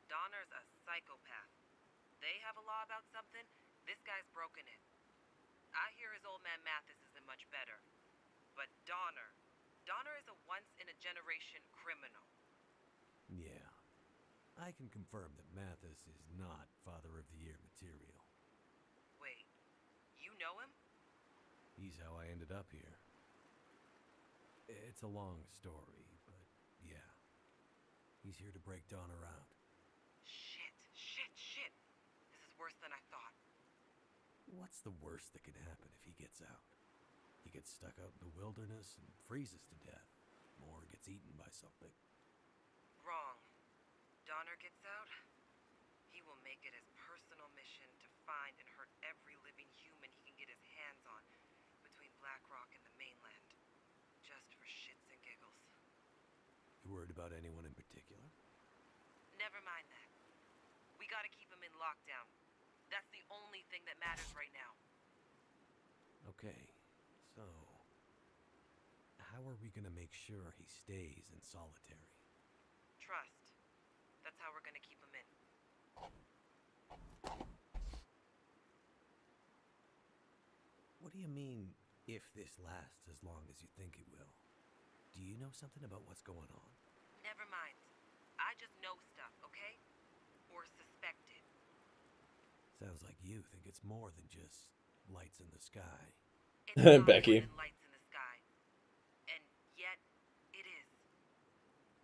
Donner's a psychopath. They have a law about something, this guy's broken it. I hear his old man Mathis isn't much better. But Donner is a once-in-a-generation criminal. Yeah. I can confirm that Mathis is not Father of the Year material. Wait, you know him? He's how I ended up here. It's a long story, but yeah. He's here to break Donner out. Shit. This is worse than I thought. What's the worst that can happen if he gets out? He gets stuck out in the wilderness and freezes to death, or gets eaten by something. Wrong. Donner gets out, he will make it his personal mission to find and hurt every living human he can get his hands on between Black Rock and the mainland. Just for shits and giggles. You worried about anyone in particular? Never mind that. We gotta keep him in lockdown. That's the only thing that matters right now. Okay, so... how are we gonna make sure he stays in solitary? Trust. That's how we're gonna keep him in. What do you mean, if this lasts as long as you think it will? Do you know something about what's going on? Never mind. I just know stuff, okay? Or suspect it. Sounds like you think it's more than just lights in the sky. It's not Becky. more than lights in the sky. And yet, it is.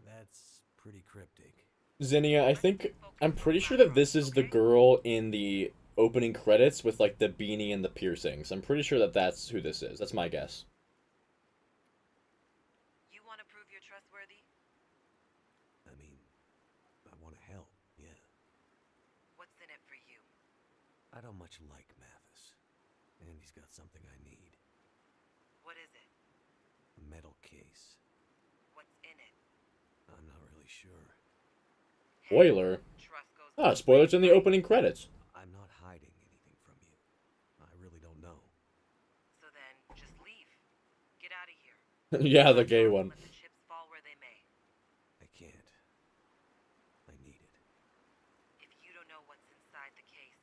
That's pretty cryptic. Zinnia, I'm pretty sure that this is the girl in the opening credits with, like, the beanie and the piercings. I'm pretty sure that that's who this is. That's my guess. You want to prove you're trustworthy? I mean, I want to help, yeah. What's in it for you? I don't much like Mathis. And he's got something I need. What is it? A metal case. What's in it? I'm not really sure. Spoiler. Trust goes Ah, spoilers in the opening credits. I'm not Yeah, the gay one. Let the chips fall where they may. I can't. I need it. If you don't know what's inside the case,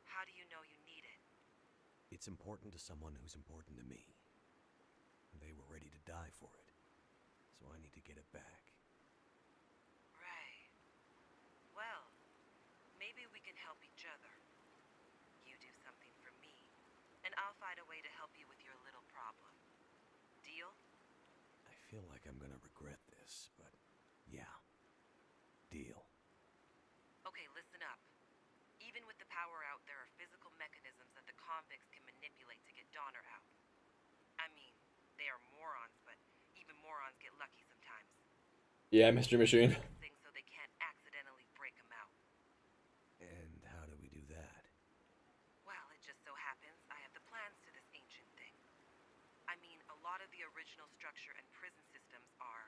how do you know you need it? It's important to someone who's important to me. They were ready to die for it. So I need to get it back. Right. Well, maybe we can help each other. You do something for me, and I'll find a way to help you with your little problem. Deal? I feel like I'm gonna regret this, but yeah. Deal. Okay, listen up. Even with the power out, there are physical mechanisms that the convicts can manipulate to get Donner out. I mean, they are morons, but even morons get lucky sometimes. Yeah, Mr. Machine. Things so they can't accidentally break him out. And how do we do that? Well, it just so happens I have the plans to this ancient thing. I mean, a lot of the original structure and prison systems are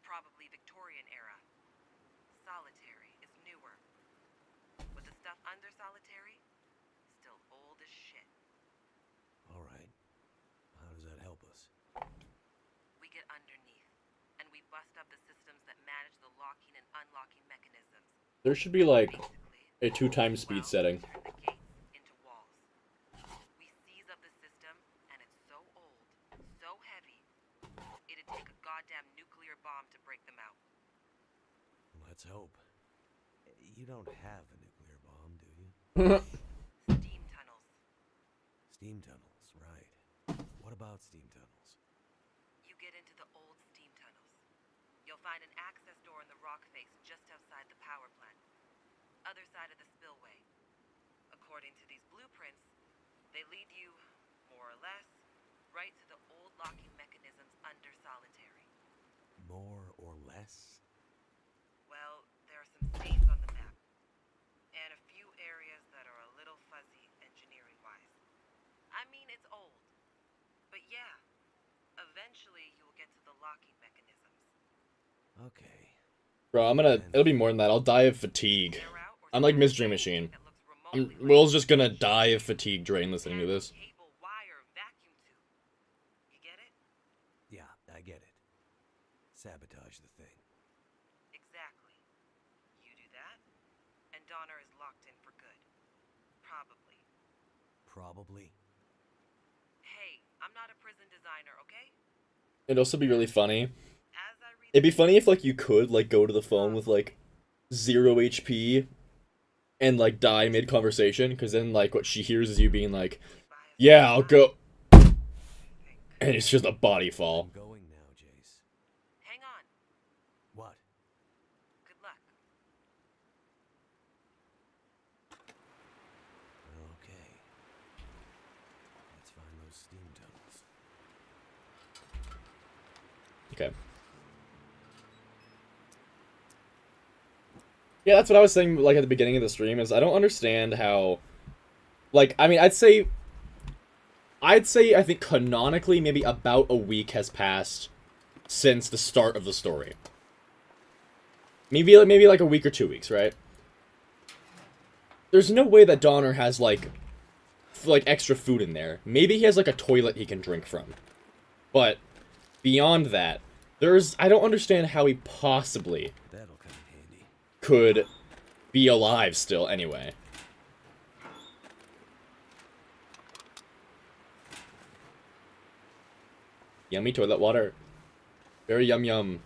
probably Victorian era. Solitary is newer. But the stuff under solitary, still old as shit. Alright. How does that help us? We get underneath, and we bust up the systems that manage the locking and unlocking mechanisms. There should be like Basically, a 2x speed setting. turn the gates into walls. We seize up the system, and it's so old, so heavy, it'd take a goddamn nuclear bomb to break them out. Let's hope. You don't have a nuclear bomb, do you? Steam tunnels. Steam tunnels, right. What about steam tunnels? You get into the old steam tunnels. You'll find an access door in the rock face just outside the power plant. Other side of the spillway. According to these blueprints, they lead you, more or less, right to the old locking mechanisms under solitary. More or less? Well, there are some stains on the map. And a few areas that are a little fuzzy engineering-wise. I mean, it's old. But yeah, eventually you will get to the locking mechanisms. Okay. Bro, it'll be more than that. I'll die of fatigue. I'm like Mystery Machine. Will's just gonna die of fatigue drain listening to this. Cable, wire, vacuum tube. You get it? Yeah, I get it. Sabotage the thing. Exactly. You do that, and Donner is locked in for good. Probably. Probably. Hey, I'm not a prison designer, okay? It'd also be really funny. As I read It'd be funny if like you could like go to the phone with like 0 HP and like die mid conversation, because then like what she hears is you being like, yeah, I'll go, and it's just a body fall. I'm going now, Jace. Hang on. What? Good luck. Okay. Let's find those steam tunnels. Okay. Yeah, that's what I was saying, like, at the beginning of the stream, is I don't understand how, like, I mean, I'd say, I think canonically, maybe about a week has passed since the start of the story. Maybe like a week or 2 weeks, right? There's no way that Donner has, like extra food in there. Maybe he has, like, a toilet he can drink from. But, beyond that, I don't understand how he possibly That'll come in handy. could be alive still, anyway. Yummy toilet water. Very yum yum.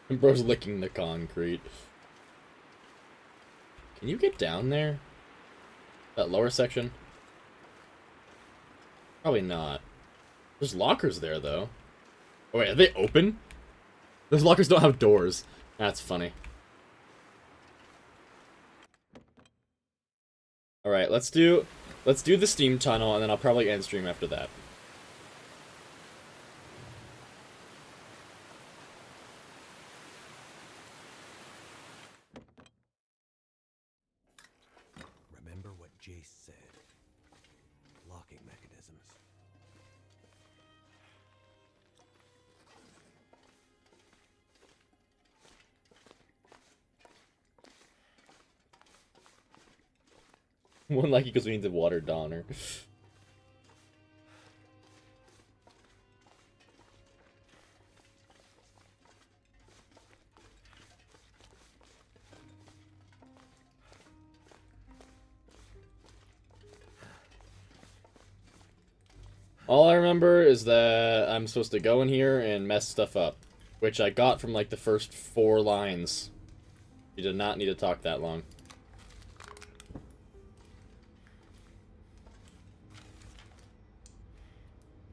And bro's licking the concrete. Can you get down there? That lower section? Probably not. There's lockers there, though. Oh, wait, are they open? Those lockers don't have doors. That's funny. Alright, let's do the steam tunnel, and then I'll probably end stream after that. Remember what Jace said. Locking mechanisms. One like because we need the water Donner. All I remember is that I'm supposed to go in here and mess stuff up, which I got from like the first 4 lines. You did not need to talk that long.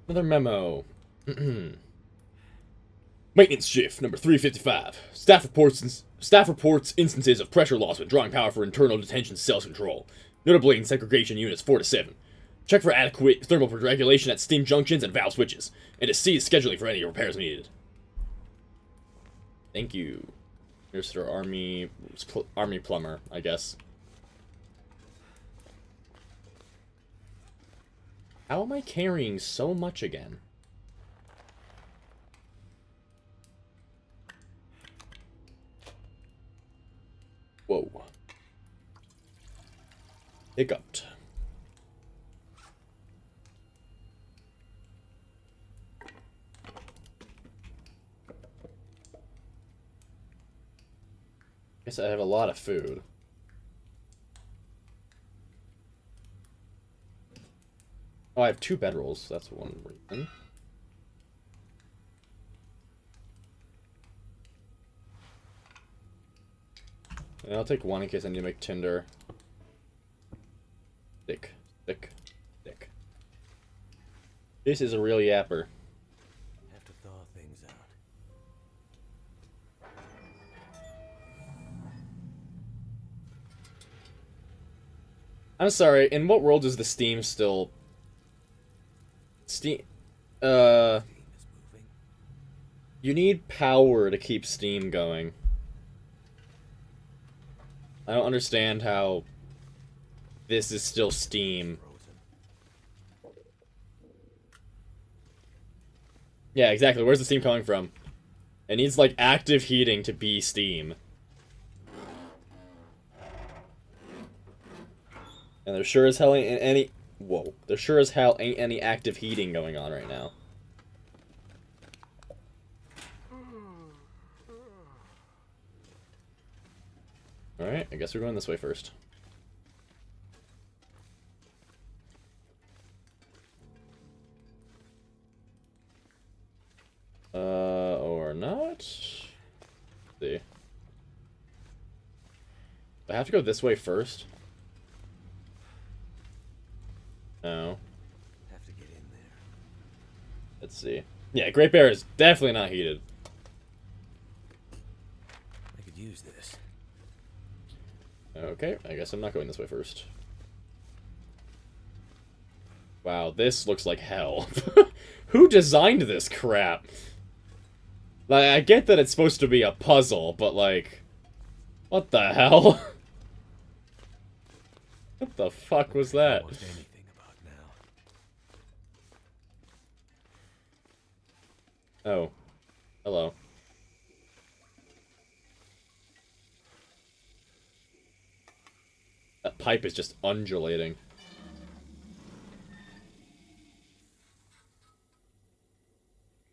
Another memo. Maintenance shift number 355. Staff reports instances of pressure loss when drawing power for internal detention cells control, notably in segregation units 4 to 7. Check for adequate thermal regulation at steam junctions and valve switches, and to cease scheduling for any repairs needed. Thank you, Mr. Army Plumber, I guess. How am I carrying so much again? Whoa. Hiccuped. Guess I have a lot of food. Oh, I have 2 bedrolls. That's one reason. And I'll take 1 in case I need to make tinder. Thick. This is a real yapper. Have to thaw things out. I'm sorry, in what world is the steam still... You need power to keep steam going. I don't understand how this is still steam. Yeah, exactly. Where's the steam coming from? It needs, like, active heating to be steam. And there sure as hell ain't any... Whoa. There sure as hell ain't any active heating going on right now. Alright, I guess we're going this way first. Or not? Let's see. I have to go this way first? No. Have to get in there. Let's see. Yeah, Great Bear is definitely not heated. I could use this. Okay, I guess I'm not going this way first. Wow, this looks like hell. Who designed this crap? Like, I get that it's supposed to be a puzzle, but like... What the hell? What the fuck was that? Almost anything about now. Oh. Hello. That pipe is just undulating.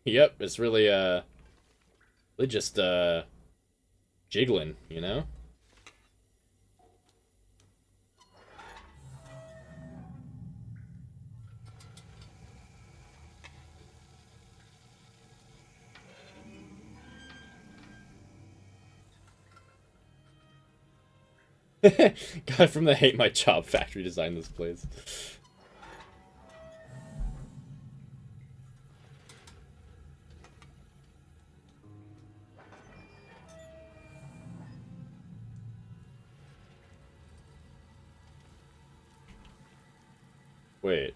Yep, it's really just, jiggling, you know? Guy from the Hate My Job factory designed this place. Wait.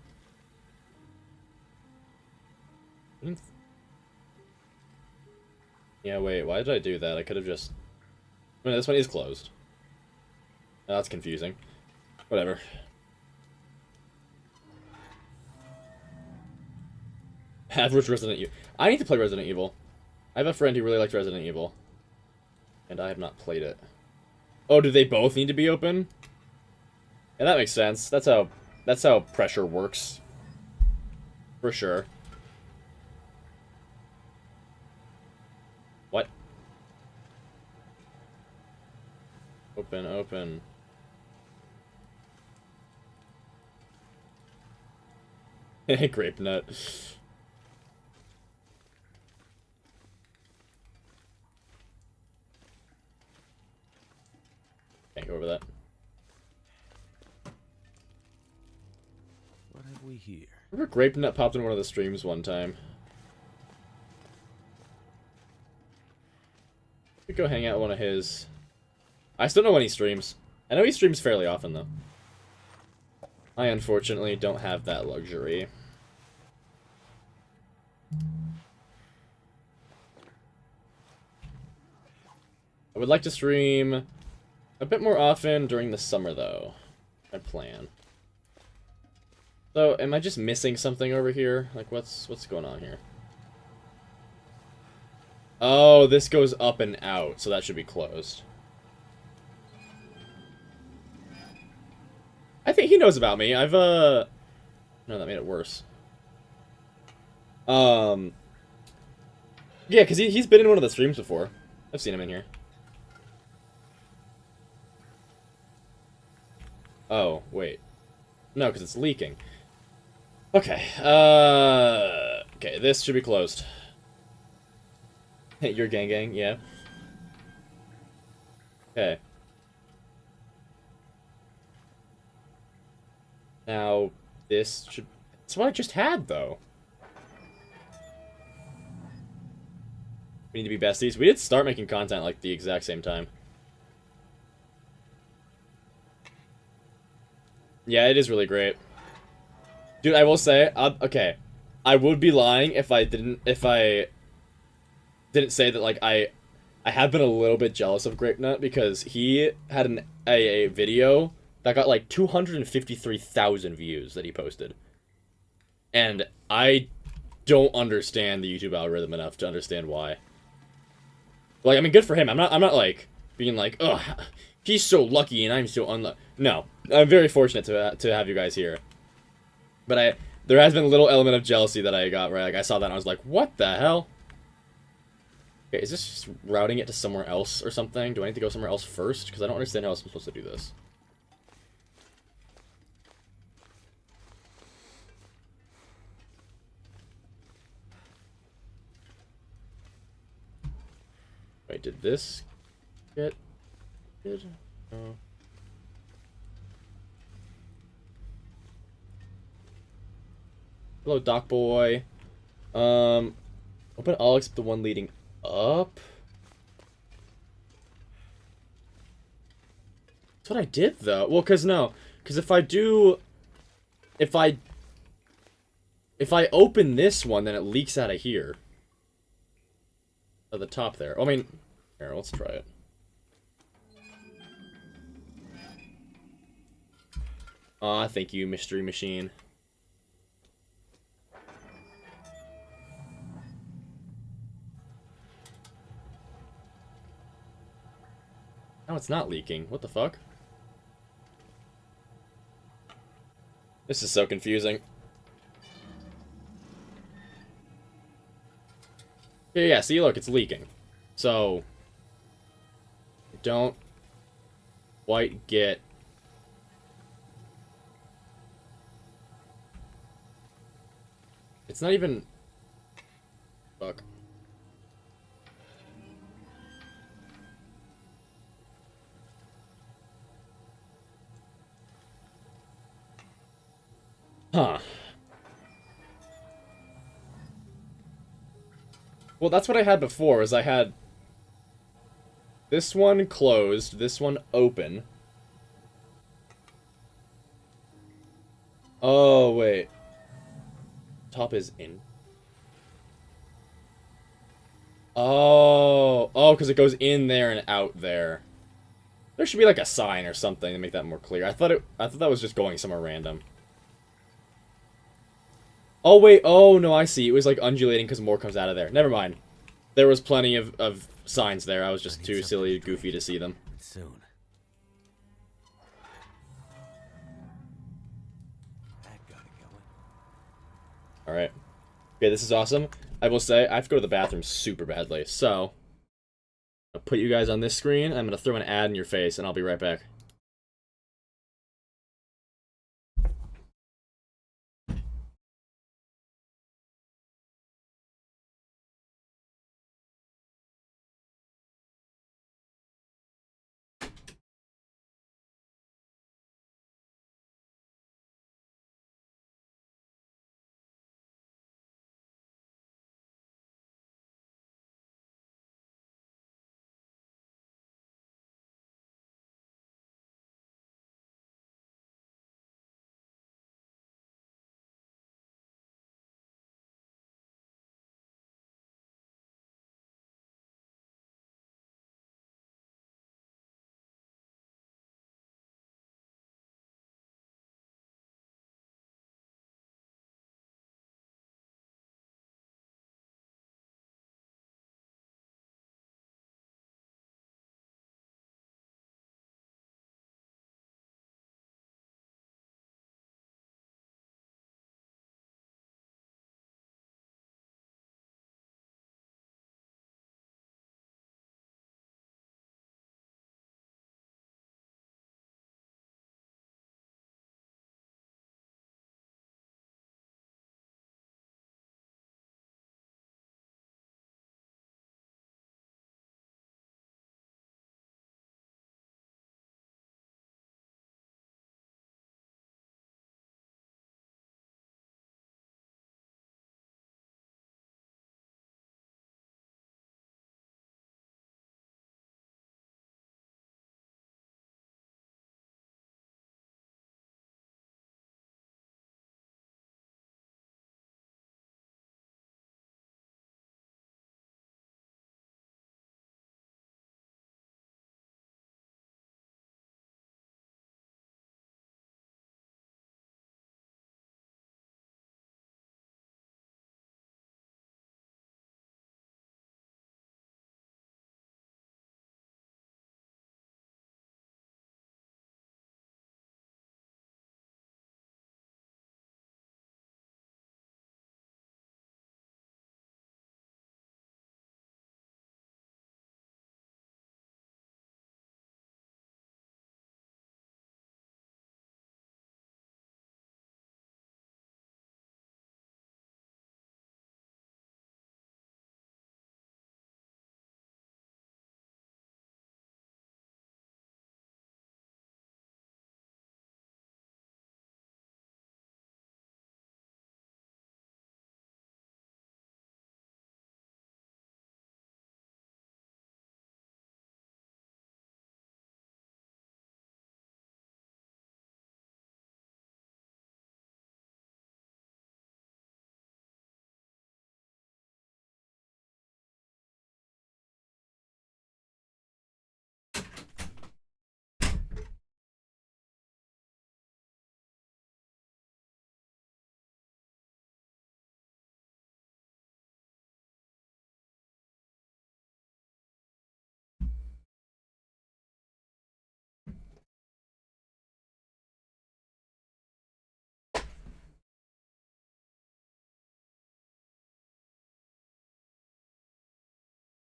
Yeah, wait, why did I do that? I could have just... I mean, this one is closed. Oh, that's confusing. Whatever. Average Resident Evil. I need to play Resident Evil. I have a friend who really likes Resident Evil. And I have not played it. Oh, do they both need to be open? Yeah, that makes sense. That's how pressure works. For sure. What? Open, open. Grape nut. Can't go over that. What have we here? Remember Grape Nut popped in one of the streams one time. We could go hang out at one of his. I still know when he streams. I know he streams fairly often though. I unfortunately don't have that luxury. I would like to stream a bit more often during the summer though. My plan. So, am I just missing something over here? Like, what's going on here? Oh, this goes up and out, so that should be closed. I think he knows about me. No, that made it worse. Yeah, because he's been in one of the streams before. I've seen him in here. Oh, wait. No, because it's leaking. Okay, okay, this should be closed. Your gang, yeah. Okay. Now, this should... That's what I just had, though. We need to be besties. We did start making content, like, the exact same time. Yeah, it is really great. Dude, I will say, okay, I would be lying if I didn't say that, like, I have been a little bit jealous of Grape Nut because he had a video that got, like, 253,000 views that he posted. And I don't understand the YouTube algorithm enough to understand why. Like, I mean, good for him. I'm not, like, being like, ugh, he's so lucky and I'm so unlucky. No, I'm very fortunate to have you guys here. But there has been a little element of jealousy that I got, right? Like, I saw that and I was like, what the hell? Okay, is this just routing it to somewhere else or something? Do I need to go somewhere else first? Because I don't understand how I'm supposed to do this. Wait, did this get good? No. Hello, Doc Boy. Open all except the one leading up. That's what I did, though. Well, because if I open this one, then it leaks out of here. At the top there. I mean, here, let's try it. Aw, thank you, Mystery Machine. No, it's not leaking. What the fuck? This is so confusing. Yeah, see, look, it's leaking. So, don't quite get... It's not even... Fuck. Huh. Well, that's what I had before, is I had this one closed, this one open. Oh, wait. Top is in. Oh, because it goes in there and out there. There should be like a sign or something to make that more clear. I thought that was just going somewhere random. Oh, wait. Oh, no, I see. It was, like, undulating because more comes out of there. Never mind. There was plenty of signs there. I was just too silly, goofy to see them. Soon. Alright. Okay, this is awesome. I will say, I have to go to the bathroom super badly, so I'll put you guys on this screen, I'm gonna throw an ad in your face, and I'll be right back.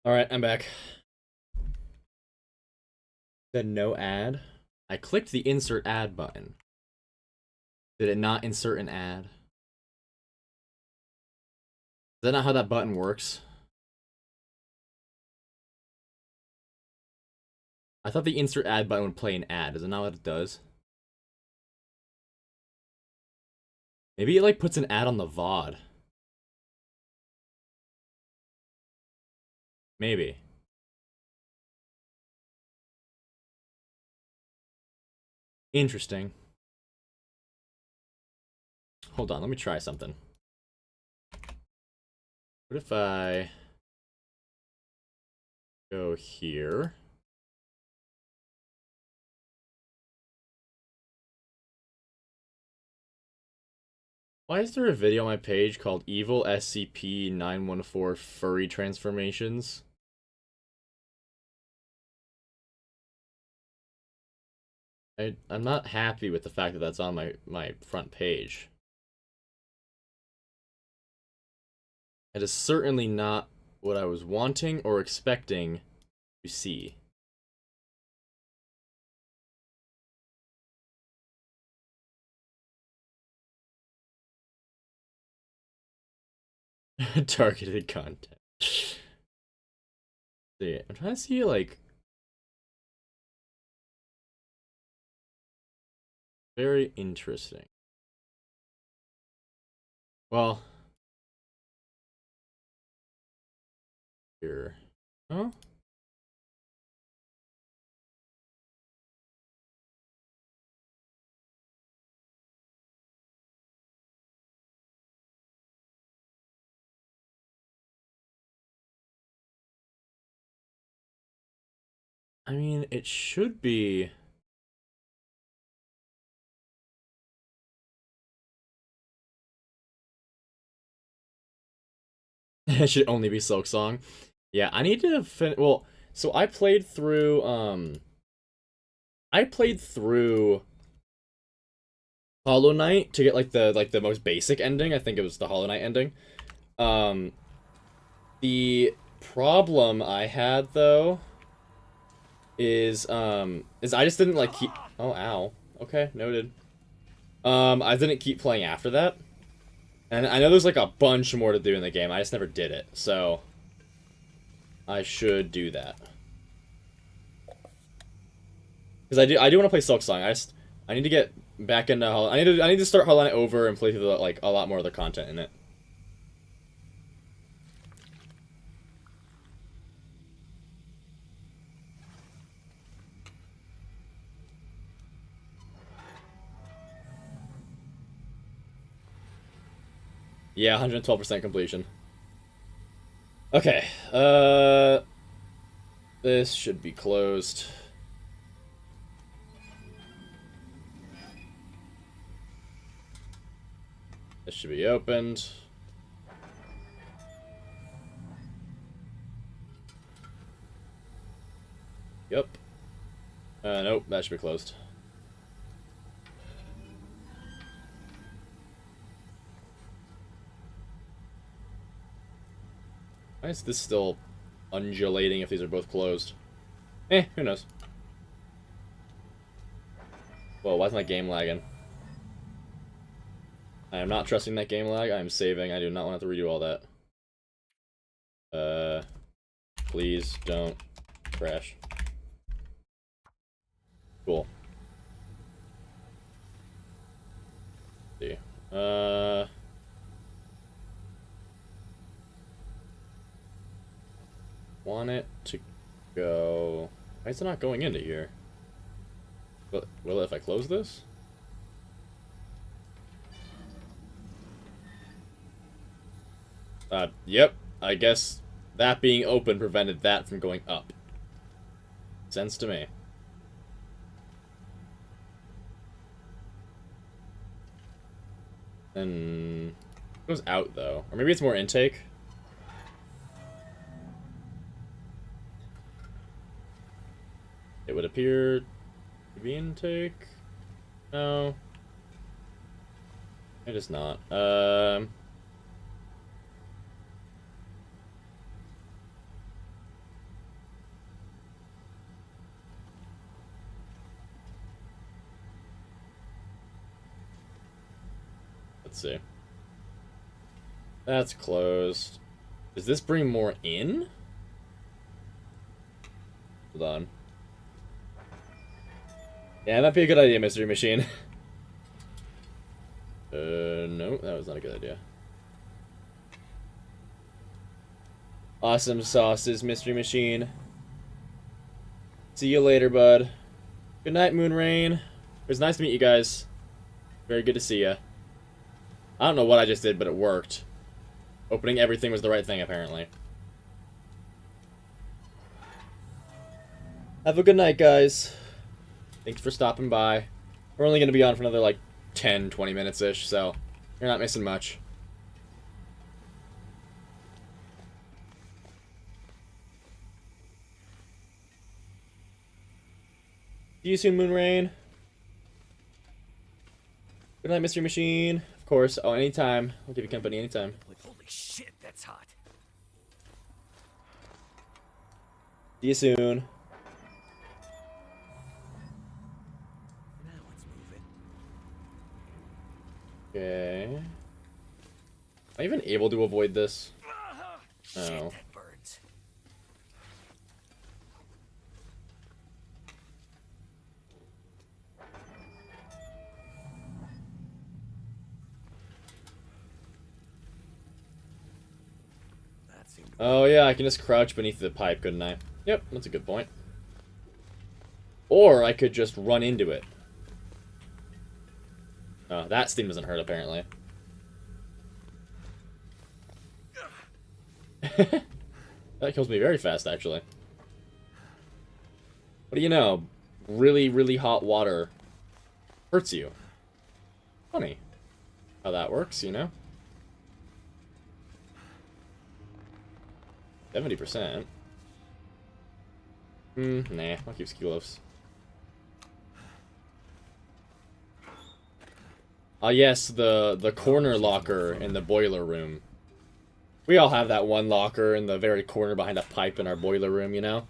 Alright, I'm back. Said no ad. I clicked the insert ad button. Did it not insert an ad? Is that not how that button works? I thought the insert ad button would play an ad. Is it not what it does? Maybe it like puts an ad on the VOD. Maybe. Interesting. Hold on, let me try something. What if I go here? Why is there a video on my page called Evil SCP-914 Furry Transformations? I'm not happy with the fact that that's on my front page. It is certainly not what I was wanting or expecting to see. Targeted content. See, I'm trying to see, like... Very interesting. Well... Here. Huh? I mean, it should be... It should only be Silk Song. Yeah, I need to well, so I played through Hollow Knight to get like the most basic ending. I think it was the Hollow Knight ending. The problem I had though is I just didn't like keep... Oh, ow. Okay, noted. I didn't keep playing after that. And I know there's like a bunch more to do in the game. I just never did it. So I should do that. Because I do want to play Silk Song. I need to get back into Hollow... I need to start Hollow Knight over and play through the, like a lot more of the content in it. Yeah, 112% completion. Okay, this should be closed. This should be opened. Yep. Nope, that should be closed. Why is this still undulating if these are both closed? Who knows? Whoa, why is my game lagging? I am not trusting that game lag. I am saving. I do not want to have to redo all that. Please don't crash. Cool. Let's see. Want it to go... Why is it not going into here? Will it if I close this? Yep. I guess that being open prevented that from going up. Sense to me. And... It goes out, though. Or maybe it's more intake. It would appear to be intake. No. It is not. Let's see. That's closed. Does this bring more in? Hold on. Yeah, that'd be a good idea, Mystery Machine. No, that was not a good idea. Awesome sauces, Mystery Machine. See you later, bud. Good night, Moonrain. It was nice to meet you guys. Very good to see ya. I don't know what I just did, but it worked. Opening everything was the right thing, apparently. Have a good night, guys. Thanks for stopping by. We're only going to be on for another, like, 10, 20 minutes-ish, so you're not missing much. See you soon, Moonrain. Good night, Mystery Machine. Of course. course. Oh, anytime. I'll give you company anytime. Holy shit, that's hot. See you soon. Now it's moving. Okay. Am I even able to avoid this? Shit, Oh. that burns. That seemed Oh yeah, I can just crouch beneath the pipe, couldn't I? Yep, that's a good point. Or I could just run into it. Oh, that steam doesn't hurt, apparently. That kills me very fast, actually. What do you know? Really, really hot water hurts you. Funny how that works, you know? 70%. Nah, I'll keep Skilos. Ah, yes, the corner locker in the boiler room. We all have that one locker in the very corner behind a pipe in our boiler room, you know?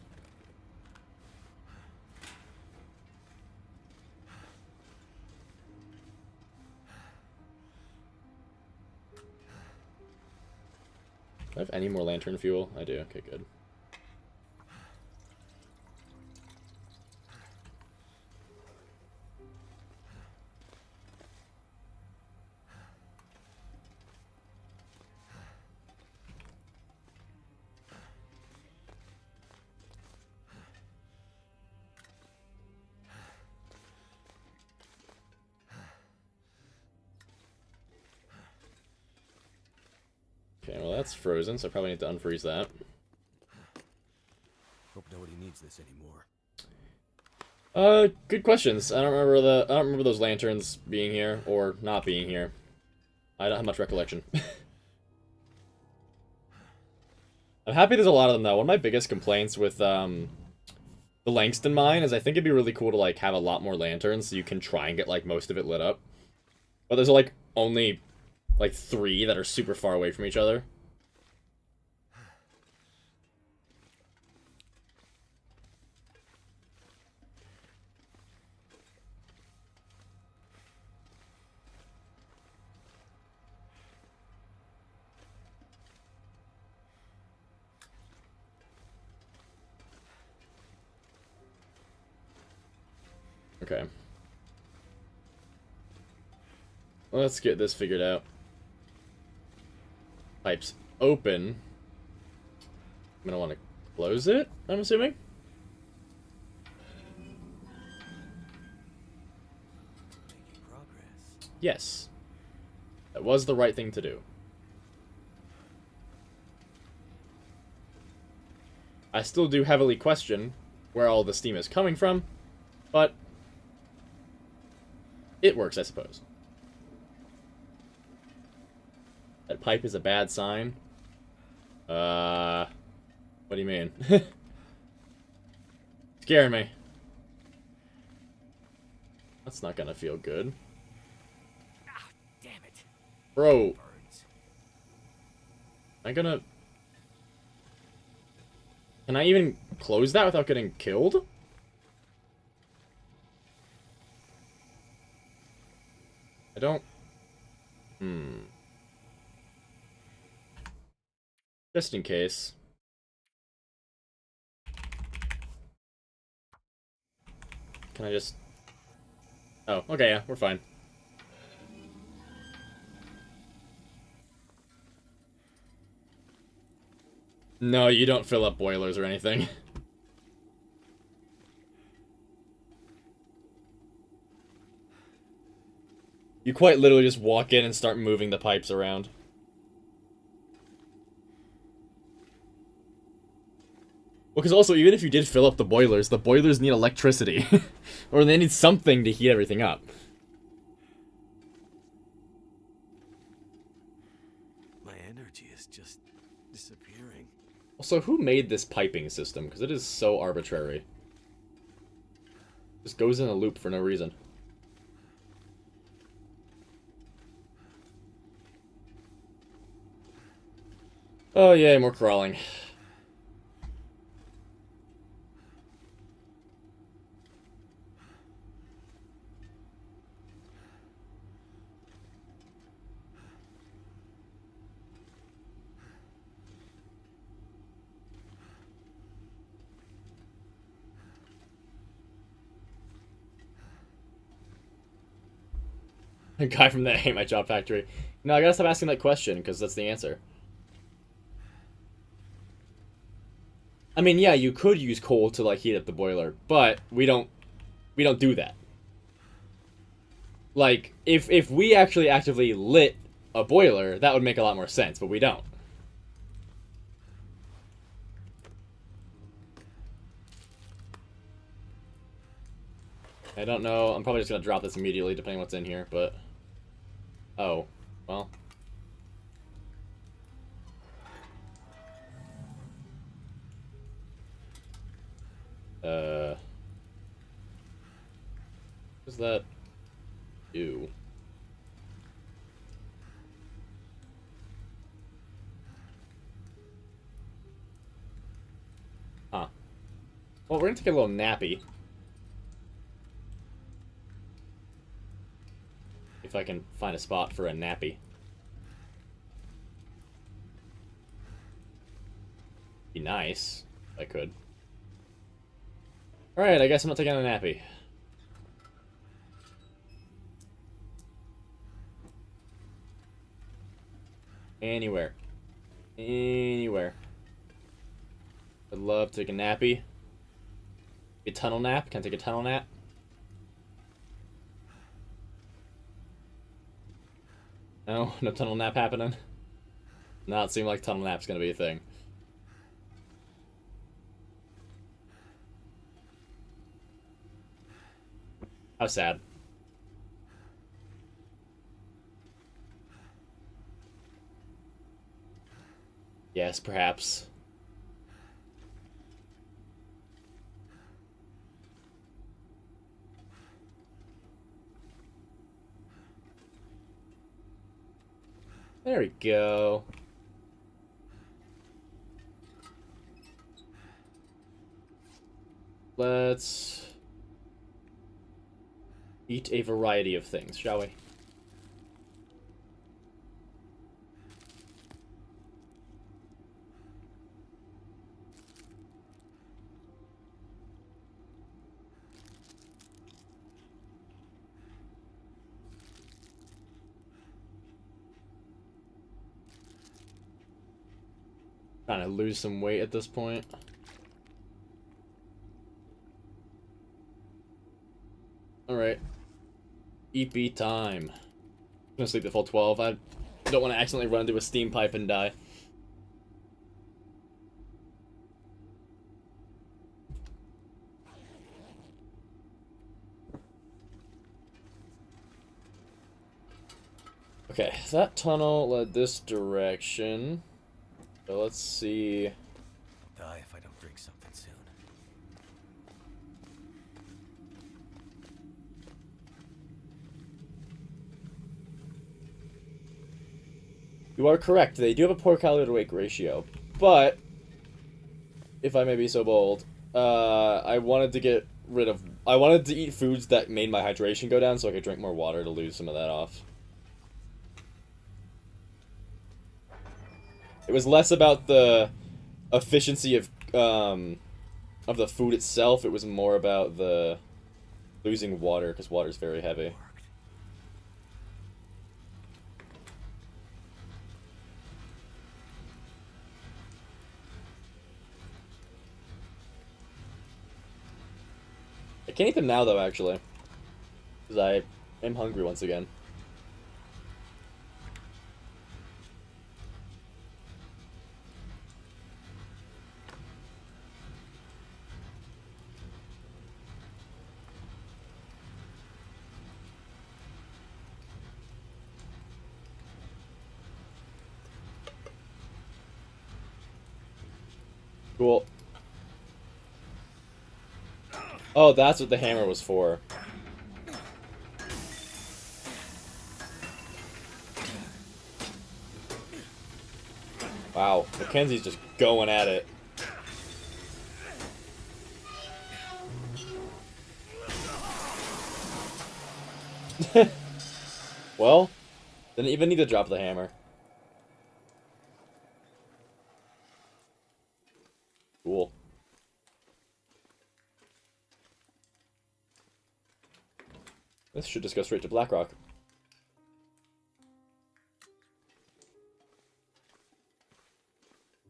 Do I have any more lantern fuel? I do. Okay, good. Okay, well that's frozen, so I probably need to unfreeze that. Hope nobody needs this anymore. Good questions. I don't remember those lanterns being here or not being here. I don't have much recollection. I'm happy there's a lot of them though. One of my biggest complaints with the Langston mine is I think it'd be really cool to like have a lot more lanterns so you can try and get like most of it lit up. But there's like only like 3 that are super far away from each other. Okay. Let's get this figured out. Pipes open. I'm gonna want to close it, I'm assuming? Making progress. Yes. That was the right thing to do. I still do heavily question where all the steam is coming from, but it works, I suppose. That pipe is a bad sign. What do you mean? Scaring me. That's not gonna feel good. Ah, damn it. Bro, Burns. am I gonna... Can I even close that without getting killed? I don't... Just in case. Can I just... Oh, okay, yeah, we're fine. No, you don't fill up boilers or anything. You quite literally just walk in and start moving the pipes around. Well, because also, even if you did fill up the boilers need electricity. Or they need something to heat everything up. My energy is just disappearing. Also, who made this piping system? Because it is so arbitrary. Just goes in a loop for no reason. Oh, yeah, more crawling. A guy from the Hate My Job Factory. No, I gotta stop asking that question, because that's the answer. I mean, yeah, you could use coal to, like, heat up the boiler, but we don't do that. Like, if we actually actively lit a boiler, that would make a lot more sense, but we don't. I don't know, I'm probably just gonna drop this immediately, depending on what's in here, but... Oh, well... What does that do? Huh. Well, we're gonna take a little nappy. If I can find a spot for a nappy. Be nice, if I could. Alright, I guess I'm not taking a nappy. Anywhere. Anywhere. I'd love to take a nappy. A tunnel nap? Can I take a tunnel nap? No? No tunnel nap happening? Not seem like tunnel nap's gonna be a thing. How sad. Yes, perhaps. There we go. Let's eat a variety of things, shall we? Trying to lose some weight at this point. Alright. EP time. I'm gonna sleep the full 12. I don't want to accidentally run into a steam pipe and die. Okay, so that tunnel led this direction. So let's see. I'll die if I don't drink something soon. You are correct. They do have a poor calorie to weight ratio, but if I may be so bold, I wanted to get rid of. I wanted to eat foods that made my hydration go down, so I could drink more water to lose some of that off. It was less about the efficiency of the food itself. It was more about the losing water, because water's very heavy. I can't eat them now, though, actually. Because I am hungry once again. Cool. Oh, that's what the hammer was for. Wow, Mackenzie's just going at it. Well, didn't even need to drop the hammer. Cool. This should just go straight to Blackrock.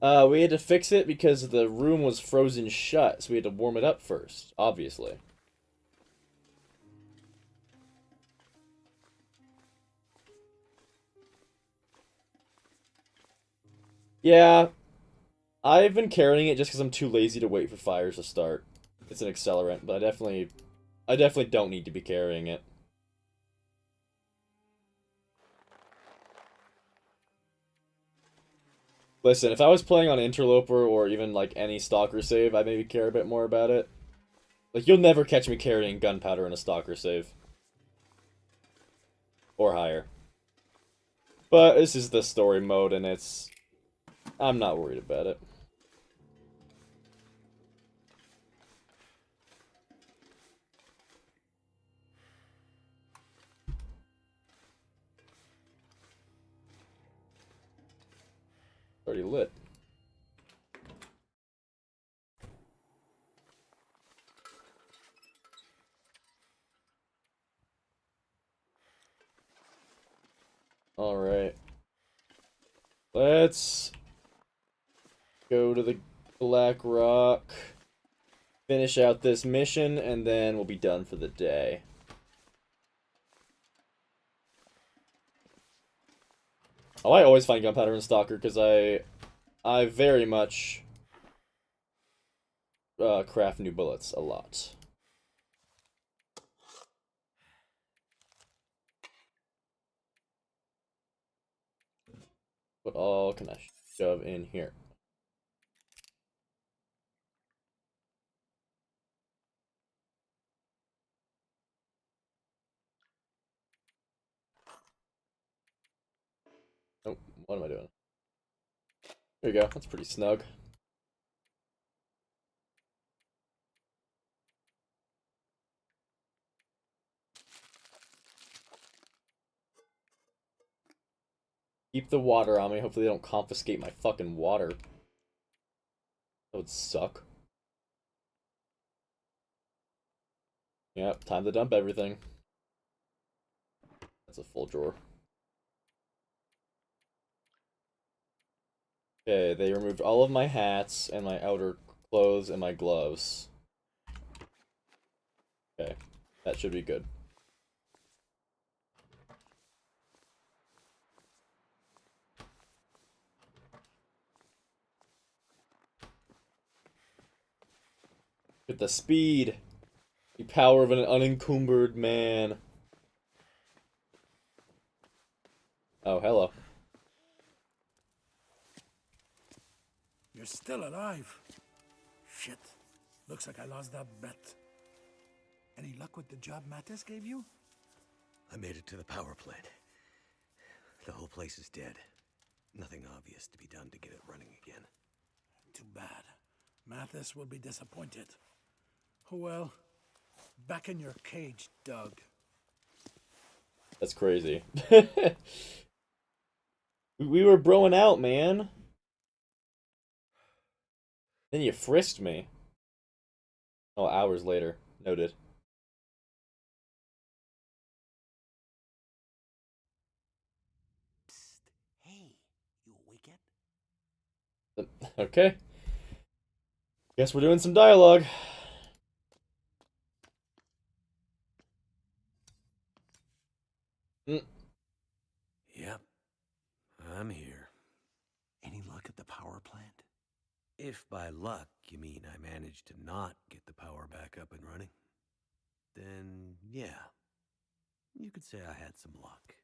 We had to fix it because the room was frozen shut, so we had to warm it up first, obviously. Yeah, I've been carrying it just because I'm too lazy to wait for fires to start. It's an accelerant, but I definitely don't need to be carrying it. Listen, if I was playing on Interloper or even like any Stalker save, I'd maybe care a bit more about it. Like, you'll never catch me carrying gunpowder in a Stalker save. Or higher. But this is the story mode, and I'm not worried about it. Already lit. Alright. Let's go to the Black Rock, finish out this mission, and then we'll be done for the day. Oh, I always find gunpowder in Stalker because I very much craft new bullets a lot. What all can I shove in here? Oh, what am I doing? There you go. That's pretty snug. Keep the water on me. Hopefully they don't confiscate my fucking water. That would suck. Yep, time to dump everything. That's a full drawer. Okay, they removed all of my hats and my outer clothes and my gloves. Okay, that should be good. With the speed, the power of an unencumbered man. Oh, hello. You're still alive. Shit. Looks like I lost that bet. Any luck with the job Mattis gave you? I made it to the power plant. The whole place is dead. Nothing obvious to be done to get it running again. Too bad. Mathis will be disappointed. Oh well. Back in your cage, Doug. That's crazy. We were broing out, man. Then you frisked me. Oh, hours later. Noted. Psst. Hey, you awake yet? Okay. Guess we're doing some dialogue. Yep. I'm here. Any luck at the power plant? If by luck you mean I managed to not get the power back up and running, then yeah, you could say I had some luck.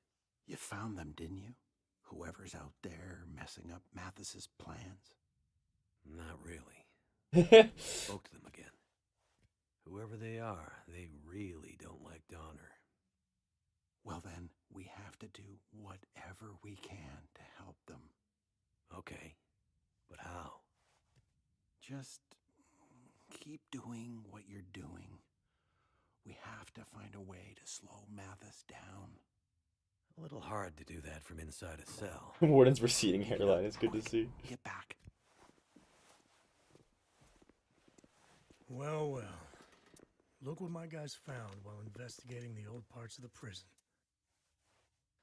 You found them, didn't you? Whoever's out there messing up Mathis's plans? Not really. Spoke to them again. Whoever they are, they really don't like Donner. Well then, we have to do whatever we can to help them. Okay, But how? Just keep doing what you're doing. We have to find a way to slow Mathis down. A little hard to do that from inside a cell. Warden's receding hairline is good to see. Get back. Well, well. Look what my guys found while investigating the old parts of the prison.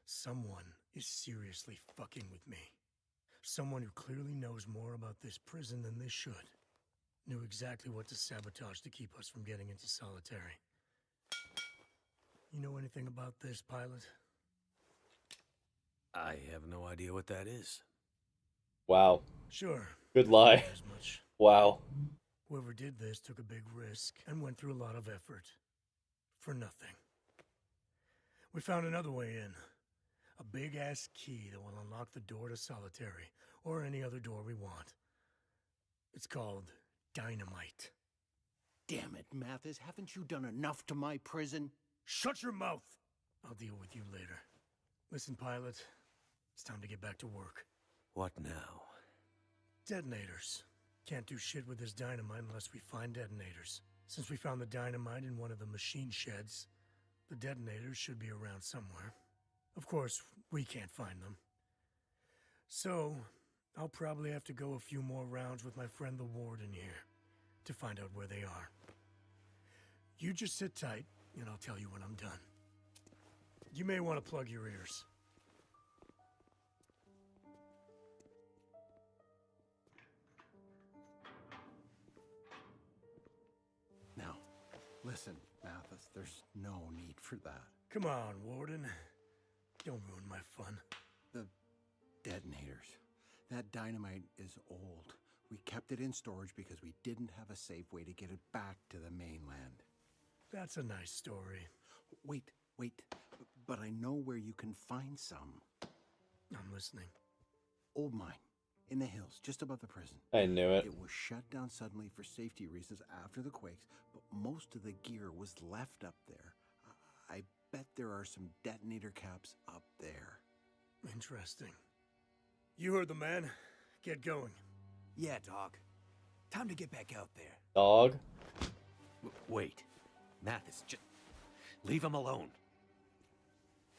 Someone is seriously fucking with me. Someone who clearly knows more about this prison than they should. Knew exactly what to sabotage to keep us from getting into solitary. You know anything about this, pilot? I have no idea what that is. Wow. Sure. Good lie. As much. Wow. Whoever did this took a big risk and went through a lot of effort. For nothing. We found another way in. A big-ass key that will unlock the door to solitary, or any other door we want. It's called dynamite. Damn it, Mathis, haven't you done enough to my prison? Shut your mouth! I'll deal with you later. Listen, pilot. It's time to get back to work. What now? Detonators. Can't do shit with this dynamite unless we find detonators. Since we found the dynamite in one of the machine sheds, the detonators should be around somewhere. Of course, we can't find them. So, I'll probably have to go a few more rounds with my friend the warden here to find out where they are. You just sit tight, and I'll tell you when I'm done. You may want to plug your ears. Now, listen, Mathis, there's no need for that. Come on, warden. Don't ruin my fun. The detonators. That dynamite is old. We kept it in storage because we didn't have a safe way to get it back to the mainland. That's a nice story. Wait. But I know where you can find some. I'm listening. Old mine. In the hills, just above the prison. I knew it. It was shut down suddenly for safety reasons after the quakes, but most of the gear was left up there. I bet there are some detonator caps up there. Interesting. You heard the man. Get going. Yeah, dog. Time to get back out there. Dog. Wait. Mathis, just leave him alone.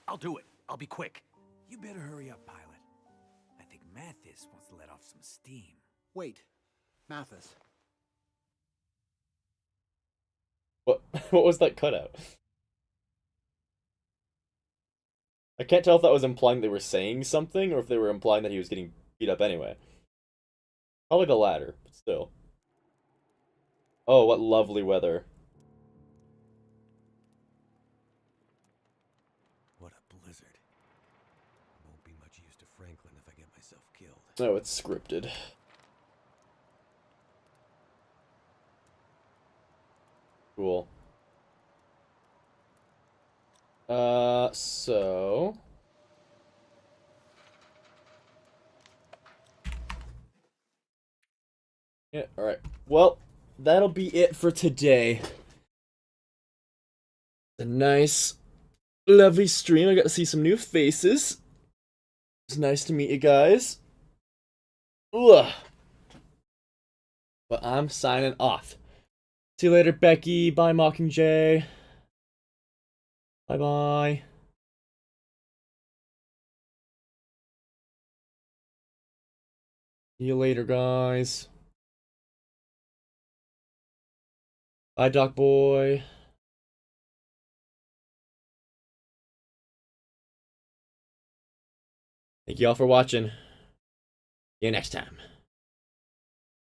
I'll do it. I'll be quick. You better hurry up, pilot. I think Mathis wants to let off some steam. Wait, Mathis. What was that cutout? I can't tell if that was implying they were saying something or if they were implying that he was getting beat up anyway. Probably the latter, but still. Oh, what lovely weather. What a blizzard. Won't be much use to Franklin if I get myself killed. Oh, it's scripted. Cool. So... yeah, alright. Well, that'll be it for today. A nice, lovely stream. I got to see some new faces. It's nice to meet you guys. Ugh. But I'm signing off. See you later, Becky. Bye, Mockingjay. Bye-bye. See you later, guys. Bye, Doc Boy. Thank you all for watching. See you next time.